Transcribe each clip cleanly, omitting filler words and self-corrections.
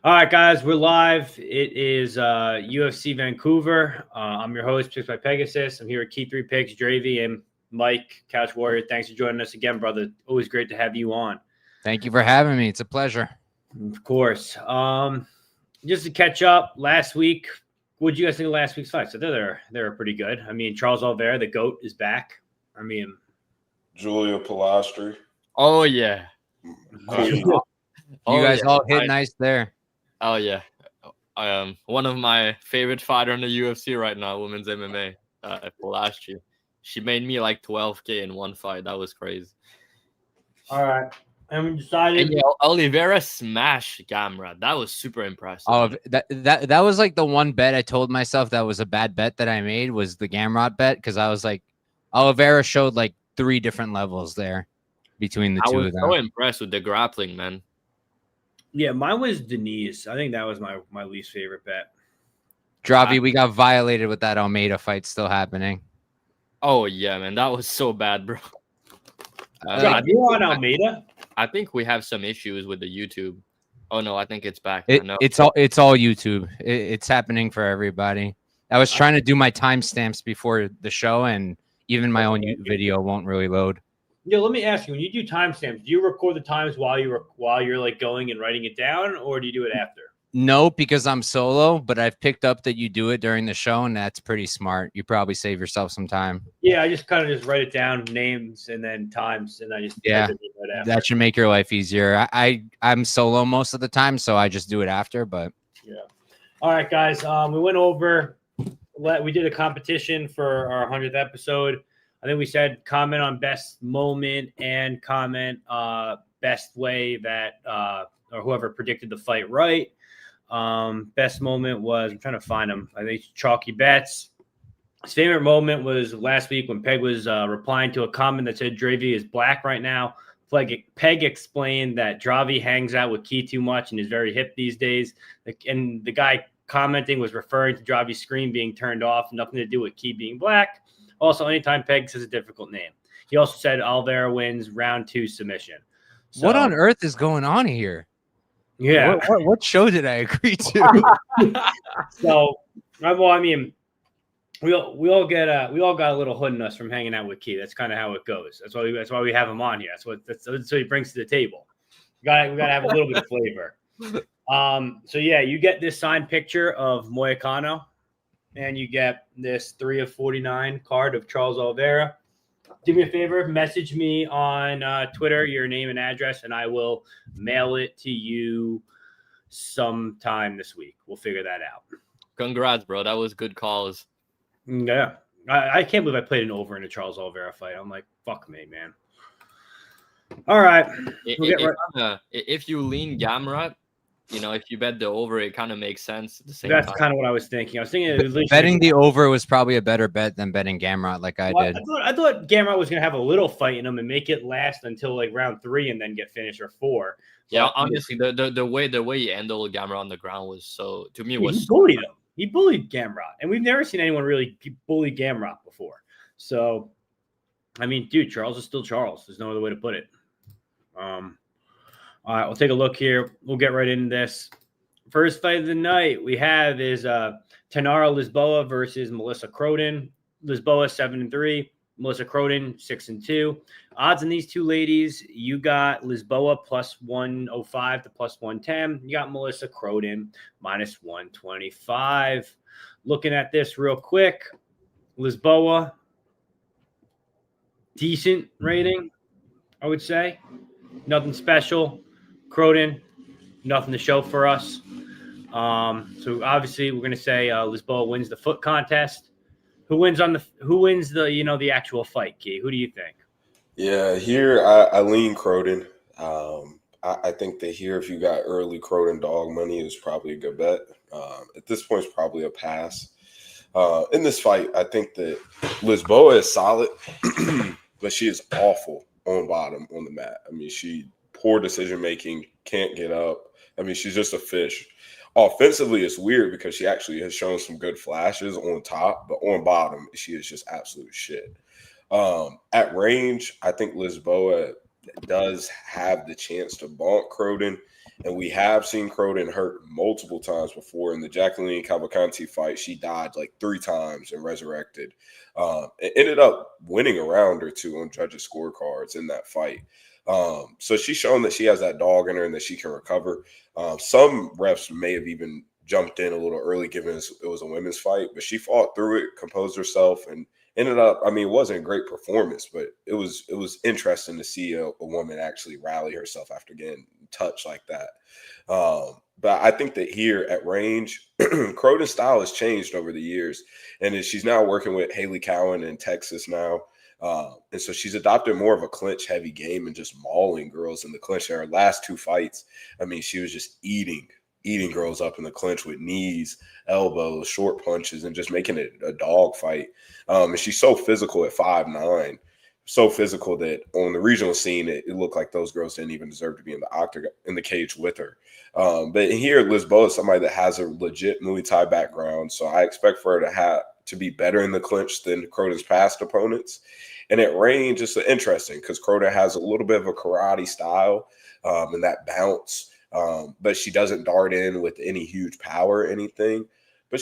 All right, guys, we're live. It is UFC Vancouver. I'm your host, Picks by Pegasus. I'm here with Key 3 Picks, Dravhy, and Mike, Couch Warrior. Thanks for joining us again, brother. Always great to have you on. Thank you for having me. It's a pleasure. Of course. Just to catch up, last week, what did you guys think of last week's fights? So they're pretty good. I mean, Charles Oliveira, the GOAT, is back. I mean, Julia Pilastri. Oh, yeah. Queen. You guys all hit nice there. Oh, yeah. One of my favorite fighter in the UFC right now, women's MMA, Pilastri. She made me like 12K in one fight. That was crazy. All right. And we decided. And yeah, Oliveira smashed Gamrot. That was super impressive. Oh, that was like the one bet I told myself that was a bad bet that I made was the Gamrot bet because I was like, Oliveira showed like 3 different levels there between the two of them. I was so impressed with the grappling, man. Yeah, mine was Denise. I think that was my least favorite bet. Dravhy, we got violated with that Almeida fight still happening. Oh, yeah, man. That was so bad, bro. You on Almeida? I think we have some issues with the YouTube. Oh, no, I think it's back. It's all YouTube. It's happening for everybody. I was trying to do my timestamps before the show, and even my own video won't really load. Yeah, let me ask you: when you do timestamps, do you record the times while you're like going and writing it down, or do you do it after? No, because I'm solo, but I've picked up that you do it during the show, and that's pretty smart. You probably save yourself some time. Yeah, I just kind of write it down, names and then times, and I just type it right after. That should make your life easier. I'm solo most of the time, so I just do it after. But yeah. All right, guys. We went over. We did a competition for our 100th episode. I think we said comment on best moment and comment best way that or whoever predicted the fight right. Best moment was, I'm trying to find him. I think Chalky Bets. His favorite moment was last week when Peg was replying to a comment that said Dravhy is black right now. Peg explained that Dravhy hangs out with Key too much and is very hip these days. And the guy commenting was referring to Dravy's screen being turned off, nothing to do with Key being black. Also, anytime Peg says a difficult name. He also said Oliveira wins round 2 submission. So, what on earth is going on here? Yeah. What show did I agree to? So, well, I mean, we all got a little hood in us from hanging out with Key. That's kind of how it goes. That's why we have him on here. That's what he brings to the table. We gotta have a little bit of flavor. So yeah, you get this signed picture of Moicano, and you get this 3 of 49 card of Charles Oliveira. Do me a favor, message me on Twitter your name and address, and I will mail it to you sometime this week. We'll figure that out. Congrats, bro. That was good calls. Yeah. I can't believe I played an over in a Charles Oliveira fight. I'm like, fuck me, man. All right. If you lean Gamrot, if you bet the over, it kind of makes sense at the same time. That's kind of what I was thinking. I was thinking betting the over was probably a better bet than betting Gamrot like I did. I thought Gamrot was going to have a little fight in him and make it last until like round 3 and then get finished, or 4. Yeah, honestly, the way he handled Gamrot on the ground was so, to me, was he bullied him. He bullied Gamrot, and we've never seen anyone really bully Gamrot before. So, I mean, dude, Charles is still Charles. There's no other way to put it. All right, we'll take a look here. We'll get right into this. First fight of the night we have is Tanara Lisboa versus Melissa Croden. Lisboa 7-3, Melissa Croden 6-2. Odds on these two ladies, you got Lisboa plus 105 to plus 110. You got Melissa Croden minus 125. Looking at this real quick, Lisboa, decent rating, I would say. Nothing special. Croden, nothing to show for us. So obviously we're going to say Lisboa wins the foot contest. Who wins the actual fight, Key? Who do you think? Yeah, here I lean Croden. I think that here, if you got early Croden dog money, is probably a good bet. At this point, it's probably a pass. In this fight, I think that Lisboa is solid, but she is awful on bottom on the mat. I mean, poor decision making, can't get up. I mean, she's just a fish. Offensively, it's weird because she actually has shown some good flashes on top, but on bottom, she is just absolute shit. At range, I think Lisboa does have the chance to bonk Croden. And we have seen Croden hurt multiple times before. In the Jacqueline Cavalcanti fight, she died like 3 times and resurrected. It ended up winning a round or two on judges' scorecards in that fight. So she's shown that she has that dog in her and that she can recover. Some refs may have even jumped in a little early, given it was a women's fight, but she fought through it, composed herself, and ended up. I mean, it wasn't a great performance, but it was interesting to see a woman actually rally herself after getting touched like that. But I think that here at range, Croden's style has changed over the years, and she's now working with Haley Cowan in Texas now. And so she's adopted more of a clinch heavy game and just mauling girls in the clinch. In her last 2 fights, I mean, she was just eating girls up in the clinch with knees, elbows, short punches, and just making it a dog fight. And she's so physical at 5'9", so physical that on the regional scene, it looked like those girls didn't even deserve to be in the octagon, in the cage with her. But here, Lisboa is somebody that has a legit Muay Thai background, so I expect for her to be better in the clinch than Croden's past opponents. And at range, it's interesting because Croden has a little bit of a karate style and that bounce, but she doesn't dart in with any huge power or anything. But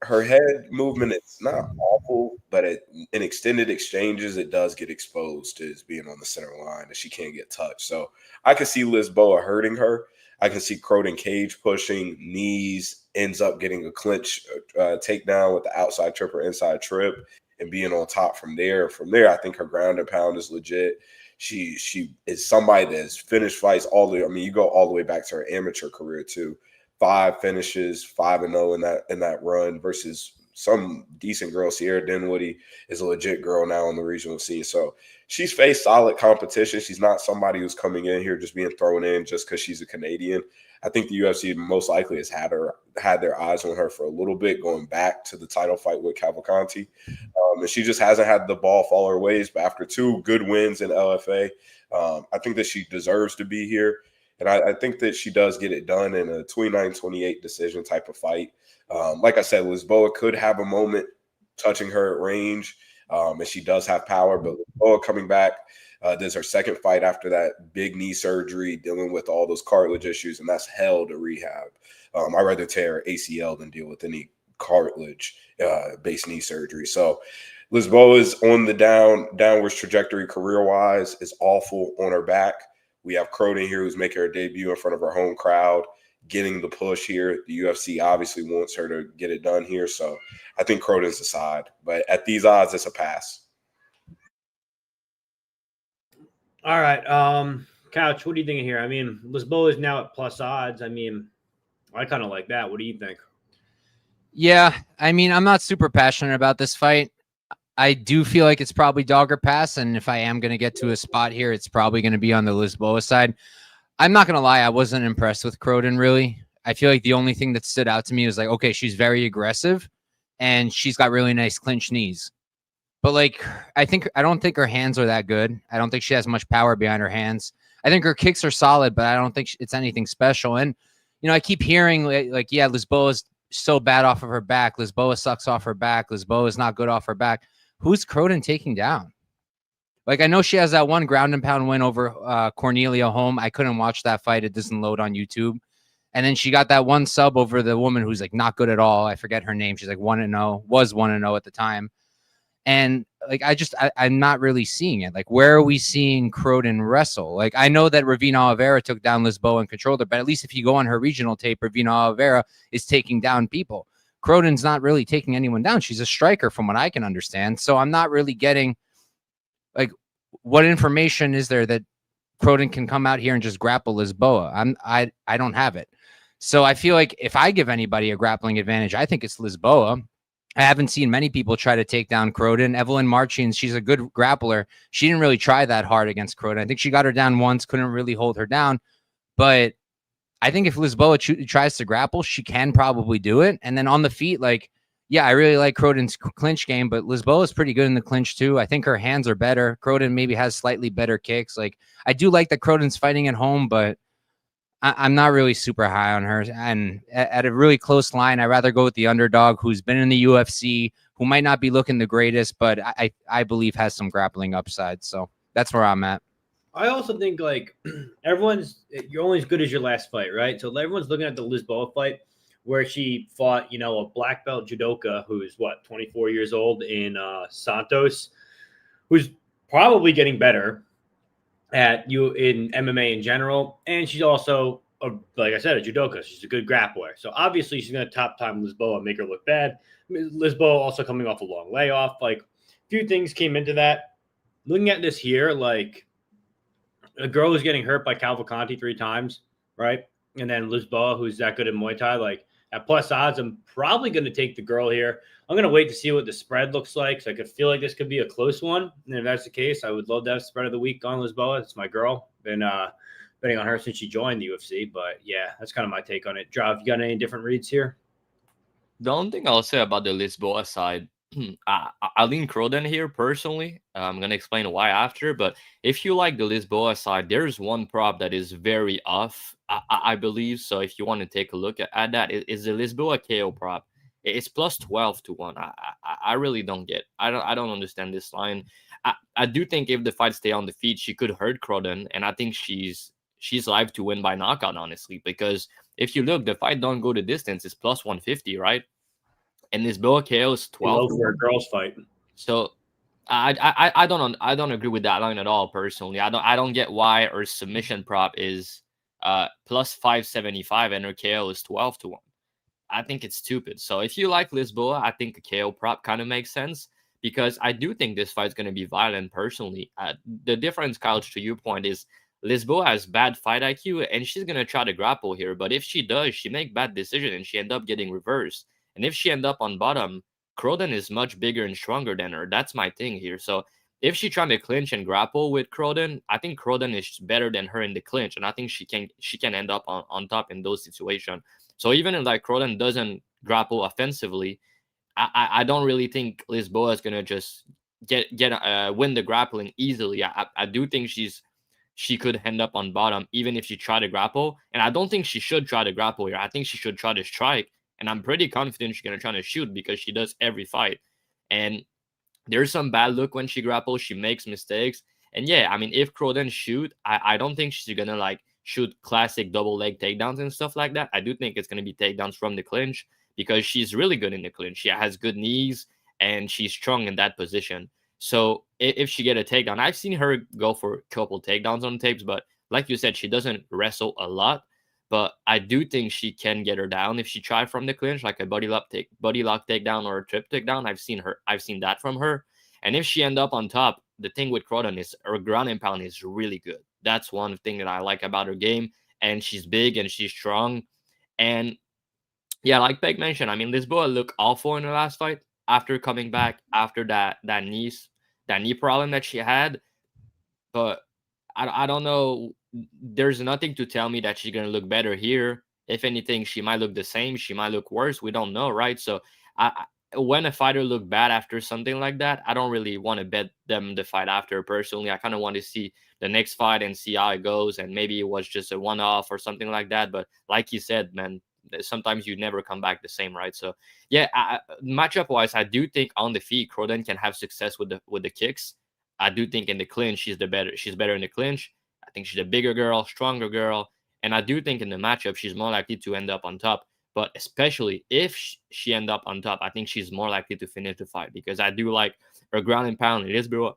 her head movement, it's not awful, but in extended exchanges, it does get exposed as being on the center line and she can't get touched. So I can see Lisboa hurting her. I can see Croden cage pushing, knees, ends up getting a clinch takedown with the outside trip or inside trip and being on top from there. From there, I think her ground and pound is legit. She is somebody that has finished fights all the way. I mean, you go all the way back to her amateur career too. 5 finishes, 5-0 in that run versus some decent girl. Sierra Dinwiddie is a legit girl now on the regional scene. So she's faced solid competition. She's not somebody who's coming in here just being thrown in just because she's a Canadian. I think the UFC most likely has had their eyes on her for a little bit, going back to the title fight with Cavalcanti. And she just hasn't had the ball fall her ways. But after 2 good wins in LFA, I think that she deserves to be here. And I think that she does get it done in a 29-28 decision type of fight. Like I said, Lisboa could have a moment touching her at range, and she does have power. But Lisboa coming back, this is her second fight after that big knee surgery, dealing with all those cartilage issues, and that's hell to rehab. I'd rather tear ACL than deal with any cartilage-based knee surgery. So Lisboa is on the downwards trajectory career-wise, is awful on her back. We have Croden here who's making her debut in front of her home crowd, getting the push here. The UFC obviously wants her to get it done here. So I think Croden's the side. But at these odds, it's a pass. All right. Couch, what are you thinking here? I mean, Lisboa is now at plus odds. I mean, I kind of like that. What do you think? Yeah, I mean, I'm not super passionate about this fight. I do feel like it's probably dog or pass, and if I am going to get to a spot here, it's probably going to be on the Lisboa side. I'm not going to lie, I wasn't impressed with Croden, really. I feel like the only thing that stood out to me was like, okay, she's very aggressive, and she's got really nice clinch knees. But, like, I don't think her hands are that good. I don't think she has much power behind her hands. I think her kicks are solid, but I don't think it's anything special. And, you know, I keep hearing, like, yeah, Lisboa's so bad off of her back. Lisboa sucks off her back. Lisboa is not good off her back. Who's Croden taking down? Like, I know she has that one ground and pound win over Cornelia Holm. I couldn't watch that fight. It doesn't load on YouTube. And then she got that one sub over the woman who's, like, not good at all. I forget her name. She's, like, 1-0, was 1-0 at the time. And, like, I'm not really seeing it. Like, where are we seeing Croden wrestle? Like, I know that Ravina Oliveira took down Lisboa and controlled her, but at least if you go on her regional tape, Ravina Oliveira is taking down people. Croden's not really taking anyone down. She's a striker from what I can understand. So I'm not really getting, like, what information is there that Croden can come out here and just grapple Lisboa? I don't have it. So I feel like if I give anybody a grappling advantage, I think it's Lisboa. I haven't seen many people try to take down Croden. Evelyn Marchins, she's a good grappler. She didn't really try that hard against Croden. I think she got her down once, couldn't really hold her down. But I think if Lisboa tries to grapple, she can probably do it. And then on the feet, like, yeah, I really like Croden's clinch game, but Lisboa is pretty good in the clinch too. I think her hands are better. Croden maybe has slightly better kicks. Like, I do like that Croden's fighting at home, but I'm not really super high on her. And at a really close line, I'd rather go with the underdog who's been in the UFC, who might not be looking the greatest, but I believe has some grappling upside. So that's where I'm at. I also think like you're only as good as your last fight, right? So everyone's looking at the Lisboa fight where she fought, a black belt judoka who's 24 years old in Santos, who's probably getting better at you in MMA in general, and she's also like I said, a judoka. She's a good grappler, so obviously she's going to top time Lisboa and make her look bad. Lisboa also coming off a long layoff. Like a few things came into that. Looking at this here, like a girl who's getting hurt by Cavalcanti 3 times, right? And then Lisboa, who's that good at Muay Thai, like at plus odds, I'm probably going to take the girl here. I'm going to wait to see what the spread looks like. So I could feel like this could be a close one. And if that's the case, I would love to have spread of the week on Lisboa. It's my girl. Been betting on her since she joined the UFC. But yeah, that's kind of my take on it. Dravhy, you got any different reads here? The only thing I'll say about the Lisboa side, I lean Croden here personally. I'm going to explain why after. But if you like the Lisboa side, there's one prop that is very off, I believe. So if you want to take a look at that, it's the Lisboa KO prop. It's plus 12 to 1. I really don't get. I don't understand this line. I do think if the fight stay on the feet, she could hurt Croden, and I think she's live to win by knockout, honestly, because if you look, the fight don't go the distance. It's plus 150, right? And this Lisboa KO is 12 for a girls fight. So I don't agree with that line at all personally. I don't get why her submission prop is plus 575 and her KO is 12 to 1. I think it's stupid. So if you like Lisboa, I think a KO prop kind of makes sense because I do think this fight's going to be violent personally. The difference, Kyle, to your point is Lisboa has bad fight IQ and she's going to try to grapple here. But if she does, she make bad decision and she end up getting reversed. And if she end up on bottom, Croden is much bigger and stronger than her. That's my thing here. So if she trying to clinch and grapple with Croden, I think Croden is better than her in the clinch. And I think she can end up on top in those situations. So even if like Croden doesn't grapple offensively, I don't really think Lisboa is gonna just win the grappling easily. I do think she could end up on bottom even if she try to grapple. And I don't think she should try to grapple here. I think she should try to strike. And I'm pretty confident she's going to try to shoot because she does every fight. And there's some bad look when she grapples. She makes mistakes. And yeah, I mean, if Croden shoot, I don't think she's going to like shoot classic double leg takedowns and stuff like that. I do think it's going to be takedowns from the clinch because she's really good in the clinch. She has good knees and she's strong in that position. So if she get a takedown, I've seen her go for a couple takedowns on tapes, but like you said, she doesn't wrestle a lot. But I do think she can get her down if she try from the clinch, like a body lock takedown or a trip takedown. I've seen that from her. And if she end up on top, the thing with Croden is her ground and pound is really good. That's one thing that I like about her game. And she's big and she's strong. And yeah, like Peg mentioned, I mean, Lisboa looked awful in her last fight after coming back after that knee problem that she had. But I don't know. There's nothing to tell me that she's going to look better here. If anything, she might look the same. She might look worse. We don't know, right? So when a fighter look bad after something like that, I don't really want to bet them the fight after personally. I kind of want to see the next fight and see how it goes. And maybe it was just a one-off or something like that. But like you said, man, sometimes you never come back the same, right? So yeah, matchup-wise, I do think on the feet, Croden can have success with the kicks. I do think in the clinch, she's better in the clinch. I think she's a bigger girl, stronger girl. And I do think in the matchup, she's more likely to end up on top. But especially if she end up on top, I think she's more likely to finish the fight because I do like her ground and pound. Lisboa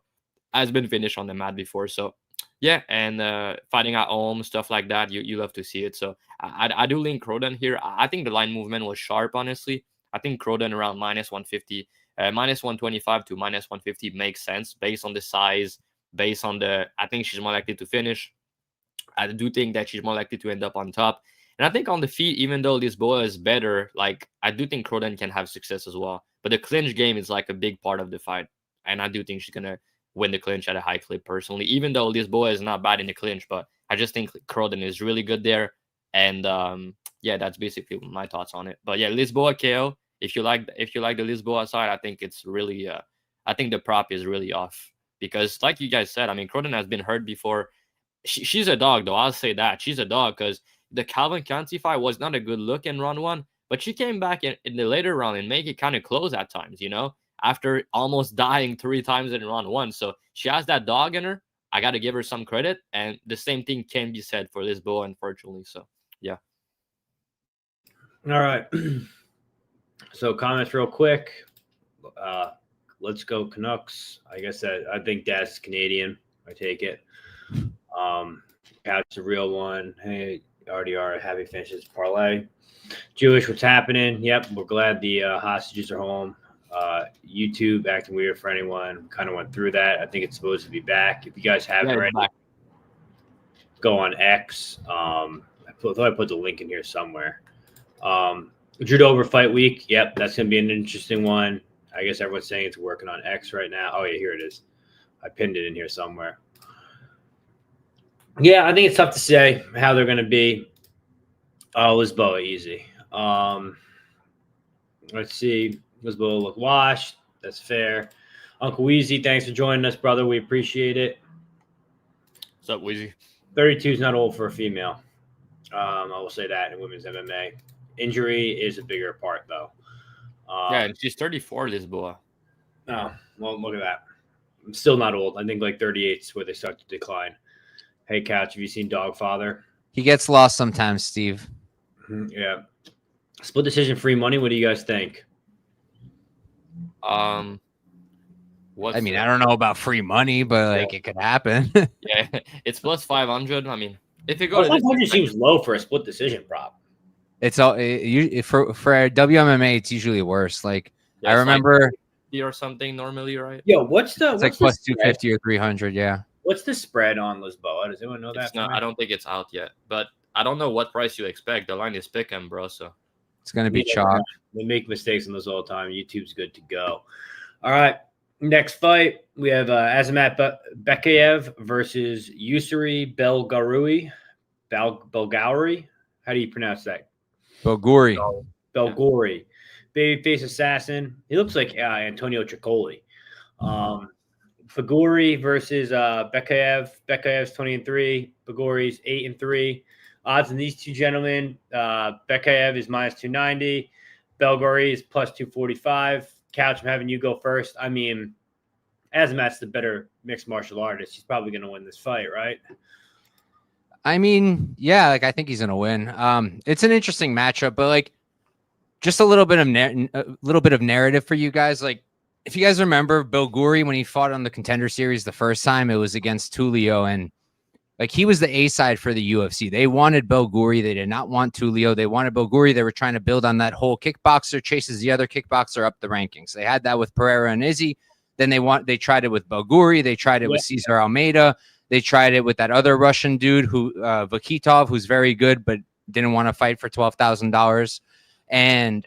has been finished on the mat before. So yeah, and fighting at home, stuff like that, you love to see it. So I do lean Croden here. I think the line movement was sharp, honestly. I think Croden around minus 150. Minus 125 to minus 150 makes sense based on the size, based on I think she's more likely to finish. I do think that she's more likely to end up on top. And I think on the feet, even though Lisboa is better, like I do think Croden can have success as well. But the clinch game is like a big part of the fight. And I do think she's going to win the clinch at a high clip personally, even though Lisboa is not bad in the clinch. But I just think Croden is really good there. And yeah, that's basically my thoughts on it. But yeah, Lisboa KO. If you like the Lisboa side, I think it's really I think the prop is really off because like you guys said, I mean, Croden has been hurt before. She's a dog though. I'll say that she's a dog because the Cavalcanti fight was not a good look in round 1, but she came back in the later round and make it kind of close at times, after almost dying 3 times in round 1. So she has that dog in her. I got to give her some credit. And the same thing can be said for Lisboa, unfortunately. So, yeah. All right. So comments real quick. Let's go Canucks. I guess I think that's Canadian. I take it. Couch the real one. Hey, already are happy finishes parlay. Jewish, what's happening? Yep, we're glad the hostages are home. YouTube acting weird for anyone. Kind of went through that. I think it's supposed to be back. If you guys haven't already, go on X. I thought I put the link in here somewhere. Drew Dober fight week. Yep, that's going to be an interesting one. I guess everyone's saying it's working on X right now. Oh, yeah, here it is. I pinned it in here somewhere. Yeah, I think it's tough to say how they're going to be. Lisboa, easy. Let's see. Lisboa look washed. That's fair. Uncle Weezy, thanks for joining us, brother. We appreciate it. What's up, Weezy? 32 is not old for a female. I will say that in women's MMA. Injury is a bigger part, though. Yeah, and she's 34, Lisboa. Oh, well, look at that. I'm still not old. I think like 38 is where they start to decline. Hey, Couch, have you seen Dogfather? He gets lost sometimes, Steve. Yeah. Split decision, free money. What do you guys think? I mean, I don't know about free money, but like it could happen. Yeah, it's plus 500. I mean, if you go Plus to 500 seems low for a split decision prop. It's all for WMMA. It's usually worse. Like yeah, I remember, like or something normally, right? Yo, what's like plus 250 or 300. Yeah. What's the spread on Lisboa? Does anyone know that? I don't think it's out yet, but I don't know what price you expect. The line is pick 'em, bro. So it's gonna be chalk. They make mistakes on those all the time. YouTube's good to go. All right. Next fight, we have Azamat Bekoev versus Yusuri Belgaroui. Belgaroui? How do you pronounce that? Belgaroui. Belgaroui. Babyface assassin. He looks like Antonio Tricoli. Belgaroui versus Bekoev. Bekoev's 20-3. Belgaroui's 8-3. Odds in these two gentlemen. Bekoev is minus 290. Belgaroui is plus 245. Couch, I'm having you go first. I mean, Azamat's the better mixed martial artist. He's probably going to win this fight, right? I mean, yeah, like I think he's going to win. It's an interesting matchup, but like just a little bit of narrative for you guys. Like if you guys remember Belgaroui when he fought on the Contender Series the first time, it was against Tulio, and like he was the A side for the UFC. They wanted Belgaroui. They did not want Tulio. They wanted Belgaroui. They were trying to build on that whole kickboxer chases the other kickboxer up the rankings. They had that with Pereira and Izzy. Then they tried it with Belgaroui. They tried it with Cesar Almeida. They tried it with that other Russian dude who Vakitov, who's very good but didn't want to fight for $12,000. And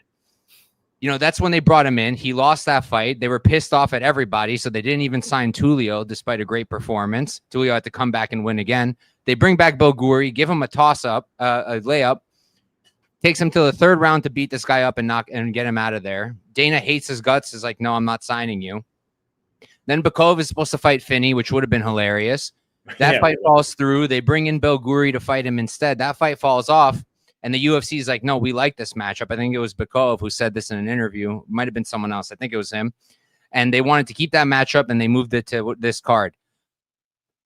you know, that's when they brought him in. He lost that fight. They were pissed off at everybody, so they didn't even sign Tulio despite a great performance. Tulio had to come back and win again. They bring back Belgaroui, give him a toss-up, a layup, takes him to the third round to beat this guy up and get him out of there. Dana hates his guts, is like, no, I'm not signing you. Then Bekoev is supposed to fight Finney, which would have been hilarious. That fight falls through. They bring in Belgaroui to fight him instead. That fight falls off. And the UFC is like, no, we like this matchup. I think it was Bekoev who said this in an interview. It might have been someone else. I think it was him. And they wanted to keep that matchup, and they moved it to this card.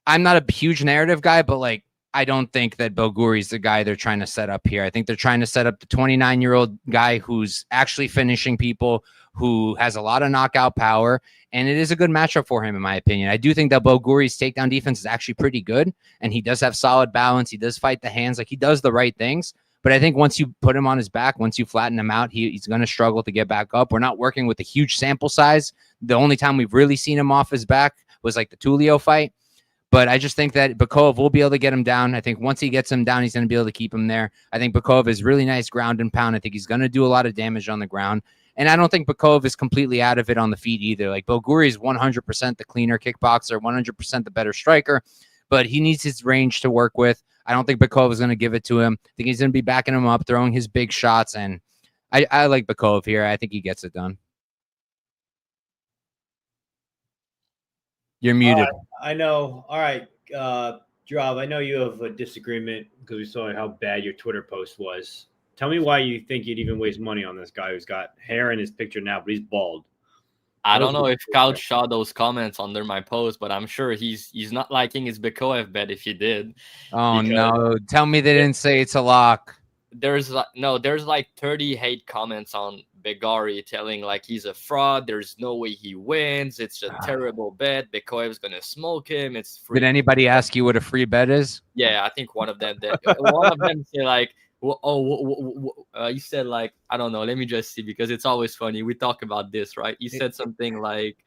I'm not a huge narrative guy, but like, I don't think that Belgaroui is the guy they're trying to set up here. I think they're trying to set up the 29-year-old guy who's actually finishing people, who has a lot of knockout power, and it is a good matchup for him, in my opinion. I do think that Belgaroui's takedown defense is actually pretty good, and he does have solid balance. He does fight the hands. Like, he does the right things. But I think once you put him on his back, once you flatten him out, he's going to struggle to get back up. We're not working with a huge sample size. The only time we've really seen him off his back was like the Tulio fight. But I just think that Bekoev will be able to get him down. I think once he gets him down, he's going to be able to keep him there. I think Bekoev is really nice ground and pound. I think he's going to do a lot of damage on the ground. And I don't think Bekoev is completely out of it on the feet either. Like, Belgaroui is 100% the cleaner kickboxer, 100% the better striker, but he needs his range to work with. I don't think Bekoev is going to give it to him. I think he's going to be backing him up, throwing his big shots, and I like Bekoev here. I think he gets it done. You're muted. I know. All right, Dravhy, I know you have a disagreement because we saw how bad your Twitter post was. Tell me why you think you'd even waste money on this guy who's got hair in his picture now, but he's bald. I don't know if Couch saw those comments under my post, but I'm sure he's not liking his Bekoev bet if he did. Oh no! Tell me they didn't say it's a lock. There's like 30 hate comments on Belgaroui telling like he's a fraud. There's no way he wins. It's a terrible bet. Bekoev's gonna smoke him. It's free. Did anybody ask you what a free bet is? Yeah, I think one of them did. One of them say like, you said like, I don't know. Let me just see, because it's always funny. We talk about this, right? You said something like,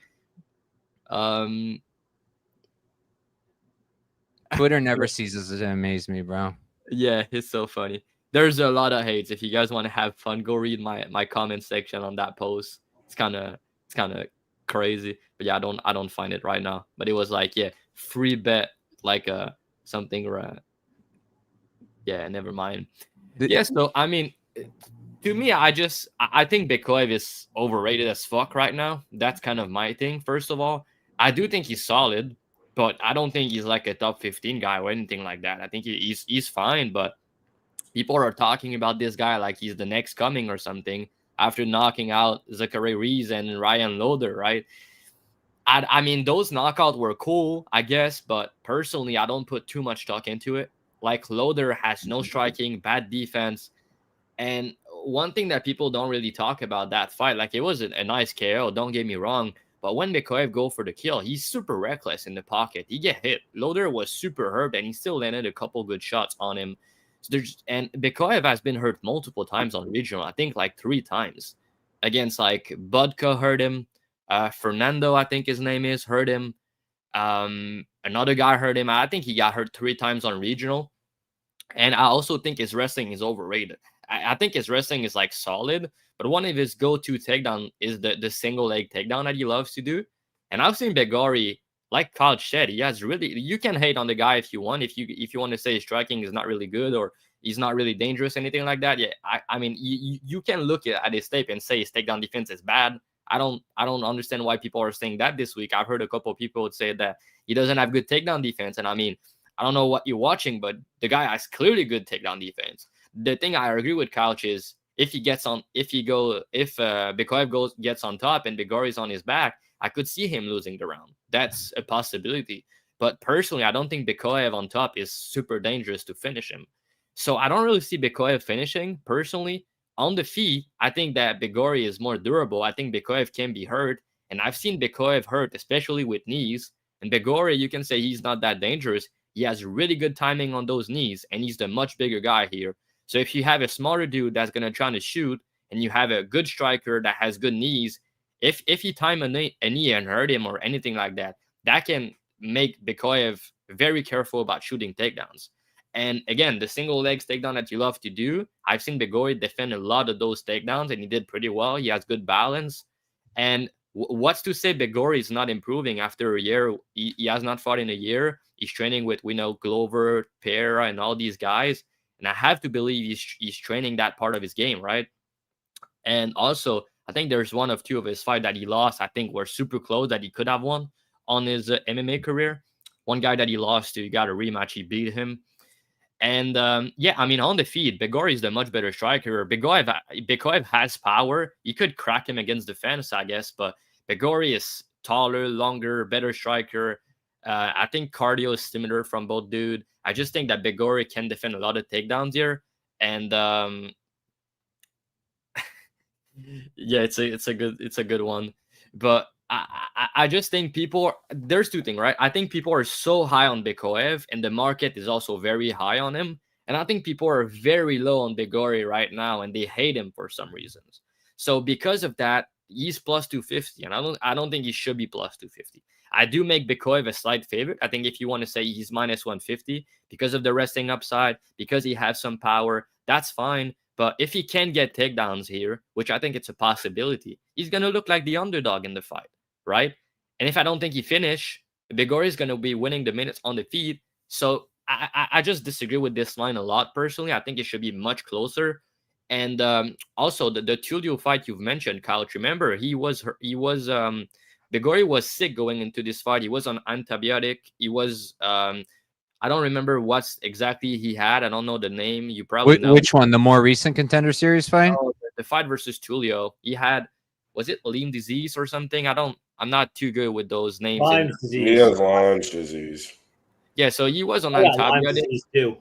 Twitter never ceases to amaze me, bro. Yeah, it's so funny. There's a lot of hates. If you guys want to have fun, go read my comment section on that post. It's kind of crazy. But yeah, I don't find it right now. But it was like, yeah, free bet, like something. Yeah, never mind. Yeah, so I mean, to me, I think Bekoev is overrated as fuck right now. That's kind of my thing. First of all, I do think he's solid, but I don't think he's like a top 15 guy or anything like that. I think he's fine, but people are talking about this guy like he's the next coming or something after knocking out Zachary Rees and Ryan Loader, right? I mean, those knockouts were cool, I guess, but personally, I don't put too much stock into it. Like, Loader has no striking, bad defense, and one thing that people don't really talk about that fight, like, it was a nice KO, don't get me wrong, but when Bekoev go for the kill, he's super reckless in the pocket. He get hit. Loader was super hurt, and he still landed a couple good shots on him. And Bekoev has been hurt multiple times on regional. I think like 3 times against like Budka hurt him. Fernando, I think his name is, hurt him. Another guy hurt him. I think he got hurt 3 times on regional. And I also think his wrestling is overrated. I think his wrestling is like solid, but one of his go-to takedown is the single leg takedown that he loves to do. And I've seen Belgaroui, like Couch said, he has really, you can hate on the guy if you want. If you want to say his striking is not really good or he's not really dangerous, anything like that. Yeah, I mean, you can look at his tape and say his takedown defense is bad. I don't understand why people are saying that this week. I've heard a couple of people say that he doesn't have good takedown defense. And I mean, I don't know what you're watching, but the guy has clearly good takedown defense. The thing I agree with Couch is if Bekoev gets on top and Belgaroui is on his back, I could see him losing the round. That's a possibility. But personally, I don't think Bekoev on top is super dangerous to finish him. So I don't really see Bekoev finishing, personally. On the feet, I think that Belgaroui is more durable. I think Bekoev can be hurt. And I've seen Bekoev hurt, especially with knees. And Belgaroui, you can say he's not that dangerous. He has really good timing on those knees, and he's the much bigger guy here. So if you have a smaller dude that's going to try to shoot, and you have a good striker that has good knees, if he time a knee and hurt him or anything like that, that can make Bekoev very careful about shooting takedowns. And again, the single legs takedown that you love to do, I've seen Belgaroui defend a lot of those takedowns, and he did pretty well. He has good balance. And what's to say Belgaroui is not improving after a year? He has not fought in a year. He's training with, Glover, Pereira, and all these guys. And I have to believe he's training that part of his game, right? And also, I think there's 1 of 2 of his fight that he lost, I think were super close that he could have won on his MMA career. One guy that he lost to, he got a rematch, he beat him. And yeah, I mean, on the feet, Belgaroui is the much better striker. Bekoev has power. You could crack him against the fence, I guess, but Belgaroui is taller, longer, better striker. I think cardio is similar from both dude. I just think that Belgaroui can defend a lot of takedowns here. And yeah, it's a good one. But I just think there's 2 things, right? I think people are so high on Bekoev, and the market is also very high on him. And I think people are very low on Belgaroui right now, and they hate him for some reasons. So because of that, he's plus 250, and I don't think he should be plus 250. I do make Bekoev a slight favorite. I think if you want to say he's minus 150 because of the wrestling upside, because he has some power, that's fine. But if he can get takedowns here, which I think it's a possibility, he's going to look like the underdog in the fight, right? And if I don't think he finish, Belgaroui is going to be winning the minutes on the feet. So I just disagree with this line a lot, personally. I think it should be much closer. And also, the Tulio fight you've mentioned, Couch, remember, Belgaroui was sick going into this fight. He was on antibiotic. He was, I don't remember what exactly he had. I don't know the name. You probably know. Which one? The more recent Contender Series fight? Oh, the fight versus Tulio. He had was it Lyme disease or something? I'm not too good with those names. Lyme's He disease. has Lyme's disease. Yeah, so he was on I got Lyme's antibiotic. disease too.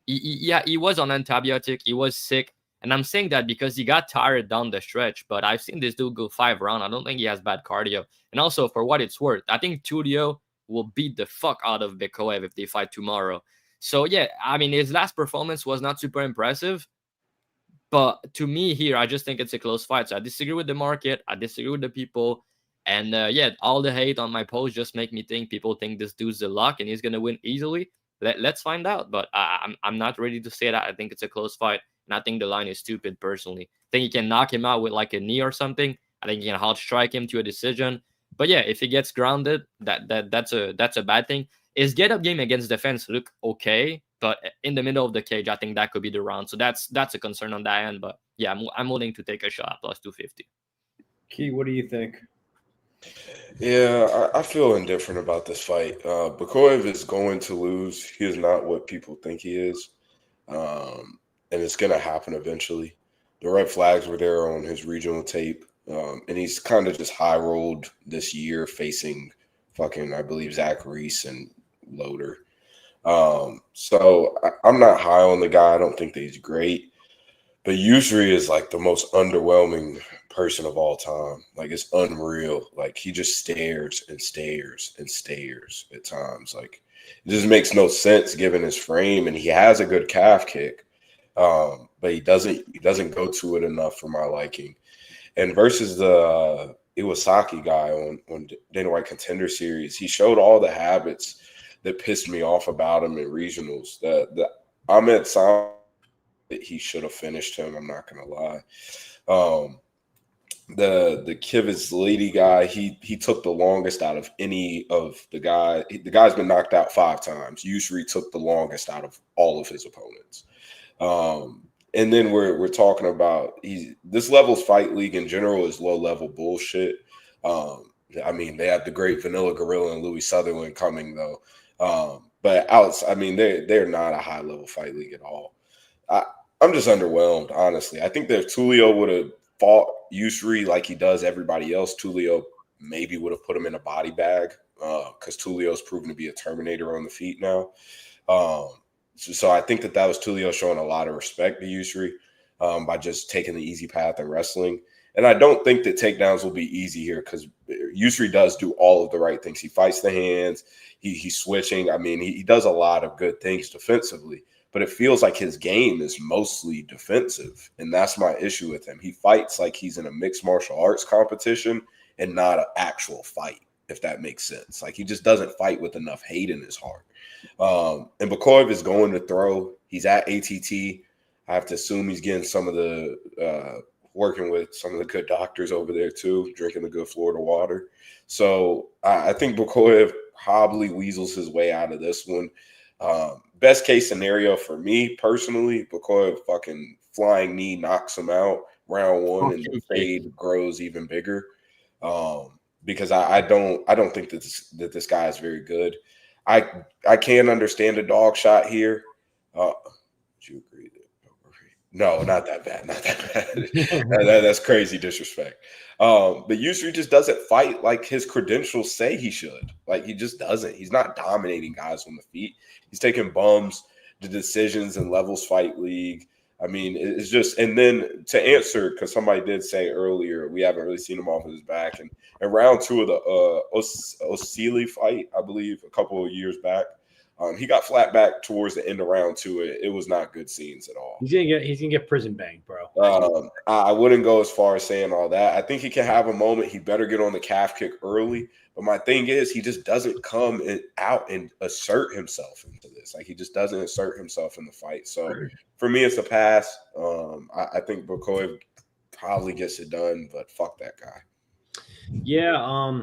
He was on antibiotic. He was sick. And I'm saying that because he got tired down the stretch. But I've seen this dude go 5 rounds. I don't think he has bad cardio. And also, for what it's worth, I think Tulio will beat the fuck out of Bekoev if they fight tomorrow. So, yeah, I mean, his last performance was not super impressive. But to me here, I just think it's a close fight. So I disagree with the market. I disagree with the people. And, yeah, all the hate on my post just make me think people think this dude's the lock and he's going to win easily. Let's find out. But I'm not ready to say that. I think it's a close fight. And I think the line is stupid, personally. I think he can knock him out with like a knee or something. I think he can hard strike him to a decision. But yeah, if he gets grounded, that's a bad thing. His get-up game against defense look okay, but in the middle of the cage, I think that could be the round. So that's a concern on that end. But yeah, I'm willing to take a shot plus 250. Key, what do you think? Yeah, I feel indifferent about this fight. Bekoev is going to lose. He is not what people think he is. And it's going to happen eventually. The red flags were there on his regional tape. And he's kind of just high rolled this year facing fucking, I believe, Zach Reese and Loader. So I'm not high on the guy. I don't think that he's great. But Yusri is like the most underwhelming person of all time. Like, it's unreal. Like, he just stares and stares and stares at times. Like, it just makes no sense given his frame. And he has a good calf kick. But he doesn't go to it enough for my liking. And versus the Iwasaki guy on Dana White Contender Series, he showed all the habits that pissed me off about him in regionals. The Ahmed Sam, that he should have finished him. I'm not gonna lie. The Kivitz Lady guy, he took the longest out of any of the guy. The guy's been knocked out 5 times. Yusri took the longest out of all of his opponents. And then we're talking about this level's fight league in general is low level bullshit. I mean, they have the great Vanilla Gorilla and Louis Sutherland coming though. But I mean, they're not a high level fight league at all. I'm just underwhelmed, honestly. I think that if Tulio would have fought Yusri like he does everybody else, Tulio maybe would have put him in a body bag because Tulio's proven to be a Terminator on the feet now. So I think that was Tulio showing a lot of respect to Yusri by just taking the easy path in wrestling. And I don't think that takedowns will be easy here because Yusri does do all of the right things. He fights the hands. He's switching. I mean, he does a lot of good things defensively. But it feels like his game is mostly defensive. And that's my issue with him. He fights like he's in a mixed martial arts competition and not an actual fight, if that makes sense. Like, he just doesn't fight with enough hate in his heart. And Bekoev is going to throw. He's at ATT. I have to assume he's getting some of the working with some of the good doctors over there too, drinking the good Florida water. So I think Bekoev probably weasels his way out of this one. Best case scenario for me personally, Bekoev fucking flying knee knocks him out round 1 and the fade grows even bigger. Because I don't think that this guy is very good. I can understand a dog shot here. Would you agree? No, not that bad. Not that bad. That's crazy disrespect. But Yusri just doesn't fight like his credentials say he should. Like, he just doesn't. He's not dominating guys on the feet. He's taking bums to decisions in levels fight league. I mean, it's just, and then to answer, because somebody did say earlier, we haven't really seen him off of his back. And in round 2 of the Osili fight, I believe, a couple of years back, he got flat back towards the end of round 2. It was not good scenes at all. He's gonna get prison bang, bro. I wouldn't go as far as saying all that. I think he can have a moment. He better get on the calf kick early. But my thing is, he just doesn't come out and assert himself into this. Like, he just doesn't assert himself in the fight. So for me, it's a pass. I think Bekoev probably gets it done, but fuck that guy. Yeah.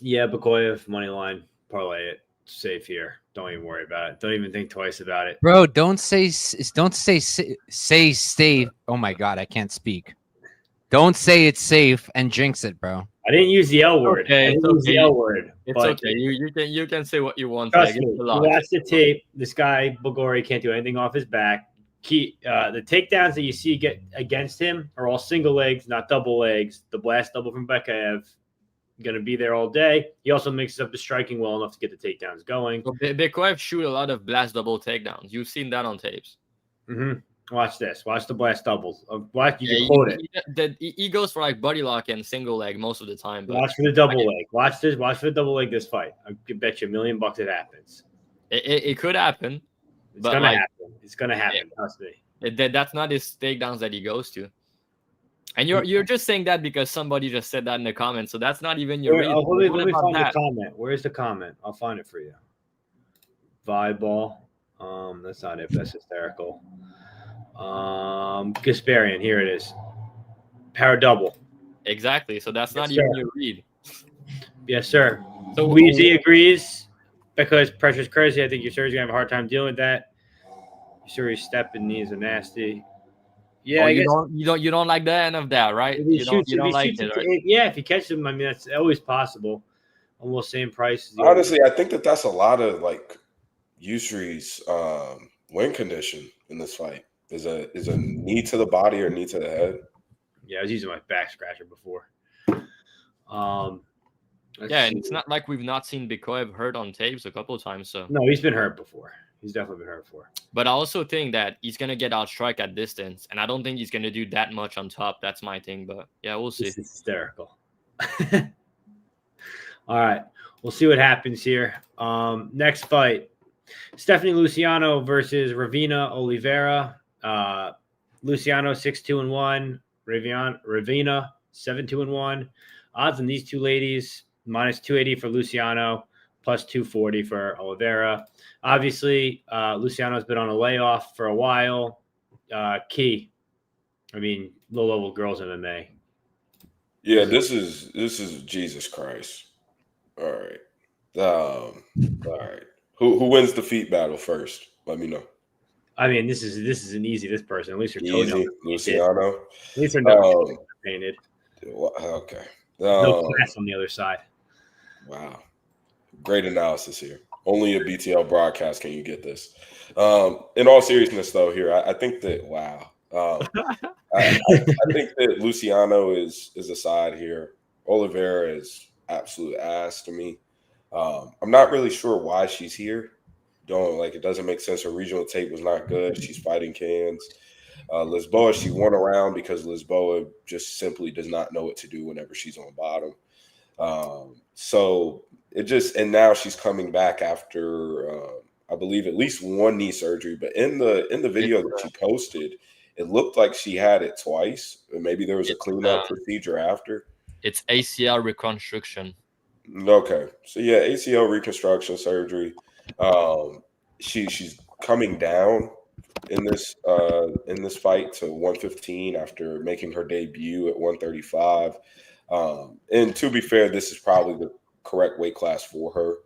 Yeah. Bekoev money line, parlay it. Safe here. Don't even worry about it. Don't even think twice about it, bro. Don't say stay. Oh my god, I can't speak. Don't say it's safe and jinx it, bro. I didn't use the L word. Okay, I didn't use the L word. It's okay. You can say what you want. Trust me. You watch the tape. This guy Belgaroui can't do anything off his back. the takedowns that you see get against him are all single legs, not double legs. The blast double from Bekoev going to be there all day. He also mixes up the striking well enough to get the takedowns going. So Bekoev shoot a lot of blast double takedowns. You've seen that on tapes. Mm-hmm. Watch this. Watch the blast doubles. Watch, you can quote it. He goes for like buddy lock and single leg most of the time. But watch for the double leg. Watch this. Watch for the double leg this fight. I bet you $1 million it happens. It could happen. It's gonna happen. It's gonna happen. Trust me. That's not his takedowns that he goes to. And you're just saying that because somebody just said that in the comments. So that's not even your reason. Let me find the comment. Where's the comment? I'll find it for you. Volleyball. That's not it. That's hysterical. Gasparian. Here it is. Power double. Exactly. So that's not even your read. Yes, sir. So Weezy agrees because pressure's crazy. I think your sir's gonna have a hard time dealing with that. Your sir's stepping knees are nasty. Yeah, you don't like the end of that, right? You don't like it, right? Yeah, if you catch him, I mean that's always possible. Almost same price. Honestly, I think that's a lot of like Yusri's win condition in this fight. Is a knee to the body or knee to the head. Yeah, I was using my back scratcher before. And it's not like we've not seen Bekoev hurt on tapes a couple of times. So no, he's been hurt before. He's definitely been hurt before. But I also think that he's gonna get outstrike at distance, and I don't think he's gonna do that much on top. That's my thing. But yeah, we'll see. This is hysterical. All right, we'll see what happens here. Next fight: Stephanie Luciano versus Ravina Oliviera. Luciano 6-2-1. Ravina 7-2-1. Odds on these two ladies minus 280 for Luciano, plus 240 for Oliveira. Obviously, Luciano's been on a layoff for a while. Key. I mean, low-level girls MMA. Yeah, this is Jesus Christ. All right. All right. Who wins the feet battle first? Let me know. I mean, this is an easy. This person, at least her easy. Luciano. At least her nose painted. Okay. No class on the other side. Wow. Great analysis here. Only a BTL broadcast can you get this. In all seriousness, though, here I think that I think that Luciano is a side here. Oliveira is absolute ass to me. I'm not really sure why she's here. It doesn't make sense. Her regional tape was not good. She's fighting cans. Lisboa, she won around because Lisboa just simply does not know what to do whenever she's on bottom. And now she's coming back after I believe at least one knee surgery. But in the video that she posted, it looked like she had it twice. Maybe there was a cleanup procedure after. It's ACL reconstruction. Okay, so yeah, ACL reconstruction surgery. She's coming down in this fight to 115 after making her debut at 135. And to be fair, this is probably the correct weight class for her.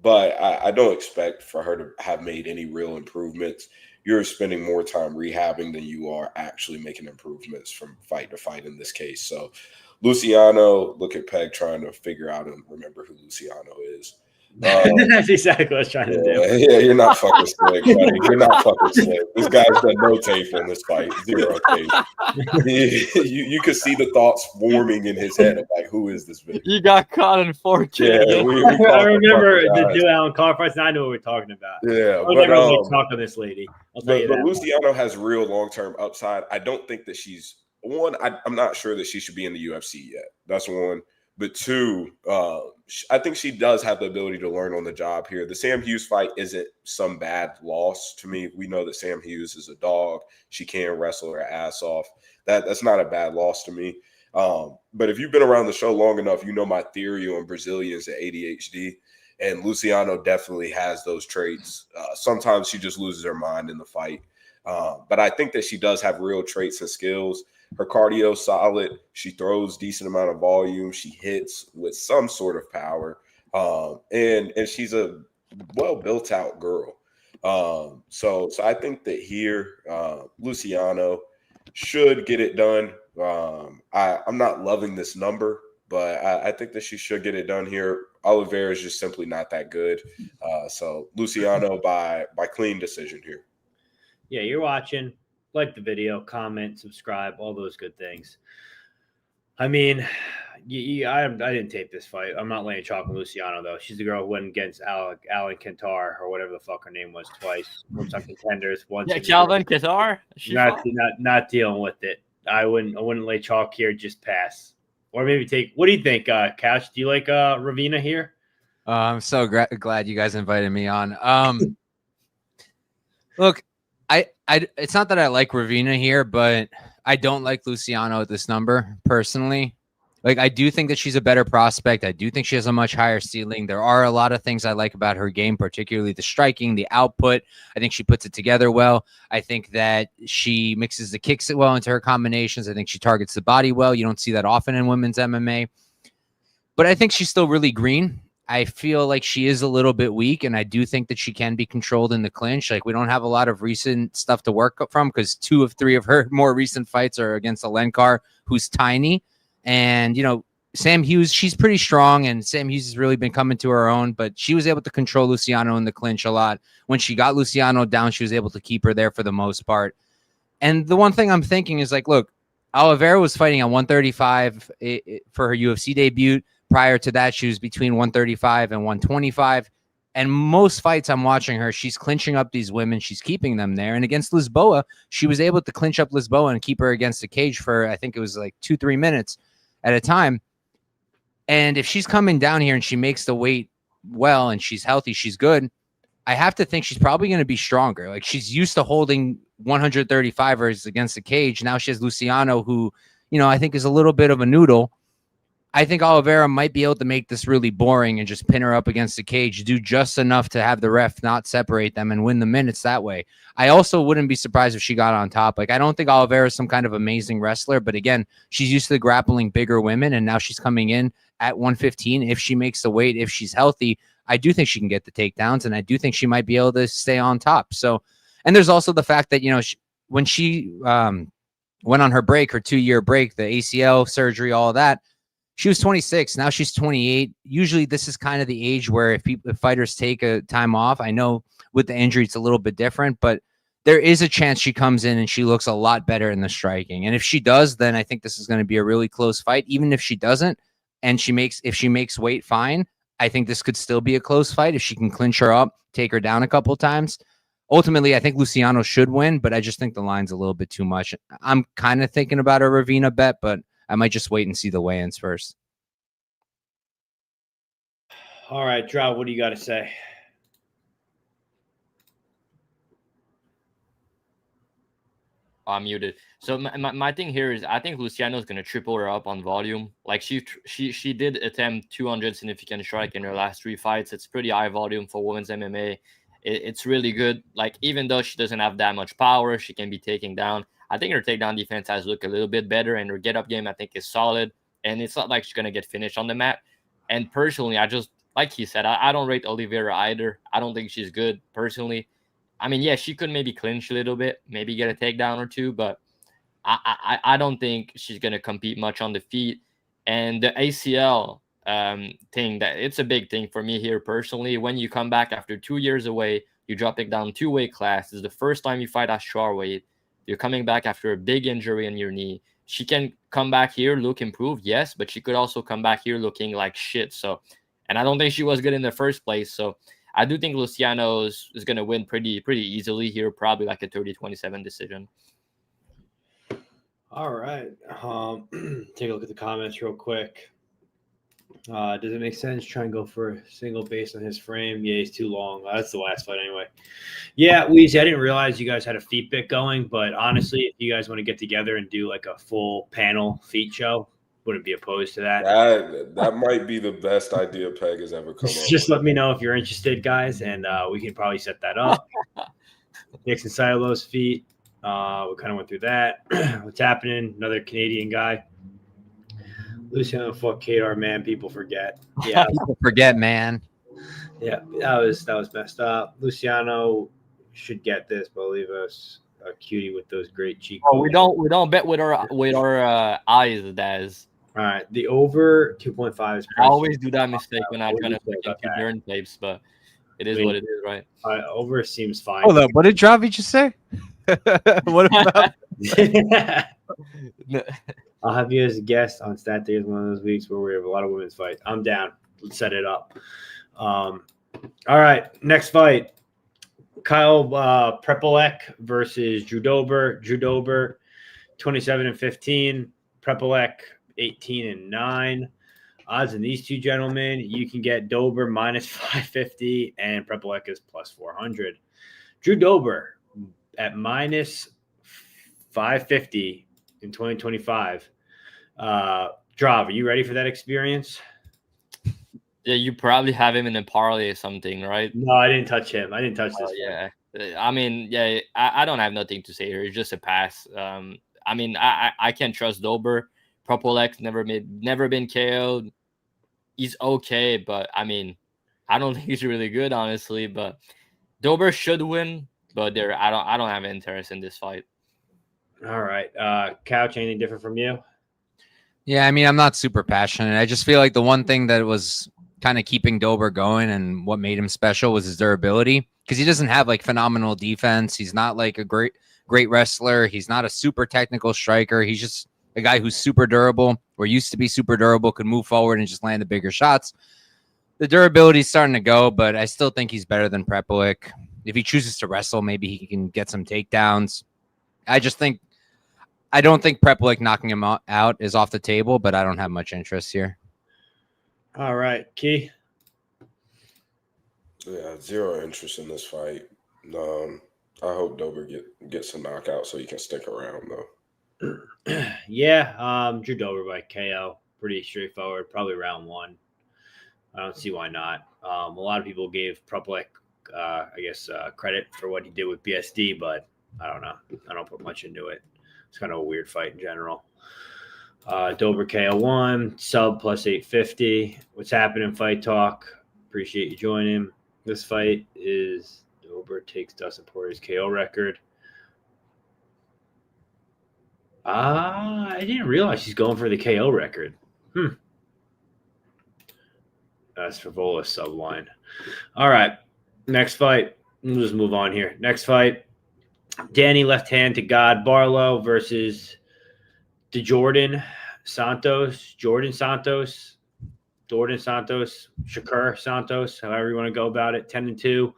But I don't expect for her to have made any real improvements. You're spending more time rehabbing than you are actually making improvements from fight to fight in this case. So Luciano, look at Peg trying to figure out and remember who Luciano is. That's exactly what I was trying to do. Yeah, you're not fucking slick, buddy. You're not fucking slick. This guy's done no tape in this fight. Zero tape. You could see the thoughts forming in his head of like, who is this bitch? You got caught in 4K. Yeah, I remember the two Allen car fights, and I know what we're talking about. Yeah, I'll never really talk to this lady. But Luciano has real long-term upside. I don't think that she's one. I'm not sure that she should be in the UFC yet. That's one. But two, I think she does have the ability to learn on the job here. The Sam Hughes fight isn't some bad loss to me. We know that Sam Hughes is a dog. She can wrestle her ass off. That's not a bad loss to me. But if you've been around the show long enough, you know my theory on Brazilians and ADHD. And Luciano definitely has those traits. Sometimes she just loses her mind in the fight. But I think that she does have real traits and skills. Her cardio solid. She throws decent amount of volume. She hits with some sort of power. And she's a well built out girl. So I think that here Luciano should get it done. I'm not loving this number, but I think that she should get it done here. Oliveira is just simply not that good. So Luciano by clean decision here. Yeah, you're watching. Like the video, comment, subscribe, all those good things. I mean, I didn't tape this fight. I'm not laying chalk with Luciano, though. She's the girl who went against Alan Kantar or whatever the fuck her name was twice. Once on Contenders, once Yeah, Calvin Qatar. Not dealing with it. I wouldn't lay chalk here. Just pass, or maybe take. What do you think, Couch? Do you like Ravina here? I'm so glad you guys invited me on. Look, I it's not that I like Ravina here, but I don't like Luciano at this number personally. Like, I do think that she's a better prospect. I do think she has a much higher ceiling. There are a lot of things I like about her game, particularly the striking, the output. I think she puts it together well. I think that she mixes the kicks well into her combinations. I think she targets the body well. You don't see that often in women's MMA. But I think she's still really green. I feel like she is a little bit weak, and I do think that she can be controlled in the clinch. Like, we don't have a lot of recent stuff to work from because 2 of 3 of her more recent fights are against Alenkar, who's tiny. And, you know, Sam Hughes, she's pretty strong, and Sam Hughes has really been coming to her own, but she was able to control Luciano in the clinch a lot. When she got Luciano down, she was able to keep her there for the most part. And the one thing I'm thinking is, like, look, Oliviera was fighting at 135 for her UFC debut. Prior to that, she was between 135 and 125. And most fights I'm watching her, she's clinching up these women. She's keeping them there. And against Lisboa, she was able to clinch up Lisboa and keep her against the cage for, I think it was like 2-3 minutes at a time. And if she's coming down here and she makes the weight well and she's healthy, she's good, I have to think she's probably going to be stronger. Like, she's used to holding 135ers against the cage. Now she has Luciano, who, you know, I think is a little bit of a noodle. I think Oliveira might be able to make this really boring and just pin her up against the cage, do just enough to have the ref not separate them and win the minutes that way. I also wouldn't be surprised if she got on top. Like, I don't think Oliveira is some kind of amazing wrestler, but again, she's used to grappling bigger women, and now she's coming in at 115. If she makes the weight, if she's healthy, I do think she can get the takedowns, and I do think she might be able to stay on top. So, and there's also the fact that, you know, when she went on her break, her 2-year break, the ACL surgery, all of that, she was 26. Now she's 28. Usually this is kind of the age where if fighters take a time off, I know with the injury, it's a little bit different, but there is a chance she comes in and she looks a lot better in the striking. And if she does, then I think this is going to be a really close fight. Even if she doesn't, and if she makes weight, fine. I think this could still be a close fight if she can clinch her up, take her down a couple of times. Ultimately, I think Luciano should win, but I just think the line's a little bit too much. I'm kind of thinking about a Ravina bet, but I might just wait and see the weigh-ins first. All right, Dravhy, what do you got to say? I'm muted. So my thing here is I think Luciano's going to triple her up on volume. Like, she did attempt 200 significant strike in her last 3 fights. It's pretty high volume for women's MMA. It's really good. Like, even though she doesn't have that much power, she can be taken down. I think her takedown defense has looked a little bit better, and her get-up game, I think, is solid. And it's not like she's going to get finished on the mat. And personally, I just, like he said, I don't rate Oliveira either. I don't think she's good, personally. I mean, yeah, she could maybe clinch a little bit, maybe get a takedown or 2, but I don't think she's going to compete much on the feet. And the ACL thing, that it's a big thing for me here, personally. When you come back after 2 years away, you're dropping down 2 weight classes. The first time you fight at strawweight, you're coming back after a big injury in your knee. She can come back here, look improved, yes, but she could also come back here looking like shit. So, and I don't think she was good in the first place. So I do think Luciano is going to win pretty easily here, probably like a 30-27 decision. All right. Take a look at the comments real quick. Does it make sense? Try and go for a single based on his frame. Yeah, he's too long. That's the last fight anyway. Yeah, Weezy, I didn't realize you guys had a feet bit going, but honestly, if you guys want to get together and do like a full panel feet show, wouldn't be opposed to that. That might be the best idea Peg has ever come up Just with. let me know if you're interested, guys, and we can probably set that up. Nixon Silo's feet. We kind of went through that. What's happening? Another Canadian guy. Luciano, fuck Kadar, man. People forget. Yeah, People forget, man. yeah, that was messed up. Luciano should get this. Believe us, a cutie with those great cheekbones. Oh, we don't bet with our eyes, Daz. All right, the over 2.5 is. I always do that mistake when I'm trying to look into burn tapes, but it is what it is, right? Over seems fine. Hold up, what did Dravhy just say? What about? I'll have you as a guest on Stat Day. Is one of those weeks where we have a lot of women's fights. I'm down. Let's set it up. All right, next fight. Kyle Prepolec versus Drew Dober. Drew Dober, 27-15. Prepolec, 18-9. Odds in these two gentlemen, you can get Dober minus 550 and Prepolec is plus 400. Drew Dober at minus 550 in 2025. Dravhy, are you ready for that experience? Yeah, you probably have him in a parlay or something, right? No, I didn't touch him. I didn't touch this. Yeah. I mean, yeah, I don't have nothing to say here. It's just a pass. I mean, I can't trust Dober. Prepolec never been KO'd. He's okay, but I mean, I don't think he's really good, honestly. But Dober should win, but I don't have interest in this fight. All right. Couch, anything different from you? Yeah, I mean, I'm not super passionate. I just feel like the one thing that was kind of keeping Dober going and what made him special was his durability, because he doesn't have like phenomenal defense. He's not like a great wrestler. He's not a super technical striker. He's just a guy who's super durable, or used to be super durable, could move forward and just land the bigger shots. The durability is starting to go, but I still think he's better than Prepolec. If he chooses to wrestle, maybe he can get some takedowns. I don't think Prepolec knocking him out is off the table, but I don't have much interest here. All right, Key. Yeah, zero interest in this fight. I hope Dober gets a knockout so he can stick around though. Yeah, Drew Dober by KO. Pretty straightforward. Probably round one. I don't see why not. A lot of people gave Prepolec, credit for what he did with BSD, but I don't know. I don't put much into it. It's kind of a weird fight in general. Dober KO1, sub plus 850. What's happening, Fight Talk? Appreciate you joining. This fight is Dober takes Dustin Poirier's KO record. I didn't realize he's going for the KO record. That's Frevola subline. All right, next fight. We'll just move on here. Next fight. Danny left hand to God Barlow versus Jourdain Santos, Shakur Santos, however you want to go about it. 10-2.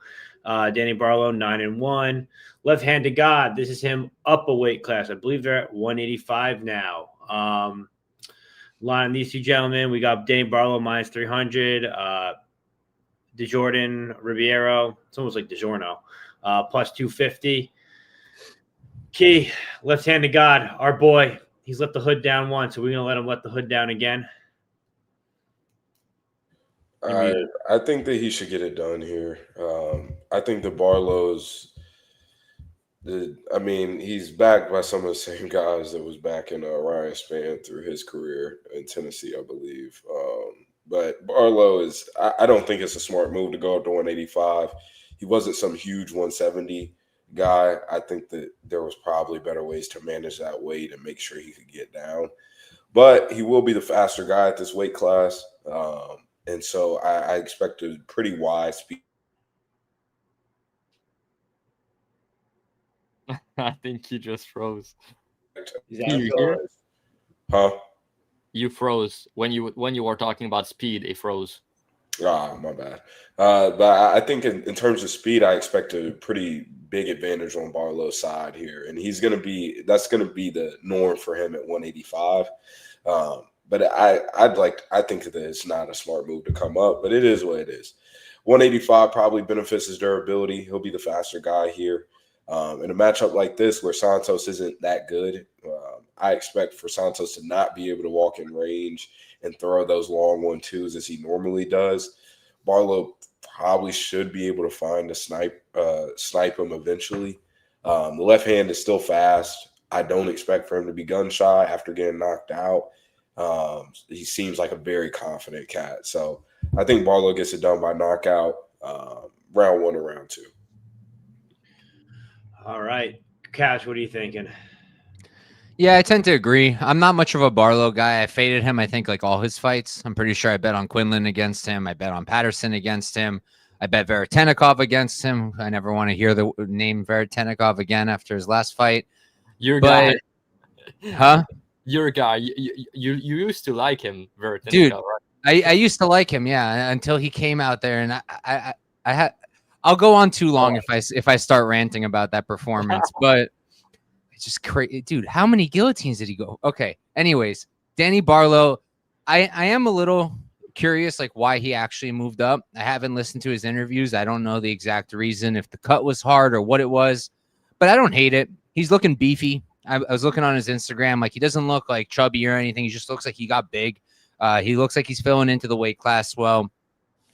Danny Barlow 9-1. Left hand to God. This is him up a weight class. I believe they're at 185 now. Line on these two gentlemen, we got Danny Barlow minus 300. Jourdain Ribeiro, it's almost like DiGiorno, plus 250. Key, left hand to God, our boy. He's let the hood down once, so we're going to let him let the hood down again. I think that he should get it done here. I think the Barlows, he's backed by some of the same guys that was backing Ryan Spann through his career in Tennessee, I believe. But Barlow I don't think it's a smart move to go up to 185. He wasn't some huge 170 guy. I think that there was probably better ways to manage that weight and make sure he could get down. But he will be the faster guy at this weight class. And so I expect a pretty wide speed. I think he just froze. Huh? You froze when you were talking about speed. It froze. My bad. But I think in terms of speed, I expect a pretty big advantage on Barlow's side here, and that's going to be the norm for him at 185. But I think that it's not a smart move to come up, but it is what it is. 185 probably benefits his durability. He'll be the faster guy here. In a matchup like this where Santos isn't that good, I expect for Santos to not be able to walk in range and throw those long 1-2s as he normally does. Barlow probably should be able to find a snipe him eventually. The left hand is still fast. I don't expect for him to be gun shy after getting knocked out. He seems like a very confident cat. So I think Barlow gets it done by knockout, round 1 or round 2. All right. Cash, what are you thinking? Yeah, I tend to agree. I'm not much of a Barlow guy. I faded him, I think, like all his fights. I'm pretty sure I bet on Quinlan against him. I bet on Patterson against him. I bet Veretennikov against him. I never want to hear the name Veretennikov again after his last fight. Your But, guy. huh? Your guy. You used to like him, Veretennikov, Dude, right? I used to like him, yeah, until he came out there, and I had. I'll go on too long if I start ranting about that performance, but it's just crazy, dude. How many guillotines did he go? Okay. Anyways, Danny Barlow, I am a little curious, like why he actually moved up. I haven't listened to his interviews. I don't know the exact reason, if the cut was hard or what it was, but I don't hate it. He's looking beefy. I was looking on his Instagram, like he doesn't look like chubby or anything. He just looks like he got big. He looks like he's filling into the weight class well.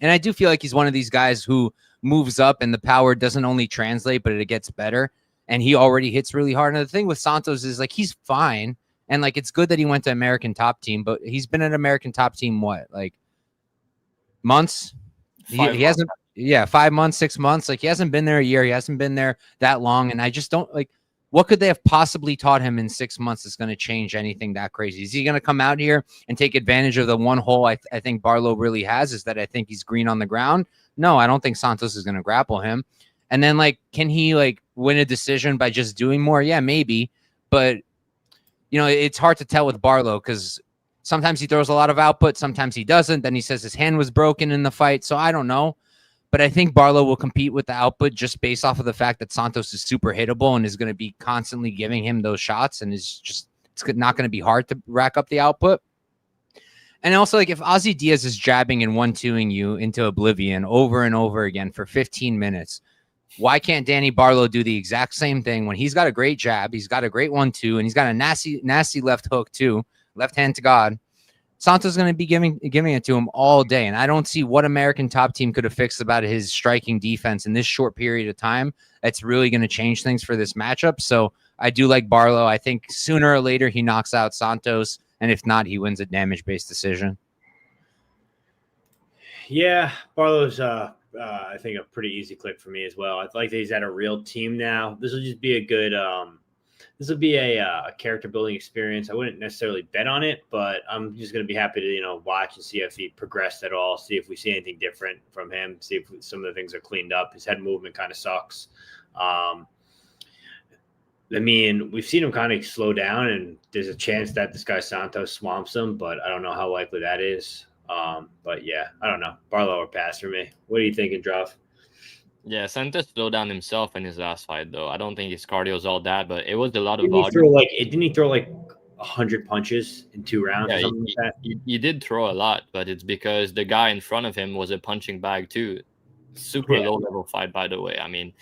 And I do feel like he's one of these guys who moves up and the power doesn't only translate, but it gets better. And he already hits really hard. And the thing with Santos is like he's fine. And like it's good that he went to American Top Team, but he's been at American Top Team what? Like months? He hasn't 5 months, 6 months. Like he hasn't been there a year. He hasn't been there that long. And I just don't like what could they have possibly taught him in 6 months that's going to change anything that crazy? Is he going to come out here and take advantage of the one hole I think Barlow really has is that I think he's green on the ground? No, I don't think Santos is going to grapple him. And then, like, can he, like, win a decision by just doing more? Yeah, maybe. But, you know, it's hard to tell with Barlow because sometimes he throws a lot of output. Sometimes he doesn't. Then he says his hand was broken in the fight. So I don't know. But I think Barlow will compete with the output just based off of the fact that Santos is super hittable and is going to be constantly giving him those shots. And it's not going to be hard to rack up the output. And also, like, if Ozzy Diaz is jabbing and 1-2ing you into oblivion over and over again for 15 minutes, why can't Danny Barlow do the exact same thing when he's got a great jab, he's got a great 1-2, and he's got a nasty left hook too, left hand to God? Santos is going to be giving it to him all day, and I don't see what American Top Team could have fixed about his striking defense in this short period of time that's really going to change things for this matchup. So I do like Barlow. I think sooner or later he knocks out Santos, and if not, he wins a damage-based decision. Yeah, Barlow's I think a pretty easy click for me as well. I like that he's at a real team now. This will just be a good this will be a character building experience. I wouldn't necessarily bet on it, but I'm just going to be happy to, watch and see if he progressed at all, see if we see anything different from him, see if some of the things are cleaned up. His head movement kind of sucks. I mean, we've seen him kind of slow down, and there's a chance that this guy Santos swamps him, but I don't know how likely that is. But yeah, I don't know. Barlow or pass for me. What are you thinking, Dravhy? Yeah, Santos slowed down himself in his last fight, though. I don't think his cardio is all that, but it was a lot of volume. Didn't he throw like 100 punches in 2 rounds? Yeah, or something like that? He did throw a lot, but it's because the guy in front of him was a punching bag too. Super low level fight, by the way. I mean,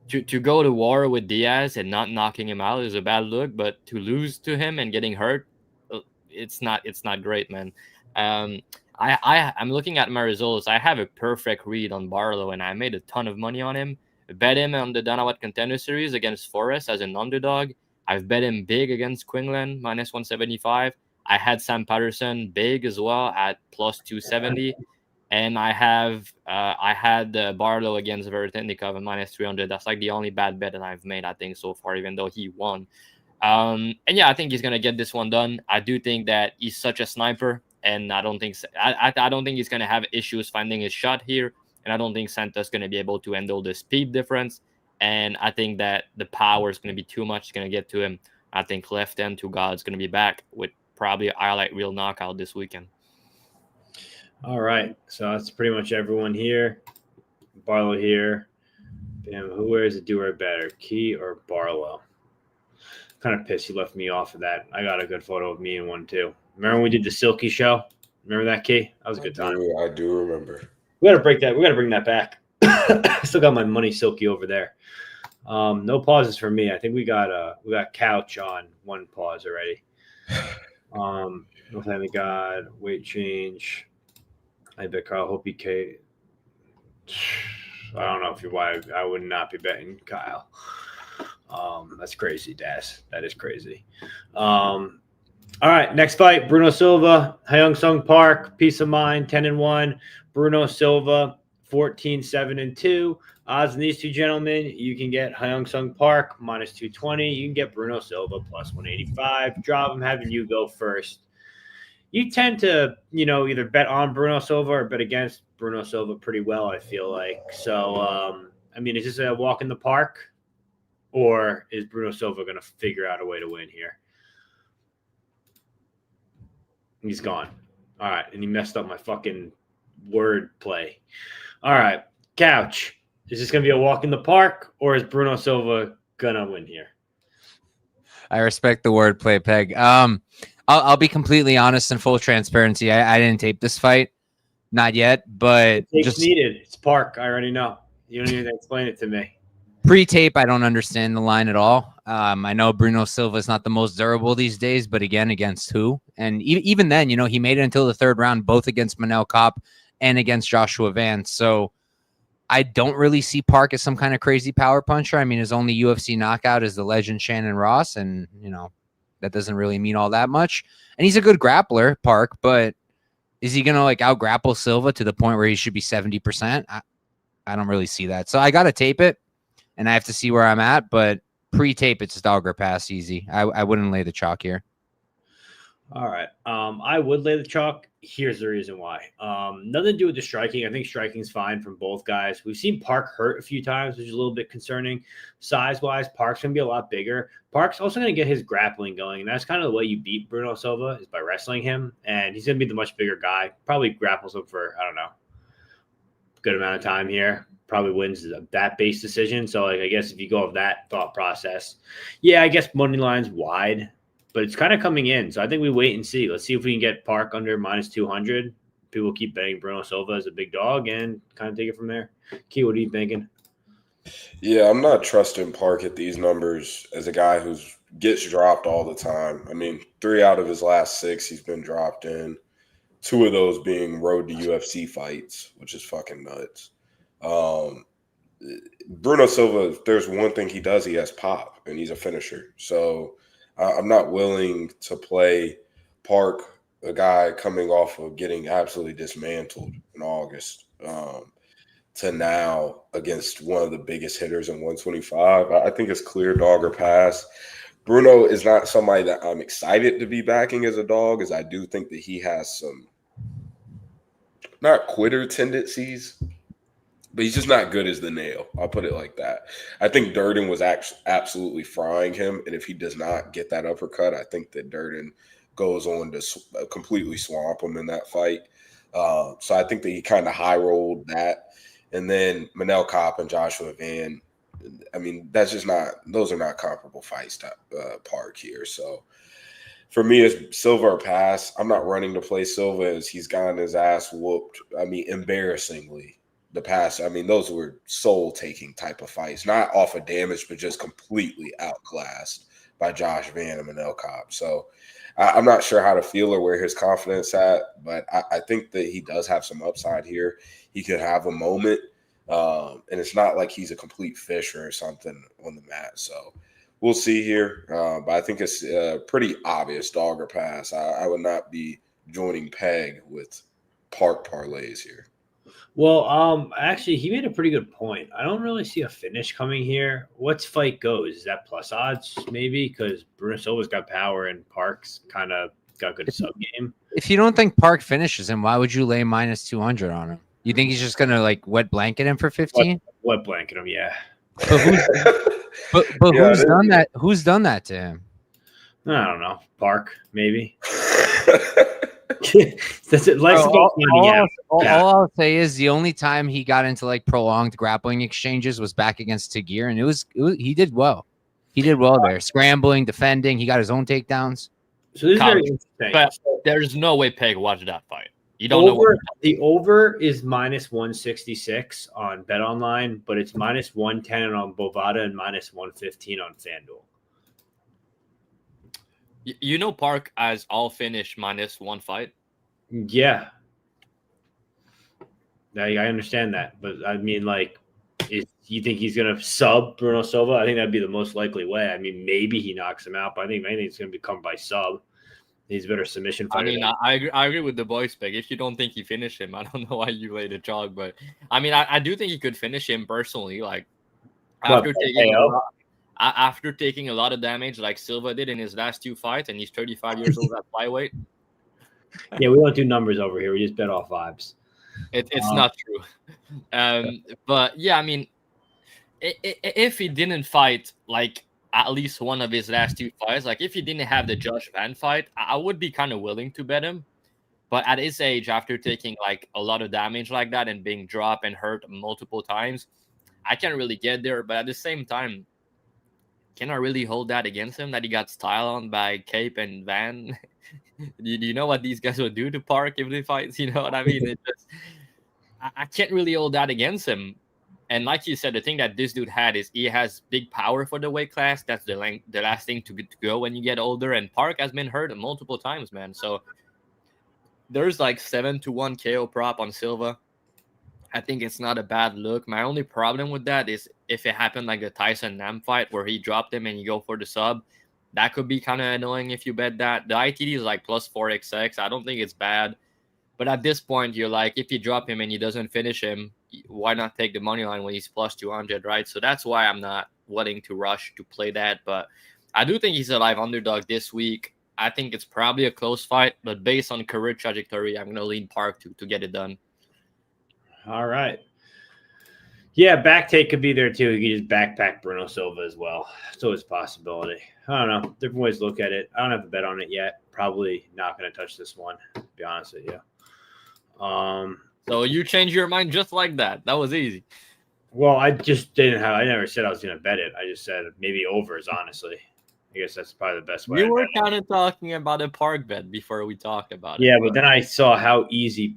to go to war with Diaz and not knocking him out is a bad look, but to lose to him and getting hurt, it's not great, man. I'm looking at my results. I have a perfect read on Barlow, and I made a ton of money on him. I bet him on the Dana White Contender Series against Forrest as an underdog. I've bet him big against Qileng, minus 175. I had Sam Patterson big as well at plus 270. And I had Barlow against Veretennikov at minus 300. That's like the only bad bet that I've made, I think, so far, even though he won. And yeah, I think he's going to get this one done. I do think that he's such a sniper. And I don't think he's going to have issues finding his shot here. And I don't think Santos is going to be able to handle the speed difference. And I think that the power is going to be too much. It's going to get to him. I think left hand to God is going to be back with probably a highlight reel knockout this weekend. All right. So that's pretty much everyone here. Barlow here. Damn, who wears the do-rag better, Key or Barlow? Kind of pissed he left me off of that. I got a good photo of me in one too. Remember when we did the Silky show? Remember that, Key? That was a good time. I do remember. We got to break that. We got to bring that back. I still got my money Silky over there. No pauses for me. I think we got Couch on one pause already. No thank me God. Weight change. I bet Kyle. Hope he K. I don't know if you're why I would not be betting Kyle. That's crazy, Daz. That is crazy. All right, next fight, Bruno Silva, Hyung Sung Park, peace of mind, 10-1. Bruno Silva, 14-7-2. Odds on these two gentlemen, you can get Hyung Sung Park, minus 220. You can get Bruno Silva, plus 185. Dravhy, I'm having you go first. you tend to, either bet on Bruno Silva or bet against Bruno Silva pretty well, I feel like. So, I mean, is this a walk in the park, or is Bruno Silva going to figure out a way to win here? He's gone. All right, and he messed up my fucking word play. All right, Couch. Is this going to be a walk in the park, or is Bruno Silva going to win here? I respect the wordplay, Peg. I'll be completely honest and full transparency. I didn't tape this fight, not yet, but It's needed. It's Park. I already know. You don't need to explain it to me. Pre-tape, I don't understand the line at all. I know Bruno Silva is not the most durable these days, but again, against who? And even then, he made it until the third round, both against Manel Kopp and against Joshua Vance. So I don't really see Park as some kind of crazy power puncher. I mean, his only UFC knockout is the legend Shannon Ross, and that doesn't really mean all that much. And he's a good grappler, Park, but is he gonna out grapple Silva to the point where he should be 70%? I don't really see that. So I gotta tape it, and I have to see where I'm at. But pre-tape, it's dog or pass easy. I wouldn't lay the chalk here. All right. I would lay the chalk. Here's the reason why. Nothing to do with the striking. I think striking's fine from both guys. We've seen Park hurt a few times, which is a little bit concerning. Size-wise, Park's going to be a lot bigger. Park's also going to get his grappling going, and that's kind of the way you beat Bruno Silva is by wrestling him, and he's going to be the much bigger guy. Probably grapples him for, I don't know, a good amount of time here. Probably wins that base decision. So, I guess if you go of that thought process, yeah, I guess money line's wide. But it's kind of coming in. So I think we wait and see. Let's see if we can get Park under minus 200. People keep betting Bruno Silva as a big dog and kind of take it from there. Key, what are you thinking? Yeah, I'm not trusting Park at these numbers as a guy who gets dropped all the time. I mean, 3 out of his last 6 he's been dropped in. 2 of those being road to UFC fights, which is fucking nuts. Bruno Silva, if there's one thing he does, he has pop, and he's a finisher. So I'm not willing to play Park, a guy coming off of getting absolutely dismantled in August, to now against one of the biggest hitters in 125. I think it's clear dog or pass. Bruno is not somebody that I'm excited to be backing as a dog, as I do think that he has some not quitter tendencies, but he's just not good as the nail. I'll put it like that. I think Durden was absolutely frying him, and if he does not get that uppercut, I think that Durden goes on to completely swamp him in that fight. So I think that he kind of high-rolled that. And then Manel Kopp and Joshua Van, I mean, that's just not – those are not comparable fights to Park here. So for me, it's Silva or pass. I'm not running to play Silva as he's gotten his ass whooped, I mean, embarrassingly. The past, I mean, those were soul-taking type of fights, not off of damage, but just completely outclassed by Josh Van and Manel Kopp. So I'm not sure how to feel or where his confidence at, but I think that he does have some upside here. He could have a moment, and it's not like he's a complete fisher or something on the mat. So we'll see here, but I think it's pretty obvious dog or pass. I would not be joining Peg with Park parlays here. Well, actually, he made a pretty good point. I don't really see a finish coming here. What's fight goes? Is that plus odds maybe? Because Bruno Silva's got power and Park's kind of got good sub game. If you don't think Park finishes him, why would you lay minus 200 on him? You think he's just gonna wet blanket him for 15? Wet blanket him, yeah. But who's done that? Who's done that to him? I don't know. Park maybe. Does it like all I'll say is the only time he got into prolonged grappling exchanges was back against Tagir, and he did well. He did well there, scrambling, defending. He got his own takedowns. So this is very interesting. But there's no way Peg watched that fight. You don't know. The over is minus 166 on BetOnline, but it's minus 110 on Bovada and minus 115 on FanDuel. You know Park as all finish minus 1 fight? Yeah. I understand that. But, I mean, if you think he's going to sub Bruno Silva? I think that'd be the most likely way. I mean, maybe he knocks him out, but I think it's going to become by sub. He's a better submission fighter. I mean, I agree with the boys, Peg. If you don't think he finished him, I don't know why you laid a chalk. But, I mean, I do think he could finish him personally. After taking a lot of damage like Silva did in his last 2 fights, and he's 35 years old at flyweight. Yeah, we don't do numbers over here. We just bet off vibes. It's not true. But yeah, I mean, if he didn't fight like at least one of his last 2 fights, like if he didn't have the Josh Van fight, I would be kind of willing to bet him. But at his age, after taking like a lot of damage like that and being dropped and hurt multiple times, I can't really get there. But at the same time, can I really hold that against him that he got style on by Cape and Van? do you know what these guys would do to Park if they fight? You know what I mean? I can't really hold that against him. And like you said, the thing that this dude had is he has big power for the weight class. That's the last thing to go when you get older. And Park has been hurt multiple times, man. So there's like 7-1 KO prop on Silva. I think it's not a bad look. My only problem with that is if it happened like the Tyson Nam fight where he dropped him and you go for the sub, that could be kind of annoying if you bet that. The ITD is like plus 4xx. I don't think it's bad. But at this point, you're like, if you drop him and he doesn't finish him, why not take the money line when he's plus 200, right? So that's why I'm not willing to rush to play that. But I do think he's a live underdog this week. I think it's probably a close fight, but based on career trajectory, I'm going to lean Park to get it done. All right. Yeah, back take could be there too. You could just backpack Bruno Silva as well. It's always a possibility. I don't know. Different ways to look at it. I don't have a bet on it yet. Probably not going to touch this one, to be honest with you. So you changed your mind just like that. That was easy. Well, I just didn't have. I never said I was going to bet it. I just said maybe overs. Honestly, I guess that's probably the best way. You were kind of talking about a Park bet before we talked about it. Yeah, but then I saw how easy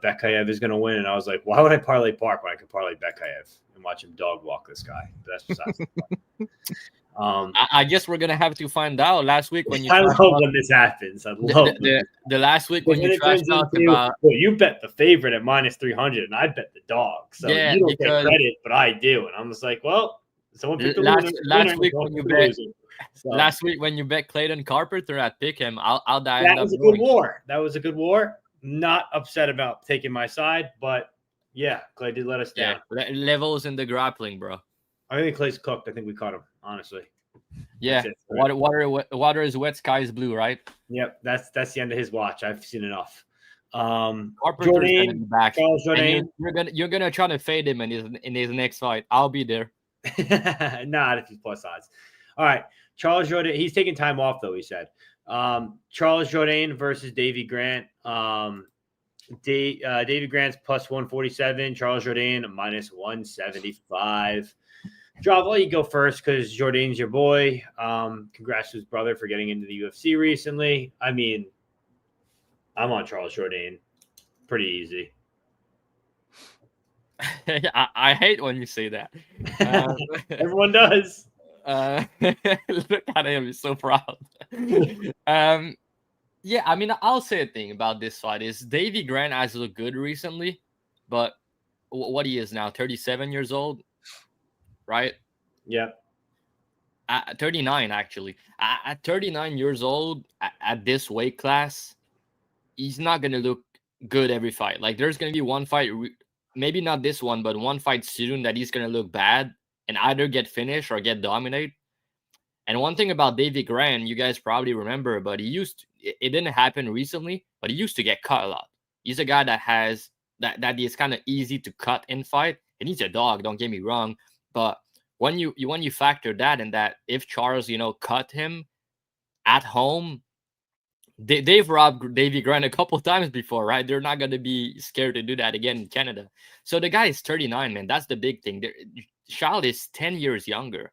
Bekoev is going to win, and I was like, why would I parlay Park when I could parlay Bekoev and watch him dog walk this guy? But that's besides the point. I guess we're gonna have to find out. Last week when you I love when this happens. I love the last week when you trash talked about. Well, you bet the favorite at minus 300, and I bet the dog. So yeah, you don't get credit, but I do. And I'm just like, well, someone picked the last week when you bet. So. Last week when you bet Clayton Carpenter at Pick'em, I'll die. That was a good war. That was a good war. Not upset about taking my side, but yeah, Clay did let us down. Levels in the grappling, bro. I think Clay's cooked. I think we caught him, honestly. Yeah, water is wet, sky is blue, right? Yep, that's the end of his watch. I've seen enough. Jourdain, back. Charles Jourdain. You're gonna try to fade him in his next fight. I'll be there. Not if he's plus odds. All right, Charles Jourdain. He's taking time off though. He said. Charles Jourdain versus Davy Grant. Davy Grant's plus 147. Charles Jourdain minus 175. Dravhy, I'll let you go first because Jourdain's your boy. Congrats to his brother for getting into the UFC recently. I mean, I'm on Charles Jourdain. Pretty easy. I hate when you say that. Everyone does. Look at him. He's so proud. Yeah, I mean, I'll say a thing about this fight is Davy Grant has looked good recently, but what he is now, 37 years old. Right? Yeah. At 39, actually. At 39 years old, at this weight class, he's not going to look good every fight. Like, there's going to be one fight, maybe not this one, but one fight soon that he's going to look bad and either get finished or get dominated. And one thing about Davy Grant, you guys probably remember, but it didn't happen recently, but he used to get cut a lot. He's a guy that is kind of easy to cut in fight. And he's a dog, don't get me wrong. But when you factor that in that if Charles, cut him at home, they've robbed Davy Grant a couple times before, right? They're not going to be scared to do that again in Canada. So the guy is 39, man. That's the big thing. Charles is 10 years younger.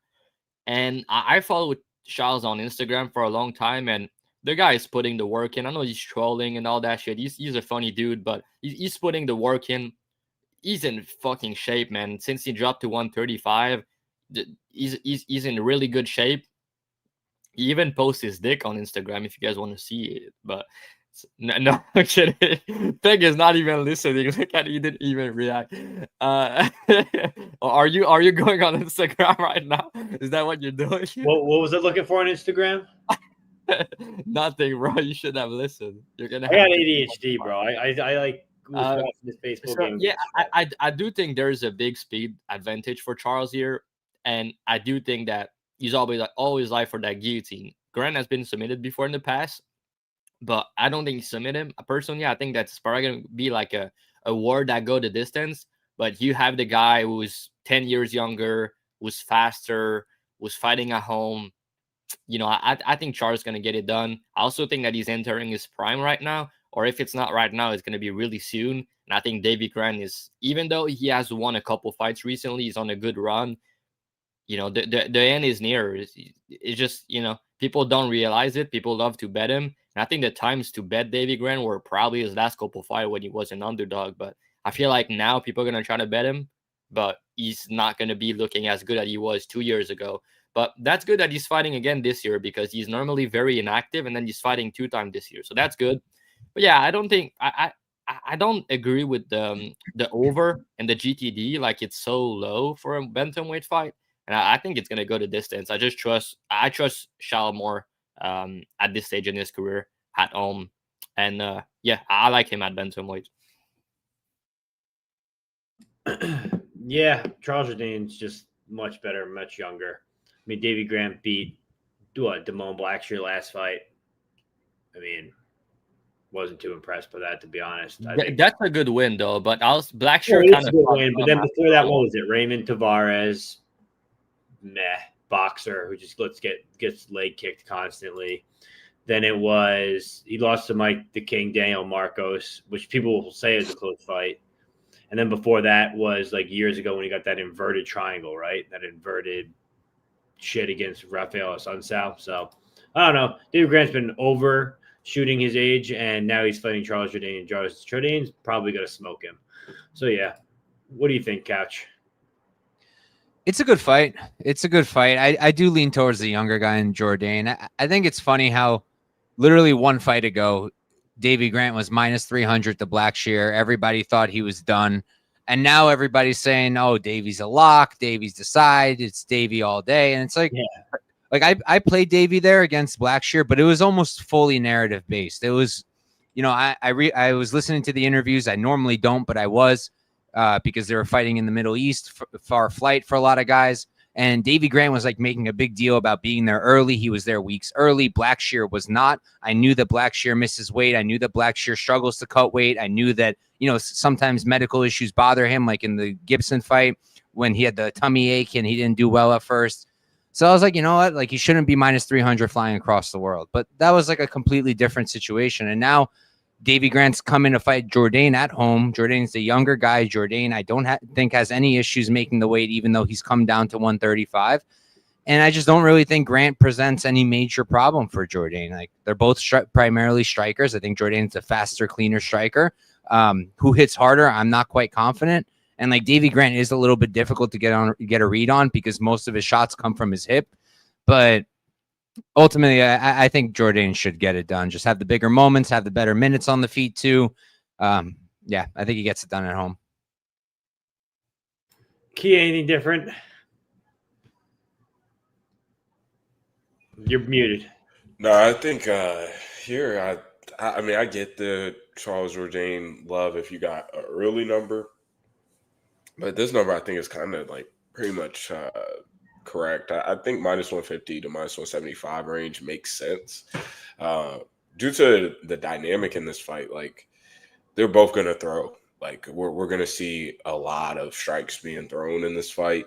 And I followed Charles on Instagram for a long time, and the guy is putting the work in. I know he's trolling and all that shit. He's a funny dude, but he's putting the work in. He's in fucking shape, man. Since he dropped to 135, he's in really good shape. He even posts his dick on Instagram if you guys want to see it. But no, kidding. Peg is not even listening. Look at he didn't even react. Are you going on Instagram right now? Is that what you're doing? What was it looking for on Instagram? Nothing, bro. You should have listened. You're gonna. I got ADHD, bro. I like. This baseball game. Yeah, I do think there's a big speed advantage for Charles here, and I do think that he's always like for that guillotine. Grant has been submitted before in the past, but I don't think he submit him. Personally, I think that's probably going to be like a war that go the distance. But you have the guy who's 10 years younger, who's faster, who's fighting at home. I think Charles is going to get it done. I also think that he's entering his prime right now, or if it's not right now, it's going to be really soon. And I think Davy Grant is, even though he has won a couple fights recently, he's on a good run. The end is near. It's just, people don't realize it. People love to bet him. And I think the times to bet Davy Grant were probably his last couple fight when he was an underdog. But I feel like now people are going to try to bet him, but he's not going to be looking as good as he was 2 years ago. But that's good that he's fighting again this year, because he's normally very inactive, and then he's fighting 2 times this year. So that's good. But yeah, I don't think I don't agree with the over and the GTD. Like, it's so low for a bantamweight fight. And I think it's going to go the distance. I trust Charles more at this stage in his career at home. And yeah, I like him at bantamweight. Yeah, Charles Jourdain's just much better, much younger. I mean, Davy Grant beat Damone Blackshear last fight. I mean, wasn't too impressed by that, to be honest. I think That's a good win, though. But Blackshear it's kind a of good win. But then before that, what was it? Raymond Tavares, boxer who just gets leg kicked constantly. Then he lost to Mike the King, Daniel Marcos, which people will say is a close fight. And then before that was like years ago when he got that inverted triangle, right? That inverted shit against Rafael Assunção. So I don't know. David Grant's been overshooting his age, and now he's fighting Charles Jourdain. And Charles Jourdain's probably going to smoke him. So yeah, what do you think, Couch? It's a good fight. I do lean towards the younger guy in Jourdain. I think it's funny how literally one fight ago, Davy Grant was minus 300 to Blackshear. Everybody thought he was done. And now everybody's saying, oh, Davy's a lock. Davy's the side. It's Davy all day. And it's like, I played Davy there against Blackshear, but it was almost fully narrative based. It was, I was listening to the interviews. I normally don't, but I was. Because they were fighting in the Middle East, far flight for a lot of guys. And Davy Grant was like making a big deal about being there early. He was there weeks early. Blackshear was not. I knew that Blackshear misses weight. I knew that Blackshear struggles to cut weight. I knew that, sometimes medical issues bother him, like in the Gibson fight when he had the tummy ache and he didn't do well at first. So I was like, you know what? Like, he shouldn't be minus 300 flying across the world. But that was like a completely different situation. And now Davy Grant's coming to fight Jourdain at home. Jourdain's the younger guy. Jourdain, I don't think has any issues making the weight, even though he's come down to 135. And I just don't really think Grant presents any major problem for Jourdain. Like, they're both primarily strikers. I think Jourdain's a faster, cleaner striker. Who hits harder? I'm not quite confident. And like, Davy Grant is a little bit difficult to get a read on because most of his shots come from his hip. But ultimately, I think Jourdain should get it done. Just have the bigger moments, have the better minutes on the feet too. Yeah, I think he gets it done at home. Key, anything different? You're muted. No, I think here, I mean, I get the Charles Jourdain love if you got an early number. But this number, I think, is kind of like pretty much correct. I think minus 150 to minus 175 range makes sense due to the dynamic in this fight. Like, they're both going to throw. Like, we're going to see a lot of strikes being thrown in this fight.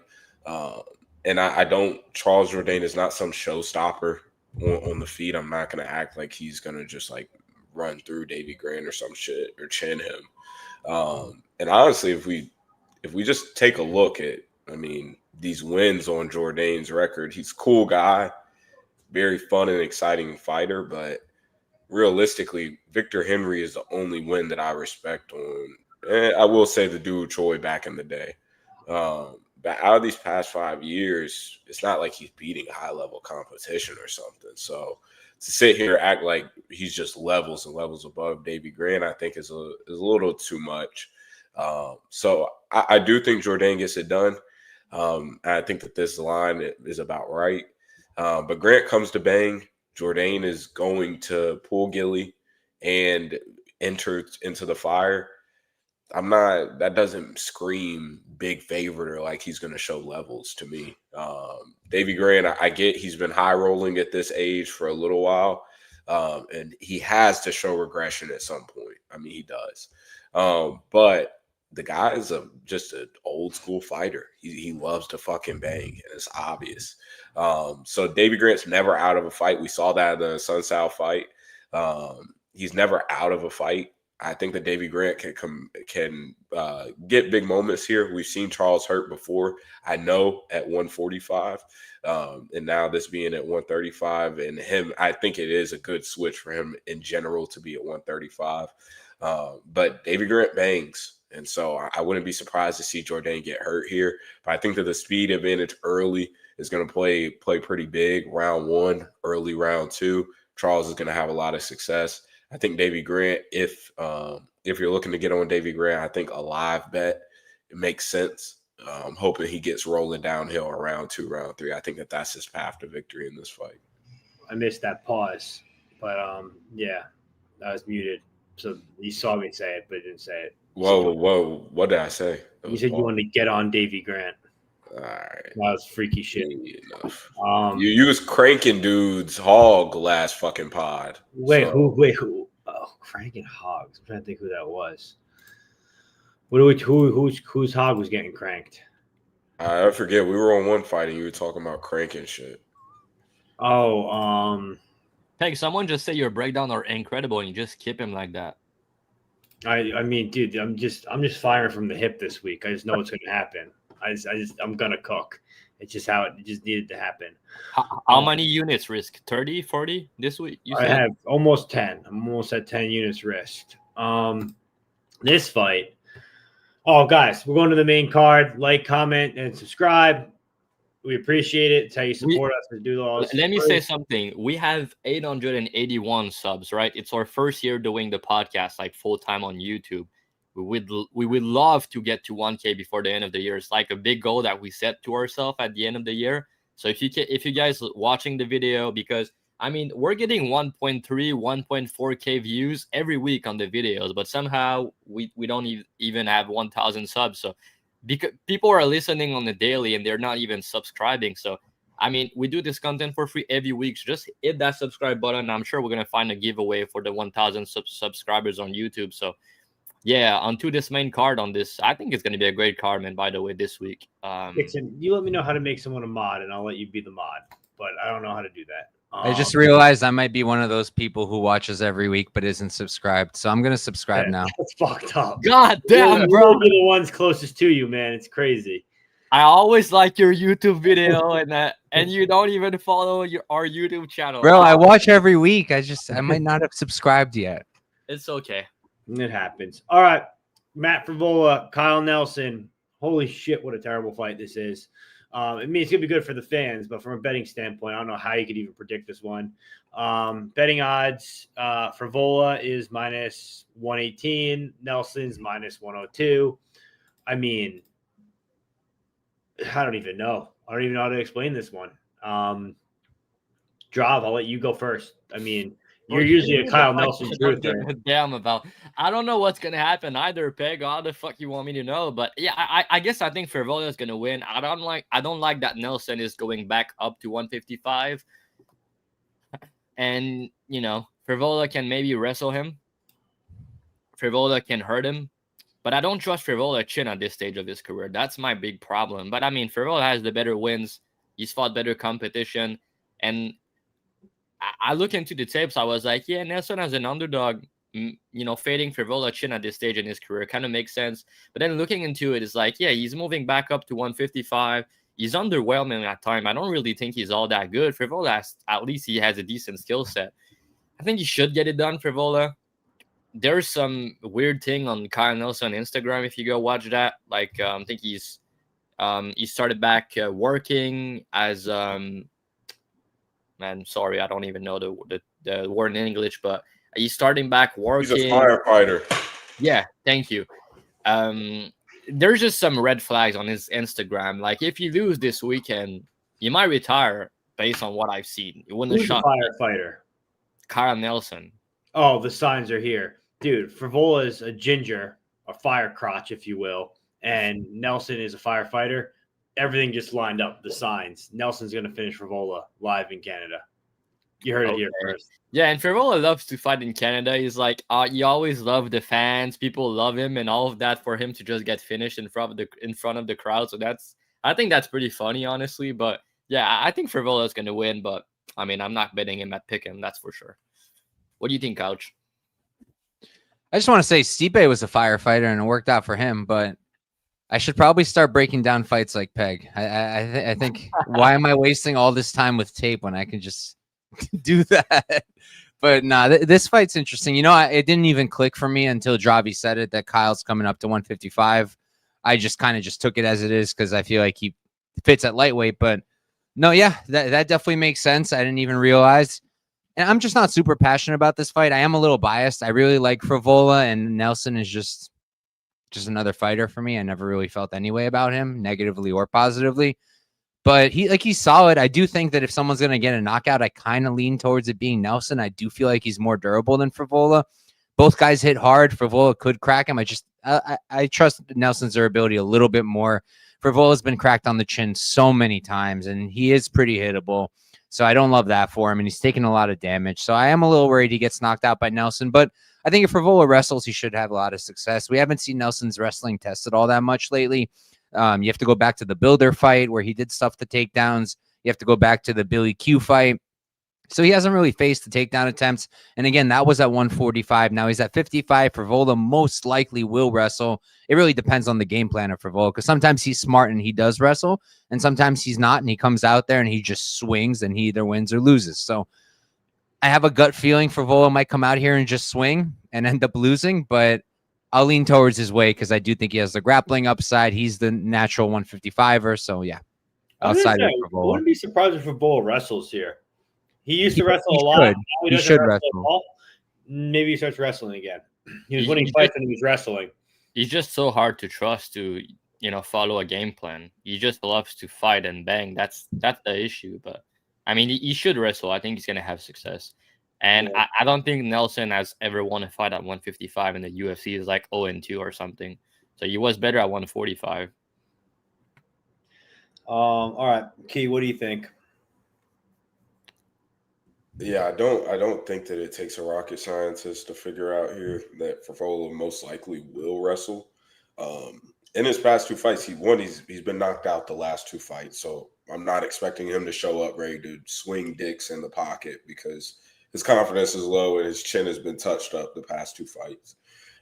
And I don't – Charles Jourdain is not some showstopper on the feet. I'm not going to act like he's going to just, like, run through Davy Grant or some shit or chin him. And honestly, if we just take a look at, I mean, these wins on Jourdain's record, he's a cool guy, very fun and exciting fighter, but realistically, Victor Henry is the only win that I respect on. And I will say the dude Choi back in the day. But out of these past 5 years, it's not like he's beating high-level competition or something. So to sit here and act like he's just levels and levels above Davy Grant, I think is a little too much. So I do think Jourdain gets it done. I think that this line is about right. But Grant comes to bang. Jourdain is going to pull Gilly and enter into the fire. That doesn't scream big favorite or like he's going to show levels to me. Davy Grant, I get he's been high rolling at this age for a little while. And he has to show regression at some point. I mean, he does. But the guy is just an old school fighter. He loves to fucking bang, and it's obvious. So Davy Grant's never out of a fight. We saw that in the Sun South fight. He's never out of a fight. I think that Davy Grant can get big moments here. We've seen Charles hurt before. I know at 145, and now this being at 135, and him, I think it is a good switch for him in general to be at 135. But Davy Grant bangs, and so I wouldn't be surprised to see Jourdain get hurt here. But I think that the speed advantage early is going to play pretty big. Round 1, early round 2, Charles is going to have a lot of success. I think Davy Grant, if you're looking to get on Davy Grant, I think a live bet, it makes sense. I'm hoping he gets rolling downhill in round 2, round 3. I think that's his path to victory in this fight. I missed that pause, but yeah, I was muted. So you saw me say it, but didn't say it. Whoa. What did I say? You said you wanted to get on Davy Grant. All right. That was freaky shit. Enough. You was cranking dudes hog last fucking pod. Wait, who? Oh, cranking hogs. I'm trying to think who that was. Whose hog was getting cranked? I forget. We were on one fight and you were talking about cranking shit. Oh, Peg, someone just say your breakdown are incredible and you just keep him like that. I mean, dude, I'm just firing from the hip this week. I just know what's gonna happen. I'm gonna cook. It's just how it just needed to happen. How many units risk? 30, 40 this week? I have almost 10. I'm almost at 10 units risked. This fight. Oh, guys, we're going to the main card. Like, comment, and subscribe. We appreciate it. It's how you support us to do all this. Let me say something. We have 881 subs, right? It's our first year doing the podcast like full time on YouTube. We would love to get to 1K before the end of the year. It's like a big goal that we set to ourselves at the end of the year. So if you guys watching the video, because I mean we're getting 1.3, 1.4K views every week on the videos, but somehow we don't even have 1,000 subs. So because people are listening on the daily and they're not even subscribing. So I mean, we do this content for free every week. So just hit that subscribe button. I'm sure we're gonna find a giveaway for the 1,000 subscribers on YouTube. So yeah, onto this main card on this. I think it's going to be a great card, man, by the way, this week. Dixon, you let me know how to make someone a mod, and I'll let you be the mod. But I don't know how to do that. I just realized I might be one of those people who watches every week but isn't subscribed. So I'm going to subscribe now. That's fucked up. God damn, bro. We're the ones closest to you, man. It's crazy. I always like your YouTube video, and you don't even follow our YouTube channel. Bro, I watch every week. I might not have subscribed yet. It's okay. It happens. All right. Matt Frevola, Kyle Nelson. Holy shit, what a terrible fight this is. I mean, it's going to be good for the fans, but from a betting standpoint, I don't know how you could even predict this one. Betting odds, Frevola is minus 118. Nelson's minus 102. I mean, I don't even know. I don't even know how to explain this one. Drav, I'll let you go first. I mean, you're usually a Kyle Nelson truther. Damn about. I don't know what's gonna happen either, Peg. How the fuck you want me to know? But yeah, I guess I think Frevola is gonna win. I don't like that Nelson is going back up to 155, and you know Frevola can maybe wrestle him. Frevola can hurt him, but I don't trust Frevola chin at this stage of his career. That's my big problem. But I mean, Frevola has the better wins. He's fought better competition, and I look into the tapes. I was like, yeah, Nelson as an underdog, you know, fading Frevola chin at this stage in his career kind of makes sense. But then looking into it, it's like, yeah, he's moving back up to 155. He's underwhelming at time. I don't really think he's all that good. Frevola, at least he has a decent skill set. I think he should get it done, Frevola. There's some weird thing on Kyle Nelson on Instagram. If you go watch that, like, I think he started back working as man, sorry, I don't even know the word in English, but he's starting back working. He's a firefighter. Yeah, thank you. There's just some red flags on his Instagram. Like, if you lose this weekend, you might retire based on what I've seen. You wouldn't have shot firefighter. Kyle Nelson. Oh, the signs are here. Dude, Frevola is a ginger, a fire crotch, if you will, and Nelson is a firefighter. Everything just lined up, the signs. Nelson's going to finish Frevola live in Canada. You heard it Okay. here first. Yeah, and Frevola loves to fight in Canada. He's like, you always love the fans, people love him, and all of that for him to just get finished in front of the crowd. So I think that's pretty funny, honestly. But yeah, I think Frevola is gonna win. But I mean, I'm not betting him at Pick'em, that's for sure. What do you think, Couch? I just want to say Stipe was a firefighter and it worked out for him, but I should probably start breaking down fights like Peg. I think why am I wasting all this time with tape when I can just do that? But nah, this fight's interesting. You know, it didn't even click for me until Dravhy said it that Kyle's coming up to 155. I just kind of just took it as it is because I feel like he fits at lightweight. But no, yeah, that definitely makes sense. I didn't even realize. And I'm just not super passionate about this fight. I am a little biased. I really like Frevola, and Nelson is just another fighter for me. I never really felt any way about him, negatively or positively. But he's solid. I do think that if someone's going to get a knockout, I kind of lean towards it being Nelson. I do feel like he's more durable than Frevola. Both guys hit hard. Frevola could crack him. I trust Nelson's durability a little bit more. Frevola's been cracked on the chin so many times, and he is pretty hittable. So I don't love that for him, and he's taking a lot of damage. So I am a little worried he gets knocked out by Nelson. But I think if Frevola wrestles, he should have a lot of success. We haven't seen Nelson's wrestling tested all that much lately. You have to go back to the Builder fight where he did stuff to takedowns. You have to go back to the Billy Q fight. So he hasn't really faced the takedown attempts. And again, that was at 145. Now he's at 55. Frevola most likely will wrestle. It really depends on the game plan of Frevola because sometimes he's smart and he does wrestle, and sometimes he's not and he comes out there and he just swings and he either wins or loses. So I have a gut feeling Frevola might come out here and just swing and end up losing, but I'll lean towards his way because I do think he has the grappling upside. He's the natural 155er. So yeah, outside of I Frevola. wouldn't be surprised if Frevola wrestles here. He used to wrestle a lot. Now he doesn't should wrestle at all. Maybe he starts wrestling again. He was winning fights when he was wrestling. He's just so hard to trust to, follow a game plan. He just loves to fight and bang. That's the issue. But I mean, he should wrestle. I think he's gonna have success. And yeah. I don't think Nelson has ever won a fight at 155 in the UFC. Is like 0-2 or something. So he was better at 145. All right, Key, what do you think? Yeah, I don't think that it takes a rocket scientist to figure out here that Frevola most likely will wrestle. In his past two fights, he's been knocked out the last two fights, so I'm not expecting him to show up ready to swing dicks in the pocket because his confidence is low and his chin has been touched up the past two fights.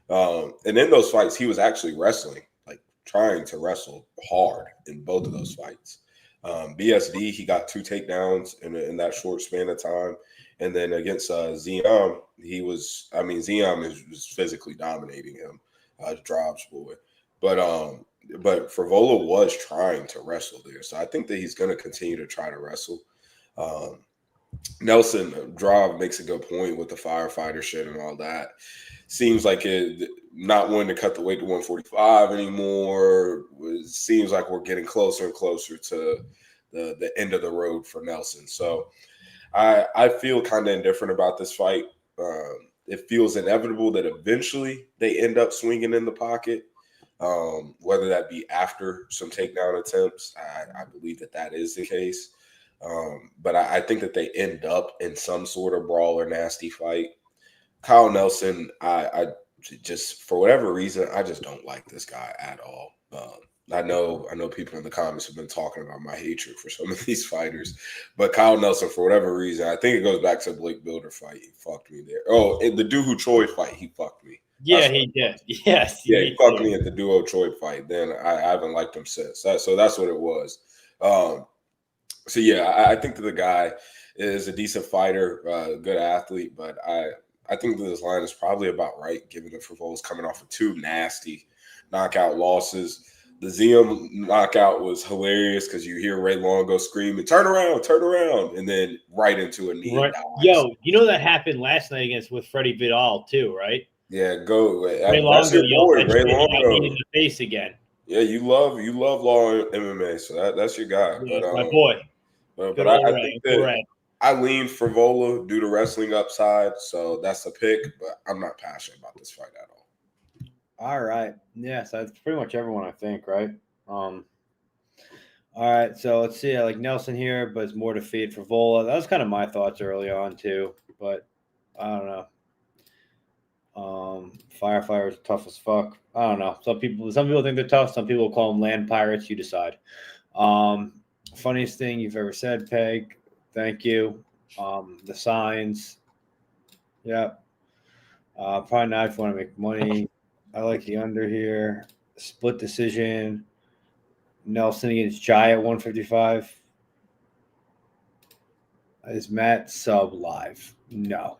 And in those fights, he was actually wrestling, like trying to wrestle hard in both of those fights. BSD, he got 2 takedowns in that short span of time. And then against Ziam, Ziam was physically dominating him, Drav's boy. But Frevola was trying to wrestle there. So I think that he's going to continue to try to wrestle. Nelson, Drav makes a good point with the firefighter shit and all that. Seems like it not wanting to cut the weight to 145 anymore. It seems like we're getting closer and closer to the end of the road for Nelson. So I feel kind of indifferent about this fight. It feels inevitable that eventually they end up swinging in the pocket, whether that be after some takedown attempts. I believe that is the case. But I think that they end up in some sort of brawl or nasty fight. Kyle Nelson, I just, for whatever reason, I just don't like this guy at all. I know people in the comments have been talking about my hatred for some of these fighters, but Kyle Nelson, for whatever reason, I think it goes back to the Blake Builder fight. He fucked me there. Oh, in the Duo Choi fight, he fucked me. Yeah, he did. Yes. Yeah, he fucked me at the Duo Choi fight. Then I haven't liked him since. So that's what it was. So yeah, I think that the guy is a decent fighter, good athlete, but I think that this line is probably about right, given that Frevola's coming off of 2 nasty knockout losses. The Ziam knockout was hilarious because you hear Ray Long go screaming, turn around, and then right into a knee. Right. Yo, you know that happened last night with Freddie Vidal too, right? Yeah, go. Ray That's your boy, Ray Longo. In the face again. Yeah, you love Law MMA, so that's your guy. Yeah, but my boy. But I think that I lean Frevola due to wrestling upside, so that's a pick. But I'm not passionate about this fight at all. All right. Yes, that's pretty much everyone, I think, right? All right, so let's see. I like Nelson here, but it's more to feed for Frevola. That was kind of my thoughts early on too, but I don't know. Firefighters tough as fuck. I don't know. Some people think they're tough. Some people call them land pirates. You decide. Funniest thing you've ever said, Peg. Thank you. The signs. Yeah. Probably not if you want to make money. I like the under here. Split decision. Nelson against Jai at 155. Is Matt sub live? No.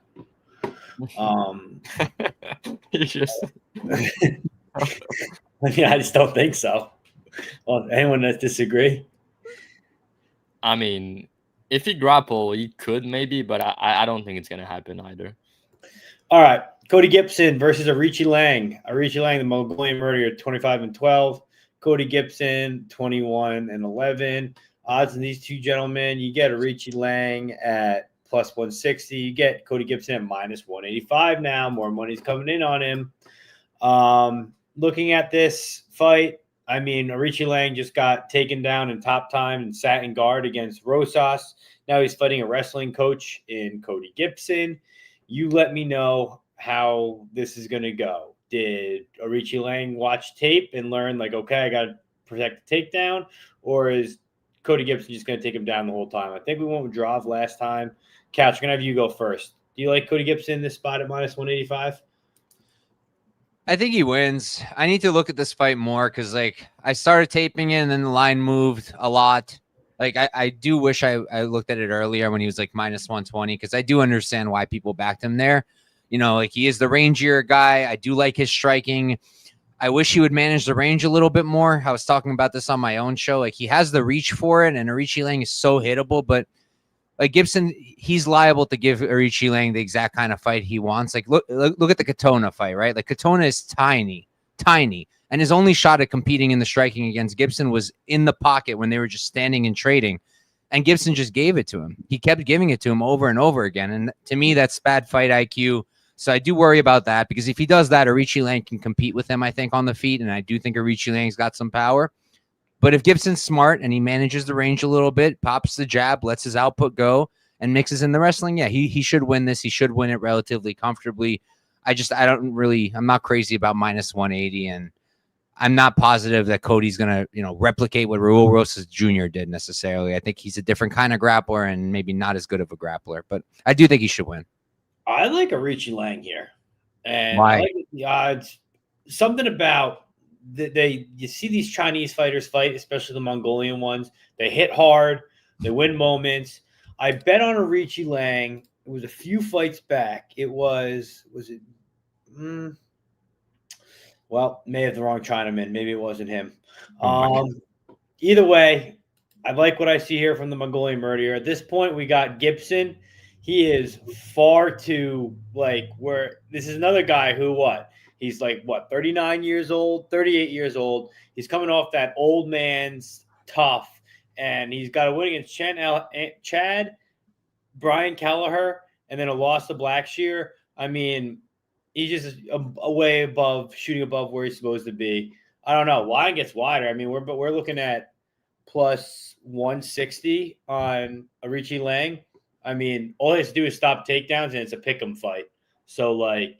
You just Yeah, I just don't think so. Well, anyone that disagree? I mean, if he grapple, he could maybe, but I don't think it's gonna happen either. All right, Cody Gibson versus Arichi Lang. Arichi Lang, the Mongolian murderer, 25-12. Cody Gibson, 21-11. Odds in these two gentlemen, you get Arichi Lang at plus 160. You get Cody Gibson at minus 185 now. More money's coming in on him. Looking at this fight, I mean, Arichi Lang just got taken down in top time and sat in guard against Rosas. Now he's fighting a wrestling coach in Cody Gibson. You let me know how this is going to go. Did Arichi Lang watch tape and learn, like, okay, I got to protect the takedown? Or is Cody Gibson just going to take him down the whole time? I think we went with Dravhy last time. Couch, I'm going to have you go first. Do you like Cody Gibson in this spot at minus 185? I think he wins. I need to look at this fight more because, like, I started taping it and then the line moved a lot. Like, I do wish I looked at it earlier when he was like minus 120 because I do understand why people backed him there. You know, like, he is the rangier guy. I do like his striking. I wish he would manage the range a little bit more. I was talking about this on my own show. Like, he has the reach for it, and Arichi Lang is so hittable, but like Gibson, he's liable to give Arichi Lang the exact kind of fight he wants. Like, look at the Katona fight, right? Like, Katona is tiny, and his only shot at competing in the striking against Gibson was in the pocket when they were just standing and trading, and Gibson just gave it to him. He kept giving it to him over and over again, and to me, that's bad fight IQ. So I do worry about that because if he does that, Arichi Lang can compete with him, I think, on the feet, and I do think Arichi Lang's got some power. But if Gibson's smart and he manages the range a little bit, pops the jab, lets his output go, and mixes in the wrestling, yeah, he should win this. He should win it relatively comfortably. I'm not crazy about minus 180, and I'm not positive that Cody's going to, replicate what Raul Rosas Jr. did necessarily. I think he's a different kind of grappler and maybe not as good of a grappler, but I do think he should win. I like Arichi Lang here. And Why? I like the odds. Something about you see these Chinese fighters fight, especially the Mongolian ones. They hit hard. They win moments. I bet on Arichi Lang. It was a few fights back. Was it? Well, may have the wrong Chinaman. Maybe it wasn't him. Either way, I like what I see here from the Mongolian murderer. At this point, we got Gibson. He is far too, where this is another guy who He's 39 years old, 38 years old. He's coming off that old man's tough, and he's got a win against Chad, Brian Kelleher, and then a loss to Blackshear. I mean, he's just a way above, shooting above where he's supposed to be. I don't know. Line gets wider. I mean, we're looking at plus 160 on Arichi Lang. I mean, all he has to do is stop takedowns, and it's a pick'em fight. So, I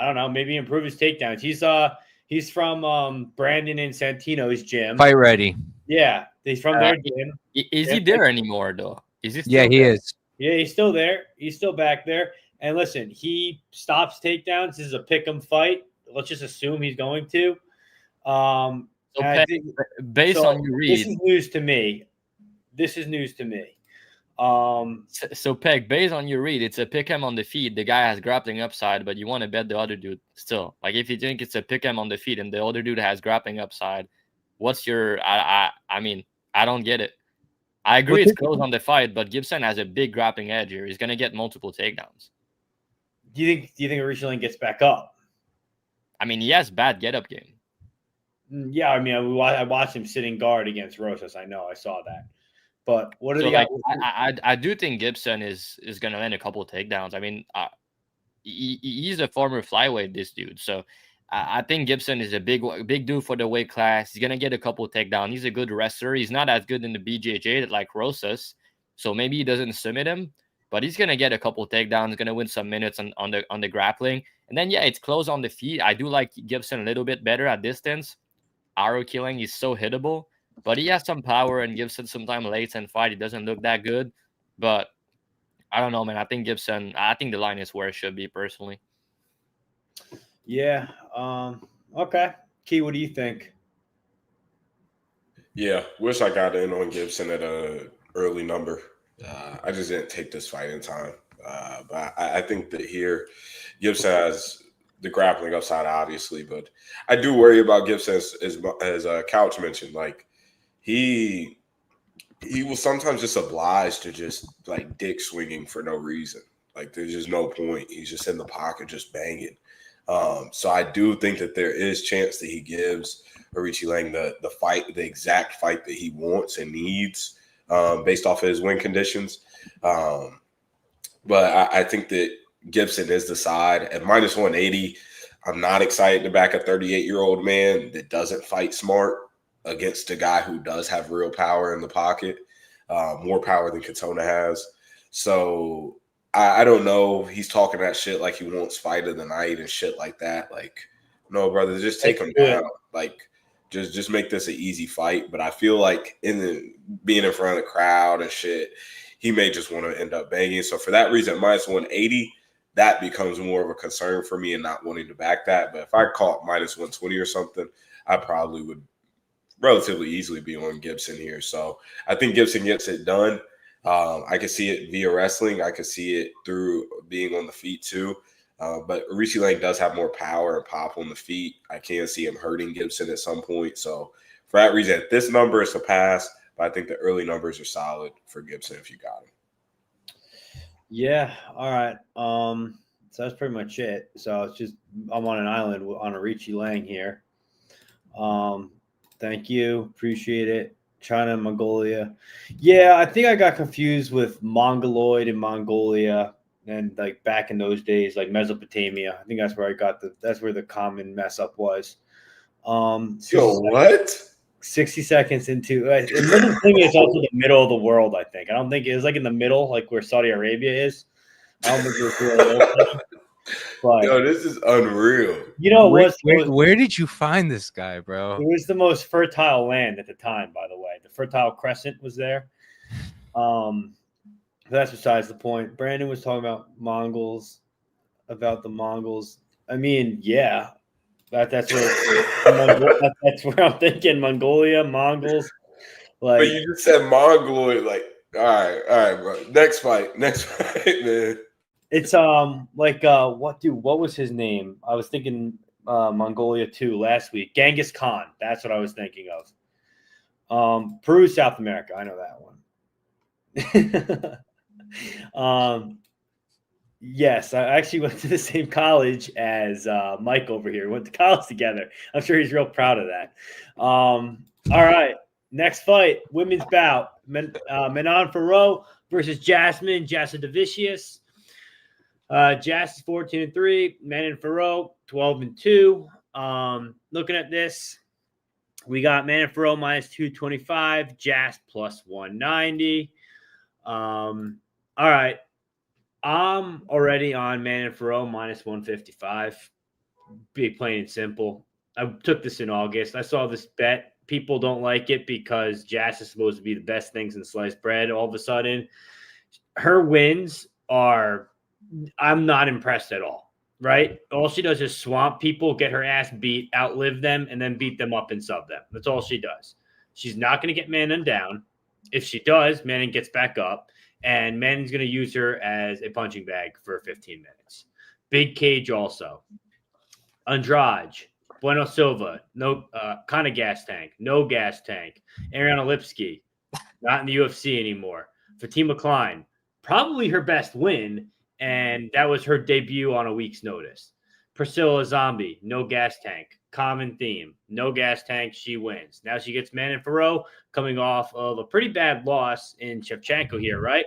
don't know, maybe improve his takedowns. He's from Brandon and Santino's gym. Fight ready. Yeah, he's from their gym. Is he there anymore, though? Is he still Yeah, he there? is. Yeah, he's still there. He's still back there. And listen, he stops takedowns. This is a pick'em fight. Let's just assume he's going to. Based on your read, this is news to me. So Peg, based on your read, it's a pick him on the feet. The guy has grappling upside, but you want to bet the other dude still. Like, if you think it's a pick him on the feet and the other dude has grappling upside, what's your? I mean, I don't get it. I agree it's close on the fight, but Gibson has a big grappling edge here. He's gonna get multiple takedowns. Do you think Arichi Lang gets back up? I mean, he has bad get up game. Yeah, I mean, I watched him sitting guard against Rosas. I know, I saw that. But what are the guys? I do think Gibson is going to land a couple of takedowns. I mean, he's a former flyweight, this dude. So I think Gibson is a big dude for the weight class. He's gonna get a couple takedowns. He's a good wrestler. He's not as good in the BJJ like Rosas, so maybe he doesn't submit him, but he's gonna get a couple takedowns. Gonna win some minutes on the grappling, and then it's close on the feet. I do like Gibson a little bit better at distance. Aori Qileng is so hittable, but he has some power, and Gibson sometimes late in fight he doesn't look that good, but I don't know, man. I think Gibson. I think the line is where it should be personally. Yeah. Okay. Key, what do you think? Yeah, wish I got in on Gibson at a early number. I just didn't take this fight in time. But I think that here, Gibson has the grappling upside, obviously, but I do worry about Gibson as Couch mentioned. Like he was sometimes just obliged to just like dick swinging for no reason. Like there's just no point. He's just in the pocket, just banging. So I do think that there is chance that he gives Qileng the fight, the exact fight that he wants and needs, based off of his win conditions. But I think that Gibson is the side at -180. I'm not excited to back a 38-year-old man that doesn't fight smart against a guy who does have real power in the pocket, more power than Katona has. So I don't know. He's talking that shit like he wants fight of the night and shit like that. Like, no, brother, just take him down. Like, just make this an easy fight. But I feel like being in front of the crowd and shit, he may just want to end up banging. So for that reason, -180, that becomes more of a concern for me and not wanting to back that. But if I caught -120 or something, I probably would relatively easily be on Gibson here. So I think Gibson gets it done. I could see it via wrestling. I could see it through being on the feet too. But Qileng does have more power and pop on the feet. I can see him hurting Gibson at some point. So for that reason, this number is a pass, but I think the early numbers are solid for Gibson if you got him. Yeah. All right. So that's pretty much it. So it's just I'm on an island on Qileng here. Thank you. Appreciate it. China, Mongolia. Yeah, I think I got confused with Mongoloid and Mongolia, and like back in those days, like Mesopotamia. I think that's where that's where the common mess up was. What? 60 seconds into and the thing is also the middle of the world, I think. I don't think it was like in the middle, like where Saudi Arabia is. I don't think it was really but Yo, this is unreal. You know, where did you find this guy, bro? It was the most fertile land at the time, by the way. The Fertile Crescent was there. That's besides the point. Brandon was talking about the Mongols. I mean, yeah, that's where that's where I'm thinking Mongolia, Mongols. Like, but you just said Mongoloid. Like, all right, bro. Next fight, man. It's what was his name? I was thinking Mongolia too last week. Genghis Khan. That's what I was thinking of. Peru, South America. I know that one. Yes, I actually went to the same college as Mike over here. We went to college together. I'm sure he's real proud of that. All right. Next fight, women's bout. Manon Fiorot versus Jasmine Jasudavicius. Jas is 14-3, Manon Fiorot 12-2. Looking at this, we got Manon Fiorot -225, Jas +190. All right, I'm already on Manon Fiorot -155. Be plain and simple. I took this in August. I saw this bet. People don't like it because Jas is supposed to be the best things in sliced bread. All of a sudden, her wins are. I'm not impressed at all, right? All she does is swamp people, get her ass beat, outlive them, and then beat them up and sub them. That's all she does. She's not going to get Manon down. If she does, Manon gets back up, and Manon's going to use her as a punching bag for 15 minutes. Big cage also. Andrade, Bueno Silva, no kind of gas tank, no gas tank. Ariana Lipsky, not in the UFC anymore. Fatima Klein, probably her best win, and that was her debut on a week's notice. Priscilla Zombie, no gas tank. Common theme, no gas tank, she wins. Now she gets Manon Fiorot coming off of a pretty bad loss in Shevchenko here, right?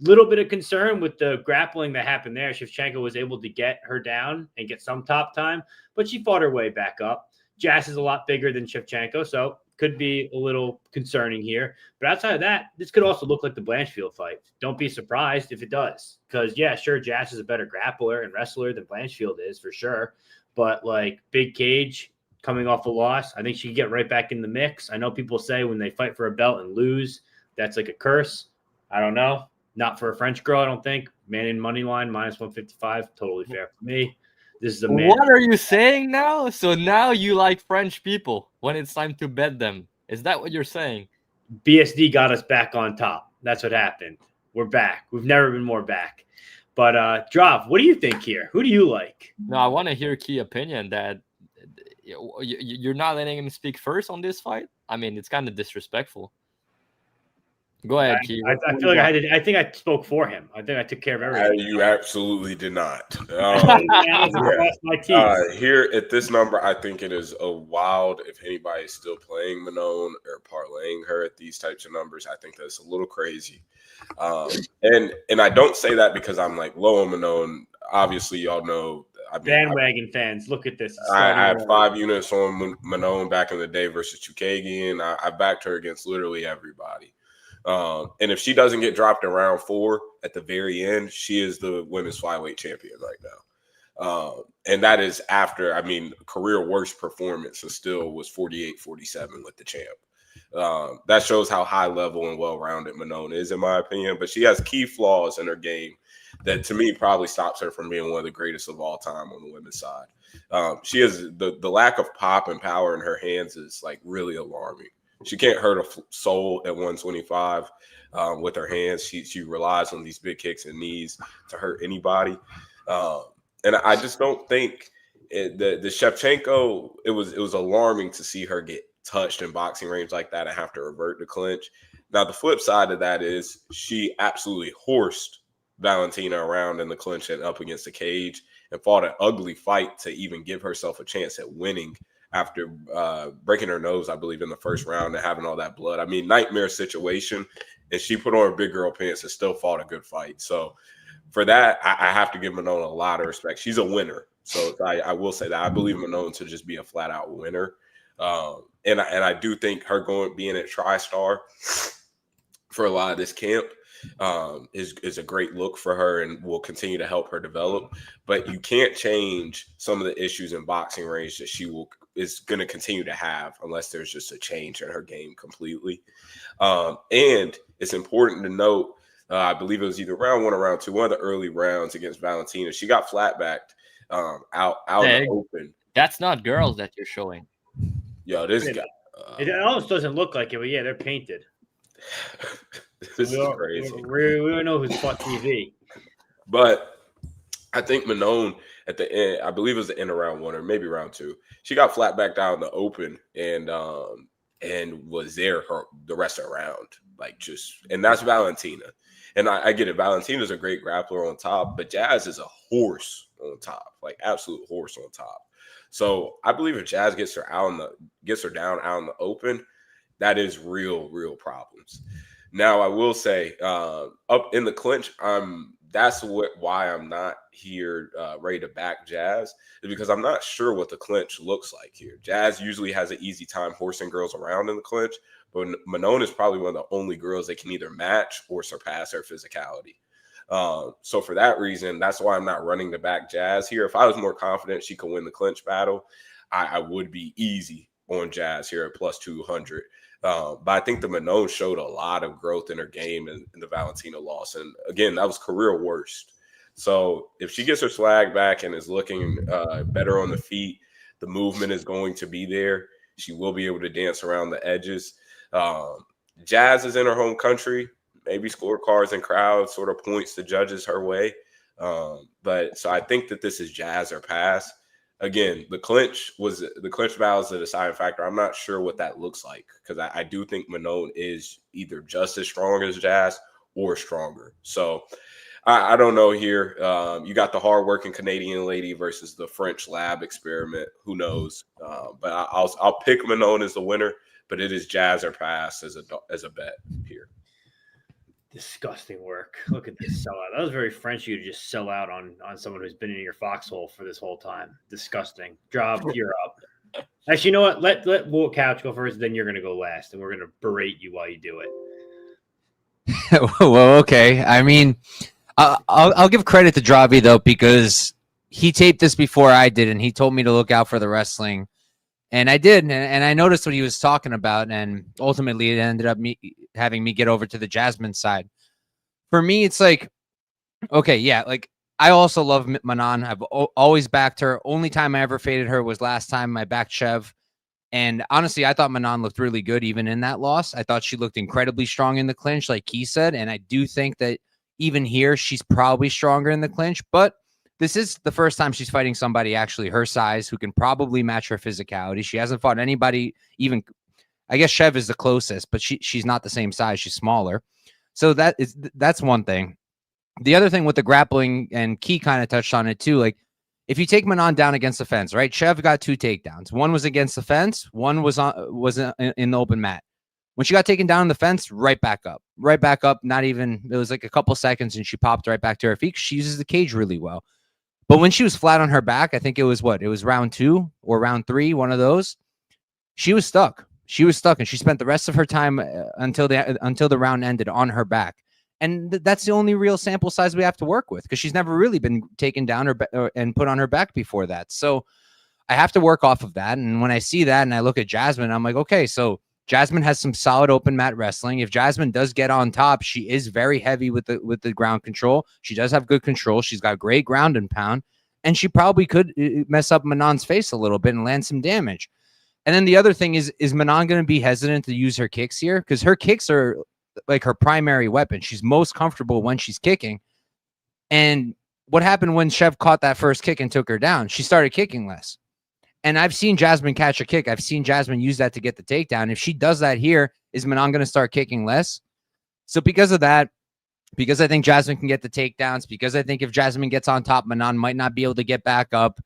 Little bit of concern with the grappling that happened there. Shevchenko was able to get her down and get some top time, but she fought her way back up. Jazz is a lot bigger than Shevchenko, so could be a little concerning here. But outside of that, this could also look like the Blanchfield fight. Don't be surprised if it does, because yeah, sure, Jazz is a better grappler and wrestler than Blanchfield is for sure. But like big cage coming off a loss, I think she could get right back in the mix. I know people say when they fight for a belt and lose, that's like a curse. I don't know. Not for a French girl, I don't think. Manon money line minus 155, totally fair for me. This is a man. What are you saying now? So now you like French people when it's time to bet them. Is that what you're saying? BSD got us back on top. That's what happened. We're back. We've never been more back. But Drav, what do you think here? Who do you like? No, I want to hear key opinion that you're not letting him speak first on this fight. I mean, it's kind of disrespectful. Go ahead, Key. I feel like I did. I think I spoke for him. I think I took care of everything. You absolutely did not. Here at this number, I think it is a wild. If anybody is still playing Manon or parlaying her at these types of numbers, I think that's a little crazy. And I don't say that because I'm like low on Manon. Obviously, y'all know. Bandwagon fans, look at this. I had 5 units on Manon back in the day versus Chukagian. I backed her against literally everybody. And if she doesn't get dropped in round 4 at the very end, she is the women's flyweight champion right now. And that is after, career worst performance and still was 48-47 with the champ. That shows how high level and well-rounded Manon is, in my opinion. But she has key flaws in her game that, to me, probably stops her from being one of the greatest of all time on the women's side. She has the lack of pop and power in her hands is like really alarming. She can't hurt a soul at 125 with her hands. She relies on these big kicks and knees to hurt anybody. And I just don't think the Shevchenko, it was alarming to see her get touched in boxing range like that and have to revert to clinch. Now, the flip side of that is she absolutely horsed Valentina around in the clinch and up against the cage and fought an ugly fight to even give herself a chance at winning after breaking her nose, I believe, in the first round and having all that blood. Nightmare situation. And she put on her big girl pants and still fought a good fight. So for that, I have to give Manon a lot of respect. She's a winner. So I will say that. I believe Manon to just be a flat-out winner. And I do think her being at TriStar for a lot of this camp is a great look for her and will continue to help her develop. But you can't change some of the issues in boxing range that she is going to continue to have unless there's just a change in her game completely. And it's important to note, I believe it was either round 1 or round 2, one of the early rounds against Valentina. She got flat-backed out in the open. That's not girls that you're showing. Yo, this guy. It almost doesn't look like it, but yeah, they're painted. This is crazy. We don't know who's fought TV. But I think Manon at the end, I believe it was the end of round 1 or maybe round 2, she got flat back down in the open and was there the rest of the round. And that's Valentina. And I get it. Valentina's a great grappler on top, but Jazz is a horse on top, like absolute horse on top. So I believe if Jazz gets her down out in the open, that is real problems. Now I will say, up in the clinch, that's why I'm not here ready to back Jazz, is because I'm not sure what the clinch looks like here. Jazz usually has an easy time horsing girls around in the clinch, but Manon is probably one of the only girls that can either match or surpass her physicality. So for that reason, that's why I'm not running to back Jazz here. If I was more confident she could win the clinch battle, I would be easy on Jazz here at plus 200. But I think the Manon showed a lot of growth in her game in the Valentina loss. And again, that was career worst. So if she gets her swag back and is looking better on the feet, the movement is going to be there. She will be able to dance around the edges. Jazz is in her home country. Maybe scorecards and crowds sort of points the judges her way. But so I think that this is Jazz or pass. Again, the clinch battle is the deciding factor. I'm not sure what that looks like because I do think Manon is either just as strong as Jazz or stronger. So I don't know here. You got the hardworking Canadian lady versus the French lab experiment. Who knows? But I'll pick Manon as the winner. But it is Jazz or pass as a bet here. Disgusting work. Look at this sellout. That was very French of you to just sell out on someone who's been in your foxhole for this whole time. Disgusting. Job, you're up. Actually, you know what? Let Wolf Couch go first, then you're going to go last, and we're going to berate you while you do it. Well, okay. I mean, I'll give credit to Dravhy, though, because he taped this before I did, and he told me to look out for the wrestling. And I did, and I noticed what he was talking about, and ultimately it ended up having me get over to the Jasmine side. For me, it's like, okay, yeah, like I also love Manon. I've always backed her. Only time I ever faded her was last time I backed Chev. And honestly, I thought Manon looked really good even in that loss. I thought she looked incredibly strong in the clinch, like he said. And I do think that even here, she's probably stronger in the clinch, but this is the first time she's fighting somebody actually her size who can probably match her physicality. She hasn't fought anybody even, I guess Chev is the closest, but she's not the same size. She's smaller. So that's one thing. The other thing with the grappling, and Key kind of touched on it too, like if you take Manon down against the fence, right? Chev got 2 takedowns. One was against the fence. One was in the open mat. When she got taken down on the fence, right back up. Not even, it was like a couple seconds and she popped right back to her feet. She uses the cage really well. But when she was flat on her back, I think it was round 2 or round 3, one of those. She was stuck. And she spent the rest of her time until the round ended on her back. And that's the only real sample size we have to work with because she's never really been taken down and put on her back before that. So I have to work off of that. And when I see that and I look at Jasmine, I'm like, okay, so Jasmine has some solid open mat wrestling. If Jasmine does get on top, she is very heavy with the ground control. She does have good control. She's got great ground and pound, and she probably could mess up Manon's face a little bit and land some damage. And then the other thing is Manon going to be hesitant to use her kicks here? Because her kicks are like her primary weapon. She's most comfortable when she's kicking. And what happened when Chev caught that first kick and took her down? She started kicking less. And I've seen Jasmine catch a kick. I've seen Jasmine use that to get the takedown. If she does that here, is Manon going to start kicking less? So because of that, because I think Jasmine can get the takedowns, because I think if Jasmine gets on top, Manon might not be able to get back up.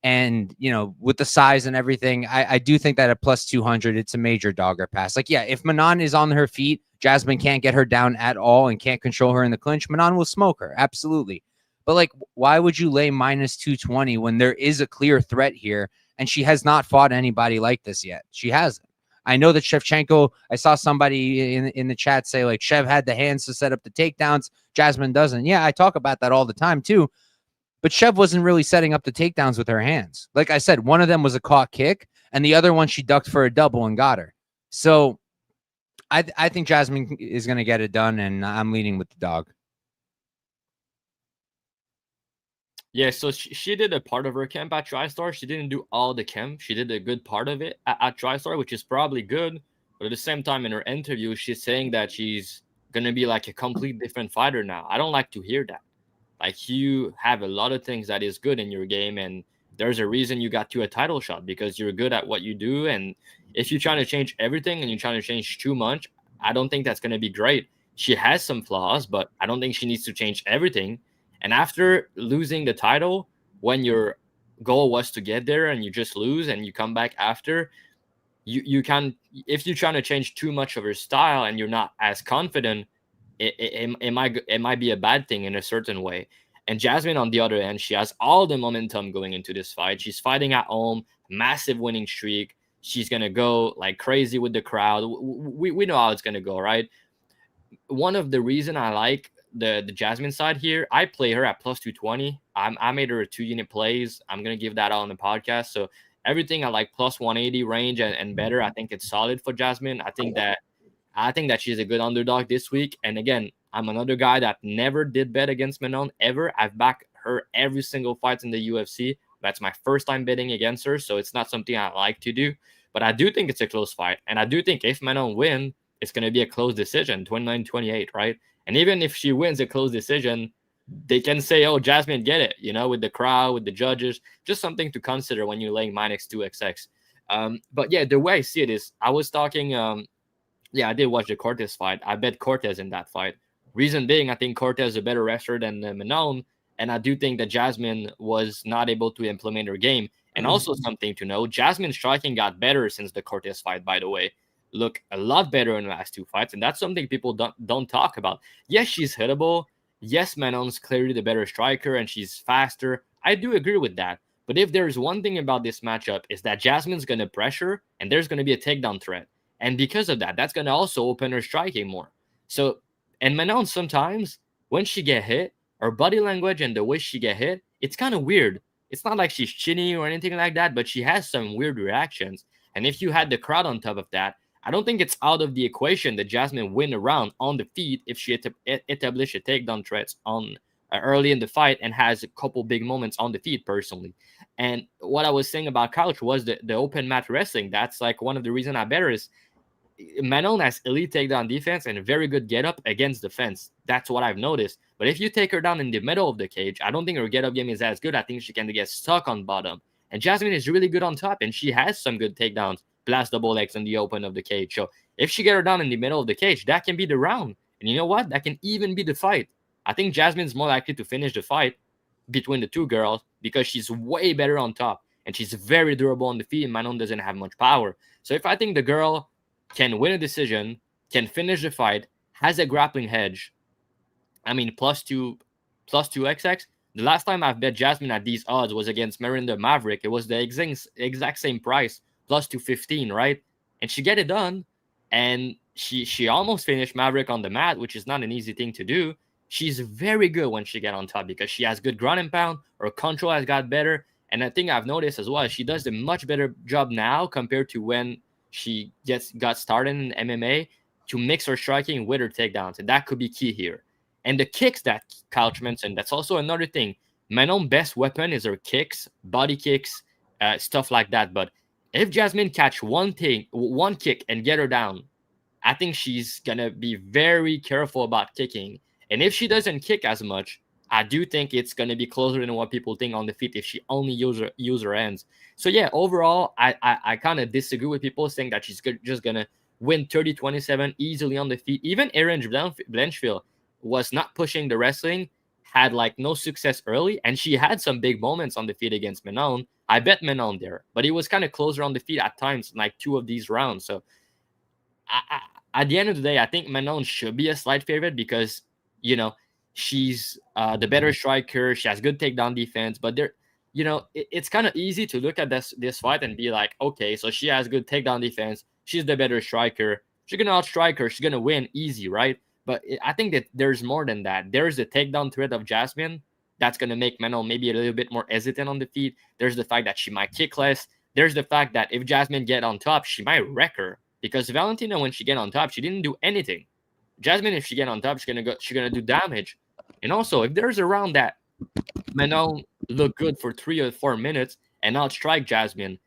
And, you know, with the size and everything, I do think that at plus 200, it's a major dogger pass. Like, yeah, if Manon is on her feet, Jasmine can't get her down at all and can't control her in the clinch, Manon will smoke her. Absolutely. But, like, why would you lay minus 220 when there is a clear threat here? And she has not fought anybody like this yet. She hasn't. I know that Shevchenko, I saw somebody in the chat say, like, Chev had the hands to set up the takedowns. Jasmine doesn't. Yeah, I talk about that all the time, too. But Chev wasn't really setting up the takedowns with her hands. Like I said, one of them was a caught kick, and the other one she ducked for a double and got her. So I think Jasmine is going to get it done, and I'm leaning with the dog. Yeah, so she did a part of her camp at TriStar. She didn't do all the camp. She did a good part of it at TriStar, which is probably good. But at the same time, in her interview, she's saying that she's going to be like a complete different fighter now. I don't like to hear that. Like, you have a lot of things that is good in your game, and there's a reason you got to a title shot because you're good at what you do. And if you're trying to change everything and you're trying to change too much, I don't think that's going to be great. She has some flaws, but I don't think she needs to change everything. And after losing the title, when your goal was to get there and you just lose and you come back after, you can, if you're trying to change too much of her style and you're not as confident, it might be a bad thing in a certain way. And Jasmine, on the other hand, she has all the momentum going into this fight. She's fighting at home, massive winning streak. She's going to go like crazy with the crowd. We know how it's going to go, right? One of the reason I like the Jasmine side here, I play her at plus 220. I made her a 2-unit plays. I'm going to give that out on the podcast. So everything I like plus 180 range and better, I think it's solid for Jasmine. I think that she's a good underdog this week. And again, I'm another guy that never did bet against Manon ever. I've backed her every single fight in the UFC. That's my first time betting against her, so it's not something I like to do. But I do think it's a close fight. And I do think if Manon wins, it's going to be a close decision, 29-28, right? And even if she wins a close decision, they can say, oh, Jasmine, get it, you know, with the crowd, with the judges. Just something to consider when you're laying minus 2xx. But yeah, the way I see it is, I was talking... yeah, I did watch the Cortez fight. I bet Cortez in that fight. Reason being, I think Cortez is a better wrestler than Manon, and I do think that Jasmine was not able to implement her game. And also something to know, Jasmine's striking got better since the Cortez fight, by the way. look a lot better in the last 2 fights, and that's something people don't talk about. Yes, she's hittable. Yes, Manon's clearly the better striker, and she's faster. I do agree with that. But if there's one thing about this matchup is that Jasmine's going to pressure, and there's going to be a takedown threat. And because of that, that's going to also open her striking more. So, and Manon sometimes, when she get hit, her body language and the way she get hit, it's kind of weird. It's not like she's chinny or anything like that, but she has some weird reactions. And if you had the crowd on top of that, I don't think it's out of the equation that Jasmine win a round on the feet if she establish a takedown threats on early in the fight and has a couple big moments on the feet personally. And what I was saying about couch was the open mat wrestling. That's like one of the reasons I bet her is Manon has elite takedown defense and a very good get up against the fence. That's what I've noticed. But if you take her down in the middle of the cage, I don't think her get up game is as good. I think she can get stuck on bottom. And Jasmine is really good on top, and she has some good takedowns, blast double legs in the open of the cage. So if she get her down in the middle of the cage, that can be the round. And you know what? That can even be the fight. I think Jasmine's more likely to finish the fight between the two girls because she's way better on top and she's very durable on the feet, and Manon doesn't have much power. So if I think the girl can win a decision, can finish the fight, has a grappling hedge, I mean, plus two XX. The last time I've bet Jasmine at these odds was against Miranda Maverick. It was the exact same price, plus 215, right? And she get it done, and she almost finished Maverick on the mat, which is not an easy thing to do. She's very good when she get on top because she has good ground and pound. Her control has got better, and I think I've noticed as well, she does a much better job now compared to when she got started in MMA to mix her striking with her takedowns, and that could be key here. And the kicks that Couch mentioned, that's also another thing. Manon's best weapon is her kicks, body kicks, stuff like that. But if Jasmine catch one kick and get her down, I think she's going to be very careful about kicking. And if she doesn't kick as much, I do think it's going to be closer than what people think on the feet if she only use her hands. So, yeah, overall, I kind of disagree with people saying that she's just going to win 30-27 easily on the feet. Even Erin Blanchfield was not pushing the wrestling, had like no success early, and she had some big moments on the feet against Manon. I bet Manon there, but it was kind of closer on the feet at times in like 2 of these rounds. So at the end of the day, I think Manon should be a slight favorite because, you know, she's the better striker. She has good takedown defense, but it's kind of easy to look at this fight and be like, okay, so she has good takedown defense. She's the better striker. She's going to outstrike her. She's going to win easy, right? But I think that there's more than that. There's the takedown threat of Jasmine that's going to make Manon maybe a little bit more hesitant on the feet. There's the fact that she might kick less. There's the fact that if Jasmine get on top, she might wreck her. Because Valentina, when she get on top, she didn't do anything. Jasmine, if she get on top, she's gonna do damage. And also, if there's a round that Manon look good for 3 or 4 minutes and outstrike Jasmine,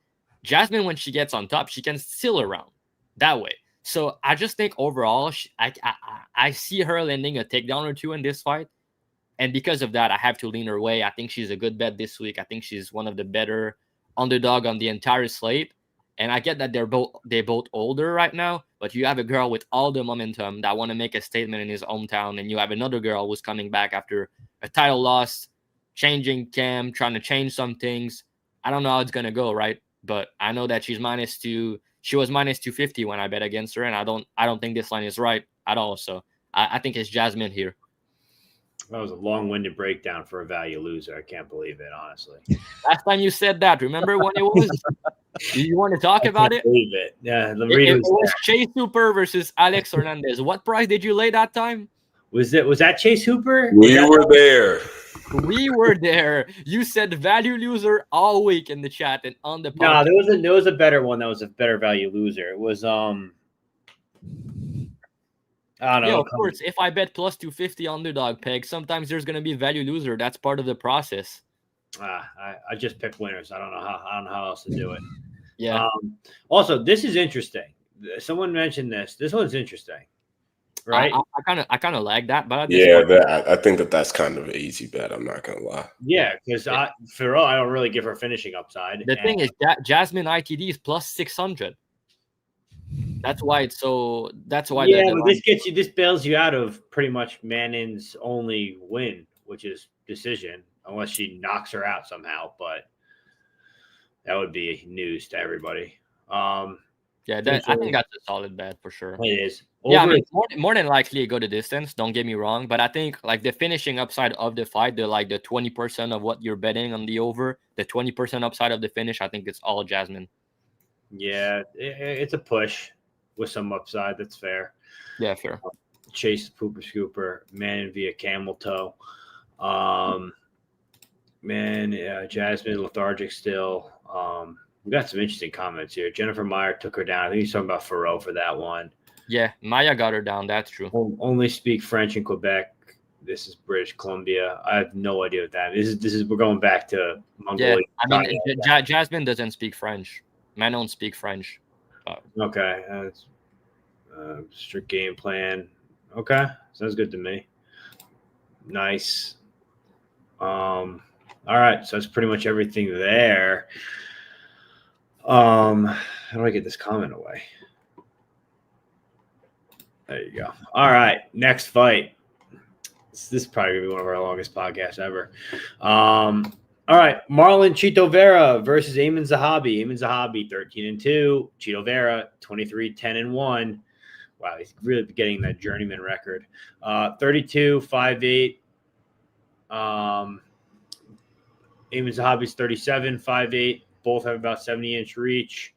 when she gets on top, she can steal a round that way. So I just think overall, I see her landing a takedown or 2 in this fight. And because of that, I have to lean her way. I think she's a good bet this week. I think she's one of the better underdog on the entire slate. And I get that they're both older right now, but you have a girl with all the momentum that want to make a statement in his hometown, and you have another girl who's coming back after a title loss, changing camp, trying to change some things. I don't know how it's gonna go, right? But I know that she's -2. She was -250 when I bet against her, and I don't think this line is right at all. So I think it's Jasmine here. That was a long-winded breakdown for a value loser. I can't believe it, honestly. Last time you said that, remember when it was? Do you want to talk about it? Believe it. Yeah, it was Chase Hooper versus Alex Hernandez. What price did you lay that time? Was that Chase Hooper? We were there. We were there. You said value loser all week in the chat and on the podcast. No, there was a better one that was a better value loser. It was I don't know. Yeah, of course. If I bet +250 underdog peg, sometimes there's gonna be value loser. That's part of the process. I just pick winners. I don't know how else to do it. Yeah. Also, this is interesting. Someone mentioned this. This one's interesting, right? I kind of like that, but I think that's kind of an easy bet. I'm not gonna lie. Yeah, because Fiorot, I don't really give her finishing upside. The thing is that Jasmine ITD is +600. That's why it's so. That's why. Yeah, but this bails you out of pretty much Manon's only win, which is decision, unless she knocks her out somehow. But that would be news to everybody. Yeah, I think that's a solid bet for sure. It is. Yeah, I Over mean, more than likely go the distance. Don't get me wrong, but I think like the finishing upside of the fight, the 20% of what you're betting on the over, the 20% upside of the finish, I think it's all Jasmine. Yeah, it's a push with some upside. That's fair. Yeah, fair. Chase Pooper Scooper, Manon via camel toe. Jasmine lethargic still. We got some interesting comments here. Jennifer Meyer took her down. I think he's talking about Fiorot for that one. Yeah, Maya got her down. That's true. Only speak French in Quebec. This is British Columbia. I have no idea what that is. This is we're going back to Mongolia. Yeah, I mean, Jasmine doesn't speak French. Manon speak French. Okay, strict game plan. Okay, sounds good to me. Nice. All right, so that's pretty much everything there. How do I get this comment away? There you go. All right, next fight. This is probably gonna be one of our longest podcasts ever. All right, Marlon Chito Vera versus Eamon Zahabi. Eamon Zahabi 13-2. Chito Vera 23-10-1. Wow, he's really getting that journeyman record. 32, 5'8". Eamon Zahabi's 37, 5'8". Both have about 70-inch reach.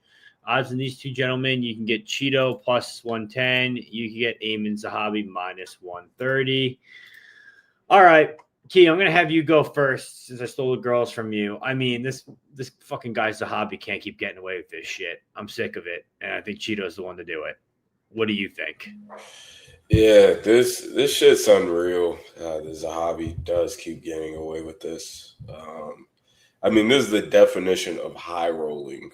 Odds in these two gentlemen, you can get Chito plus 110. You can get Eamon Zahabi minus 130. All right, Key, I'm going to have you go first since I stole the girls from you. I mean, this fucking guy Zahabi can't keep getting away with this shit. I'm sick of it, and I think Chito's the one to do it. What do you think? Yeah, this shit's unreal. The Zahabi does keep getting away with this. I mean, this is the definition of high rolling.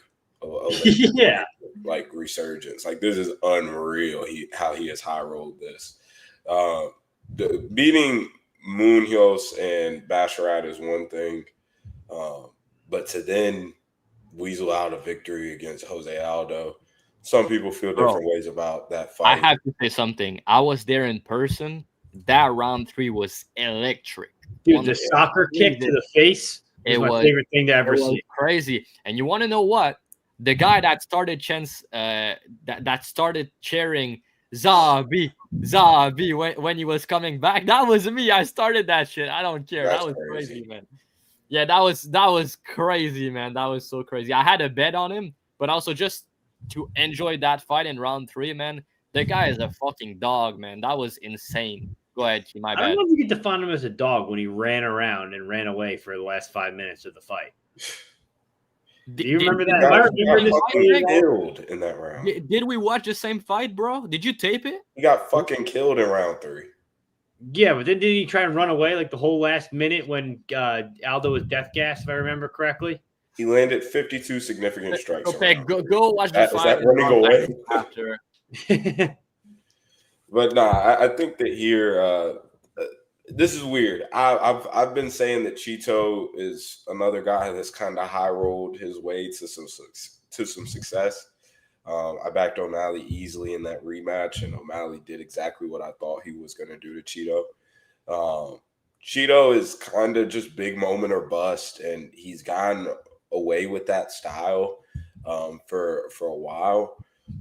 Yeah, like resurgence. Like this is unreal. How he has high rolled this. Beating Munoz and Basharat is one thing, but to then weasel out a victory against Jose Aldo. Some people feel different ways about that fight. I have to say something. I was there in person. That round 3 was electric. Dude, the soccer kick to the face is my favorite thing to ever see. Crazy. And you want to know what? The guy that started that started cheering Zahabi when he was coming back, that was me. I started that shit. I don't care. That was crazy, man. Yeah, that was crazy, man. That was so crazy. I had a bet on him, but also just to enjoy that fight in round 3, man. The guy is a fucking dog, man. That was insane. Go ahead, my bad. I don't know if you could define him as a dog when he ran around and ran away for the last 5 minutes of the fight. Do you remember that? I remember this killed in that round. Did we watch the same fight, bro? Did you tape it? He got fucking killed in round 3. Yeah, but then did he try and run away like the whole last minute when Aldo was death gas, if I remember correctly? He landed 52 significant strikes. Okay, go watch the fight. Is that running away? After. But nah, I think that here, this is weird. I've been saying that Chito is another guy that's kind of high rolled his way to some success. I backed O'Malley easily in that rematch, and O'Malley did exactly what I thought he was going to do to Chito. Chito is kind of just big moment or bust, and he's gotten away with that style for a while.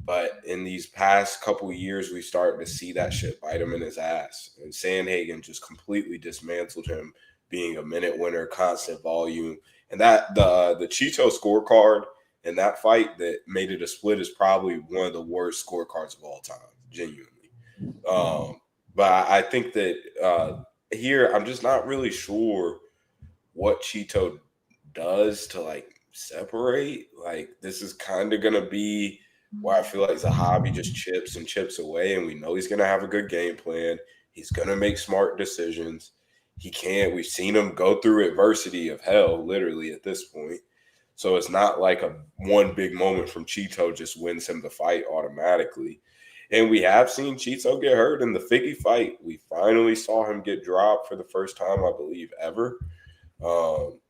But in these past couple of years, we started to see that shit bite him in his ass. And Sandhagen just completely dismantled him, being a minute winner, constant volume. And that the Chito scorecard in that fight that made it a split is probably one of the worst scorecards of all time, genuinely. But I think that here, I'm just not really sure what Chito does to like separate. Like this is kind of going to be where I feel like Zahabi just chips away, and we know he's going to have a good game plan. He's going to make smart decisions. We've seen him go through adversity of hell, literally, at this point. So it's not like one big moment from Chito just wins him the fight automatically. And we have seen Chito get hurt in the Figgy fight. We finally saw him get dropped for the first time, I believe, ever.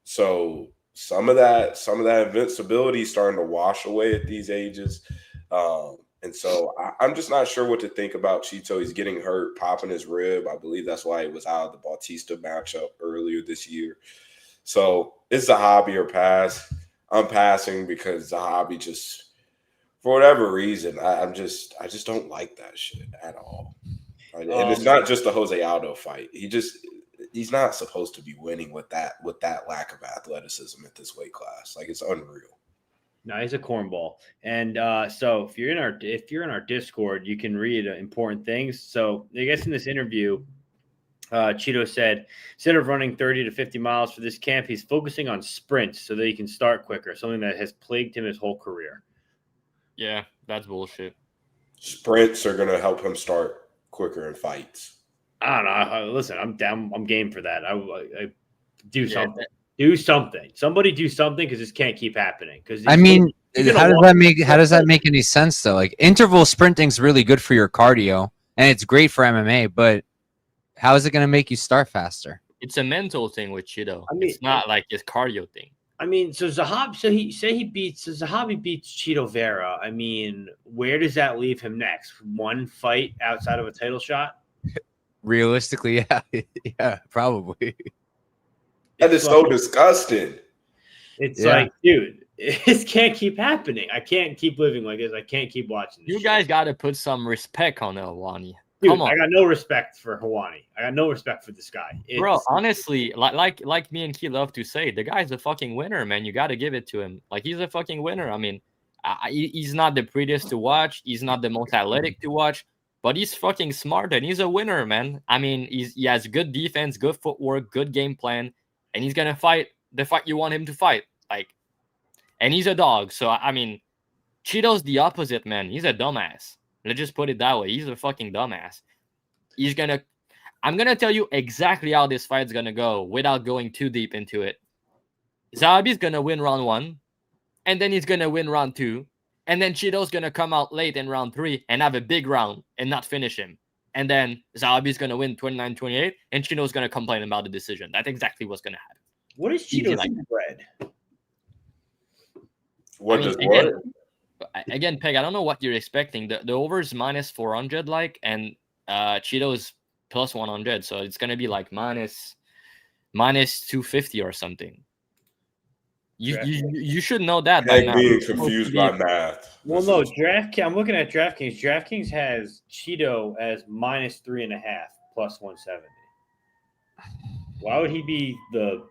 So some of that invincibility is starting to wash away at these ages. And so I'm just not sure what to think about Chito. He's getting hurt, popping his rib. I believe that's why he was out of the Bautista matchup earlier this year. So it's Zahabi or pass. I'm passing because Zahabi just for whatever reason, I just don't like that shit at all. And it's not just the Jose Aldo fight. He's not supposed to be winning with that lack of athleticism at this weight class. Like, it's unreal. No, he's a cornball. And so if you're in our Discord, you can read important things. So I guess in this interview, Chito said instead of running 30 to 50 miles for this camp, he's focusing on sprints so that he can start quicker, something that has plagued him his whole career. Yeah, that's bullshit. Sprints are gonna help him start quicker in fights. I don't know. Listen, I'm down. I'm game for that. I do something. Do something. Somebody do something, because this can't keep happening. Because I mean, how does that make any sense though? Like, interval sprinting is really good for your cardio and it's great for MMA, but how is it going to make you start faster? It's a mental thing with Chito. I mean, it's not like his cardio thing. I mean, so Zahabi beats Chito Vera. I mean, where does that leave him next? One fight outside of a title shot? Realistically, yeah, probably. That is so disgusting. It's like, dude, this can't keep happening. I can't keep living like this. I can't keep watching this. You guys got to put some respect on Elwani. Dude, Come on. I got no respect for Hawani. I got no respect for this guy. Bro, honestly, like me and Key love to say, the guy's a fucking winner, man. You got to give it to him. Like, he's a fucking winner. I mean, he's not the prettiest to watch. He's not the most athletic to watch, but he's fucking smart and he's a winner, man. I mean, he has good defense, good footwork, good game plan, and he's gonna fight the fight you want him to fight. Like, and he's a dog. So I mean, Chito's the opposite, man. He's a dumbass. Let's just put it that way. He's a fucking dumbass. I'm gonna tell you exactly how this fight's gonna go without going too deep into it. Zahabi's gonna win round 1, and then he's gonna win round 2, and then Chito's gonna come out late in round 3 and have a big round and not finish him. And then Zahabi's gonna win 29-28, and Chito's gonna complain about the decision. That's exactly what's gonna happen. What is Chito's spread? Again, Peg, I don't know what you're expecting. The over is minus 400, and Chito's plus 100, so it's gonna be like minus 250 or something. You should know that by now. Being confused by math. Well, no, I'm looking at DraftKings. DraftKings has Chito as minus 3.5 plus 170. Why would he be the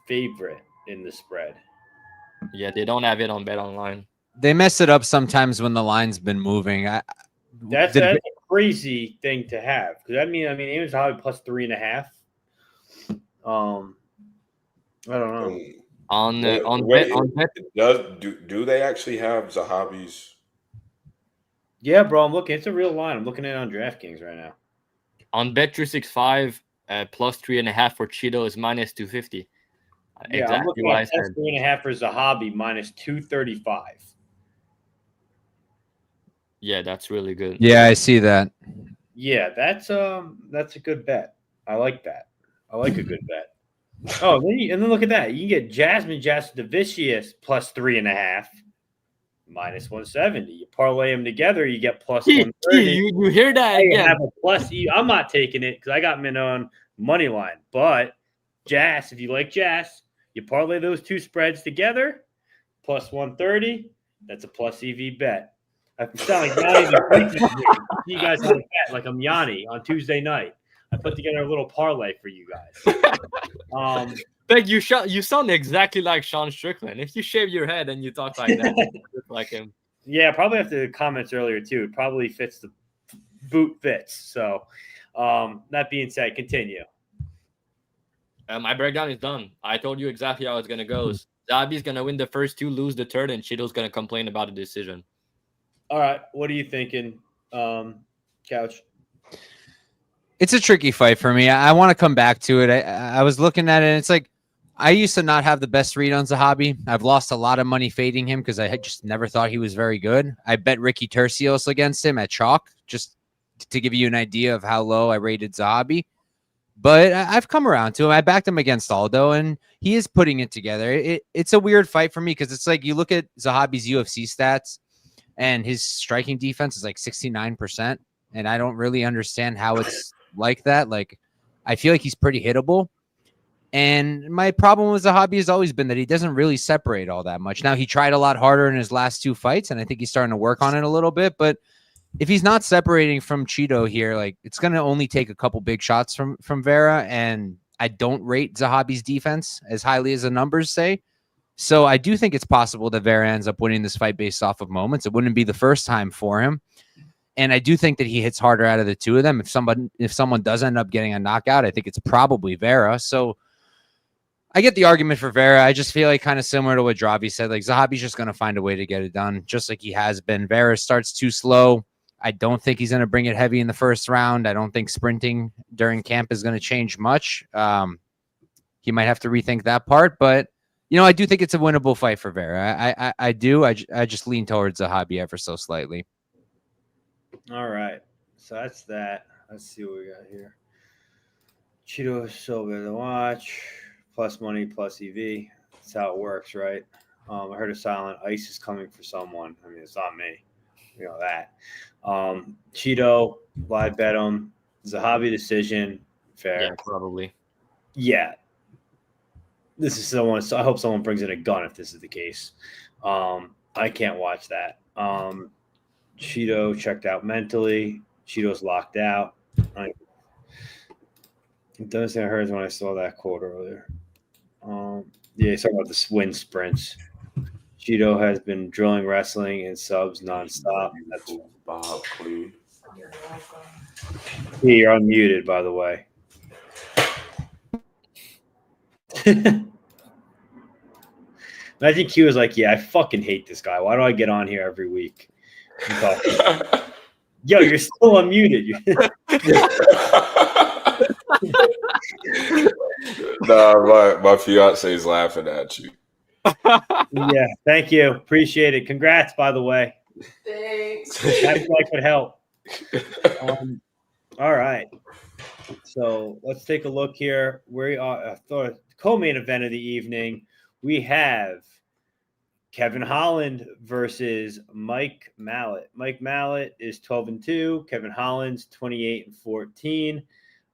favorite in the spread? Yeah, they don't have it on Bet Online. They mess it up sometimes when the line's been moving. That's a crazy thing to have, because I mean, it was probably plus 3.5. I don't know. Do they actually have Zahabi's? Yeah, bro, I'm looking. It's a real line. I'm looking at it on DraftKings right now. On Bet365, plus 3.5 for Chito is minus 250. Yeah, exactly. I'm looking at plus 3.5 for Zahabi, minus 235. Yeah, that's really good. Yeah, I see that. Yeah, that's a good bet. I like that. I like a good bet. Oh, and then look at that. You can get Jasmine Jasudavicius plus 3.5, minus 170. You parlay them together, you get plus 130. You hear that again? Have a plus. I'm not taking it because I got Manon on money line. But Jas, if you like Jas, you parlay those two spreads together, plus 130. That's a plus EV bet. I sound like Yanni. You guys have a bet like I'm Yanni on Tuesday night. I put together a little parlay for you guys. Beg, you sound exactly like Sean Strickland. If you shave your head and you talk like that, you look like him. Yeah, probably after the comments earlier too. It probably fits the boot fits. So, that being said, continue. My breakdown is done. I told you exactly how it's gonna go. Zahabi's gonna win the first 2, lose the third, and Chito's gonna complain about the decision. All right, what are you thinking, Couch? It's a tricky fight for me. I want to come back to it. I was looking at it, and it's like I used to not have the best read on Zahabi. I've lost a lot of money fading him because I had just never thought he was very good. I bet Ricky Tercios against him at chalk, just to give you an idea of how low I rated Zahabi. But I've come around to him. I backed him against Aldo, and he is putting it together. It's a weird fight for me because it's like you look at Zahabi's UFC stats, and his striking defense is like 69%, and I don't really understand how it's like that. Like, I feel like he's pretty hittable, And my problem with Zahabi has always been that he doesn't really separate all that much. Now, he tried a lot harder in his last 2 fights, and I think he's starting to work on it a little bit. But if he's not separating from Chito here, like, it's going to only take a couple big shots from Vera. And I don't rate Zahabi's defense as highly as the numbers say. So I do think it's possible that Vera ends up winning this fight based off of moments. It wouldn't be the first time for him. And I do think that he hits harder out of the two of them. If someone does end up getting a knockout, I think it's probably Vera. So I get the argument for Vera. I just feel like kind of similar to what Dravhy said. Like, Zahabi's just going to find a way to get it done, just like he has been. Vera starts too slow. I don't think he's going to bring it heavy in the first round. I don't think sprinting during camp is going to change much. He might have to rethink that part, but I do think it's a winnable fight for Vera. I do. I just lean towards Zahabi ever so slightly. All right. So that's that. Let's see what we got here. Chito is so good to watch. Plus money, plus EV. That's how it works, right? I heard a silent ice is coming for someone. I mean, it's not me. You know that. Chito, live bet him. Zahabi decision. Fair. Yeah, probably. Yeah. This is someone. So I hope someone brings in a gun if this is the case. I can't watch that. Chito checked out mentally. Chito's locked out. It doesn't say I heard when I saw that quote earlier. Yeah, he's talking about the wind sprints. Chito has been drilling wrestling and subs nonstop. That's Bob clean. You're unmuted, by the way. Imagine Q was like, "Yeah, I fucking hate this guy. Why do I get on here every week?" Yo, you're still unmuted. Nah, my fiance is laughing at you. Yeah, thank you. Appreciate it. Congrats, by the way. Thanks. That would help. All right. So let's take a look here. We are the co-main event of the evening. We have Kevin Holland versus Mike Mallot. Mike Mallot is 12-2. Kevin Holland's 28-14.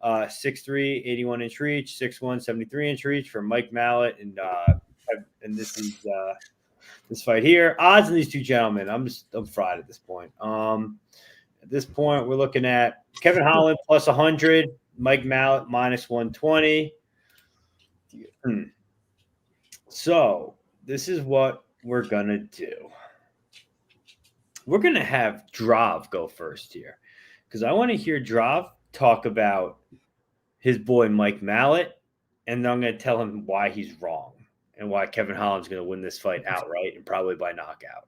6'3", 81-inch reach, 6'1", 73-inch reach for Mike Mallot, and this is this fight here. Odds on these two gentlemen, I'm fried at this point. At this point, we're looking at Kevin Holland plus 100, Mike Mallot minus 120. So this is what we're gonna do. We're gonna have Dravhy go first here because I want to hear Dravhy talk about his boy Mike Mallot, and then I'm going to tell him why he's wrong and why Kevin Holland's going to win this fight outright and probably by knockout.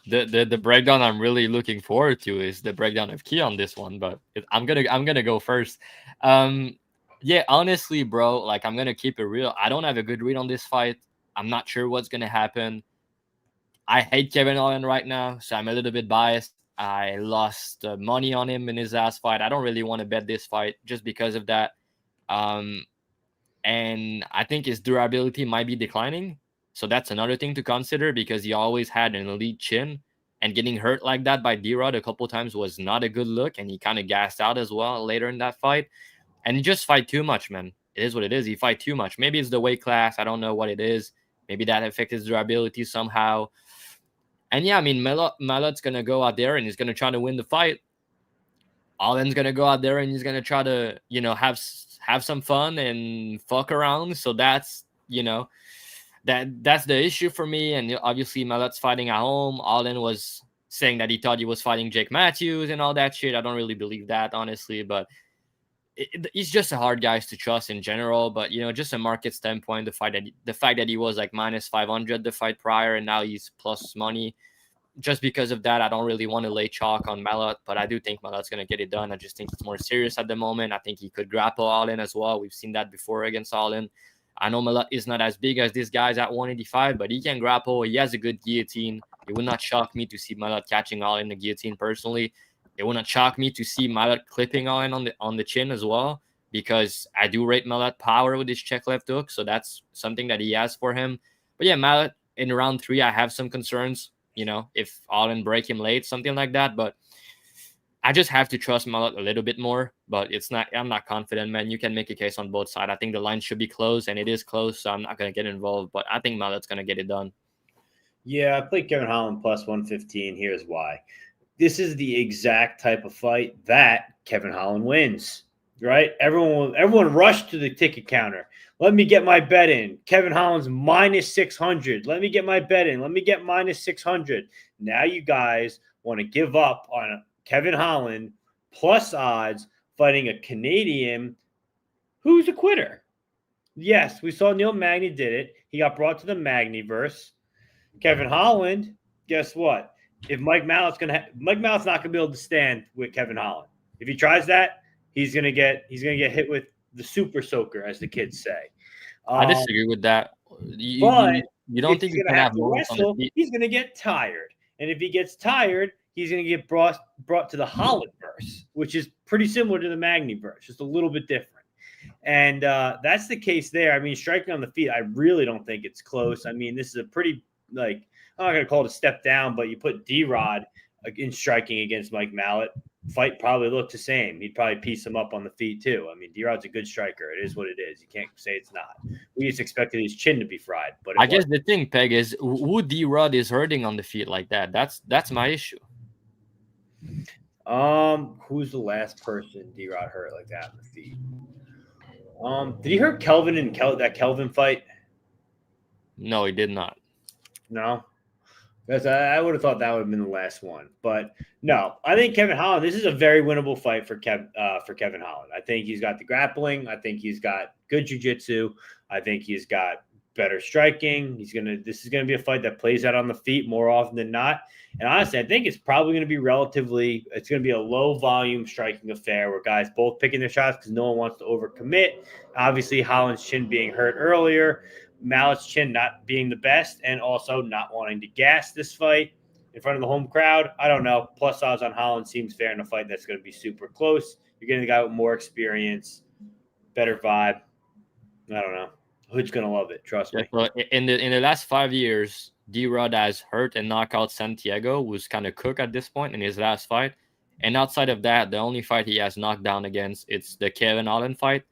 The breakdown I'm really looking forward to is the breakdown of Key on this one, but I'm gonna go first. Yeah, honestly, bro, like, I'm gonna keep it real. I don't have a good read on this fight. I'm not sure what's gonna happen. I hate Kevin Holland right now, so I'm a little bit biased. I lost money on him in his last fight. I don't really want to bet this fight just because of that. And I think his durability might be declining. So that's another thing to consider because he always had an elite chin. And getting hurt like that by D-Rod a couple times was not a good look. And he kind of gassed out as well later in that fight. And he just fight too much, man. It is what it is. He fight too much. Maybe it's the weight class. I don't know what it is. Maybe that affected his durability somehow. And yeah, I mean, Mallot's going to go out there and he's going to try to win the fight. Holland's going to go out there and he's going to try to, have some fun and fuck around. So that's, that's the issue for me. And obviously Mallot's fighting at home. Holland was saying that he thought he was fighting Jake Matthews and all that shit. I don't really believe that, honestly, but he's just a hard guy to trust in general. But, just a market standpoint, the fact that he was like minus 500 the fight prior and now he's plus money, just because of that, I don't really want to lay chalk on Mallot, but I do think Mallot's going to get it done. I just think it's more serious at the moment. I think he could grapple Holland as well. We've seen that before against Holland. I know Mallot is not as big as these guys at 185, but he can grapple. He has a good guillotine. It would not shock me to see Mallot catching Holland in the guillotine personally. It would not shock me to see Mallot clipping Holland on the chin as well, because I do rate Mallot power with his check left hook, so that's something that he has for him. But yeah, Mallot in round 3, I have some concerns. If Holland break him late, something like that. But I just have to trust Mallot a little bit more, but I'm not confident, man. You can make a case on both sides. I think the line should be close, and it is close, so I'm not going to get involved, but I think Mallot's going to get it done. Yeah, I played Kevin Holland plus 115. Here's why. This is the exact type of fight that Kevin Holland wins, right? Everyone rushed to the ticket counter. Let me get my bet in. Kevin Holland's minus 600. Let me get my bet in. Let me get minus 600. Now you guys want to give up on Kevin Holland plus odds fighting a Canadian who's a quitter. Yes, we saw Neil Magny did it. He got brought to the Magnyverse. Kevin Holland, guess what? If Mike Mallett's not gonna be able to stand with Kevin Holland. If he tries that, he's gonna get hit with the super soaker, as the kids say. I disagree with that. You don't think he's gonna have to wrestle? He's gonna get tired, and if he gets tired, he's gonna get brought to the Hollandverse, which is pretty similar to the Magnyverse, just a little bit different. And that's the case there. I mean, striking on the feet, I really don't think it's close. I mean, this is a pretty I'm not gonna call it a step down, but you put D-Rod in striking against Mike Mallot, fight probably looked the same. He'd probably piece him up on the feet too. I mean, D-Rod's a good striker. It is what it is. You can't say it's not. We just expected his chin to be fried, but I guess the thing, Peg, is who D-Rod is hurting on the feet like that. That's my issue. Who's the last person D-Rod hurt like that on the feet? Did he hurt Kelvin in that Kelvin fight? No, he did not. No. I would have thought that would have been the last one, but no. I think Kevin Holland. This is a very winnable fight for Kevin Holland. I think he's got the grappling. I think he's got good jiu-jitsu. I think he's got better striking. This is gonna be a fight that plays out on the feet more often than not. And honestly, I think it's probably gonna be it's gonna be a low volume striking affair where guys both picking their shots because no one wants to overcommit. Obviously, Holland's chin being hurt earlier. Mallett's chin not being the best, and also not wanting to gas this fight in front of the home crowd. I don't know. Plus odds on Holland seems fair in a fight that's going to be super close. You're getting a guy with more experience, better vibe. I don't know. Hood's going to love it. Trust me. But in the last 5 years, D-Rod has hurt and knocked out Santiago, who's kind of cooked at this point in his last fight. And outside of that, the only fight he has knocked down against, it's the Kevin Holland fight.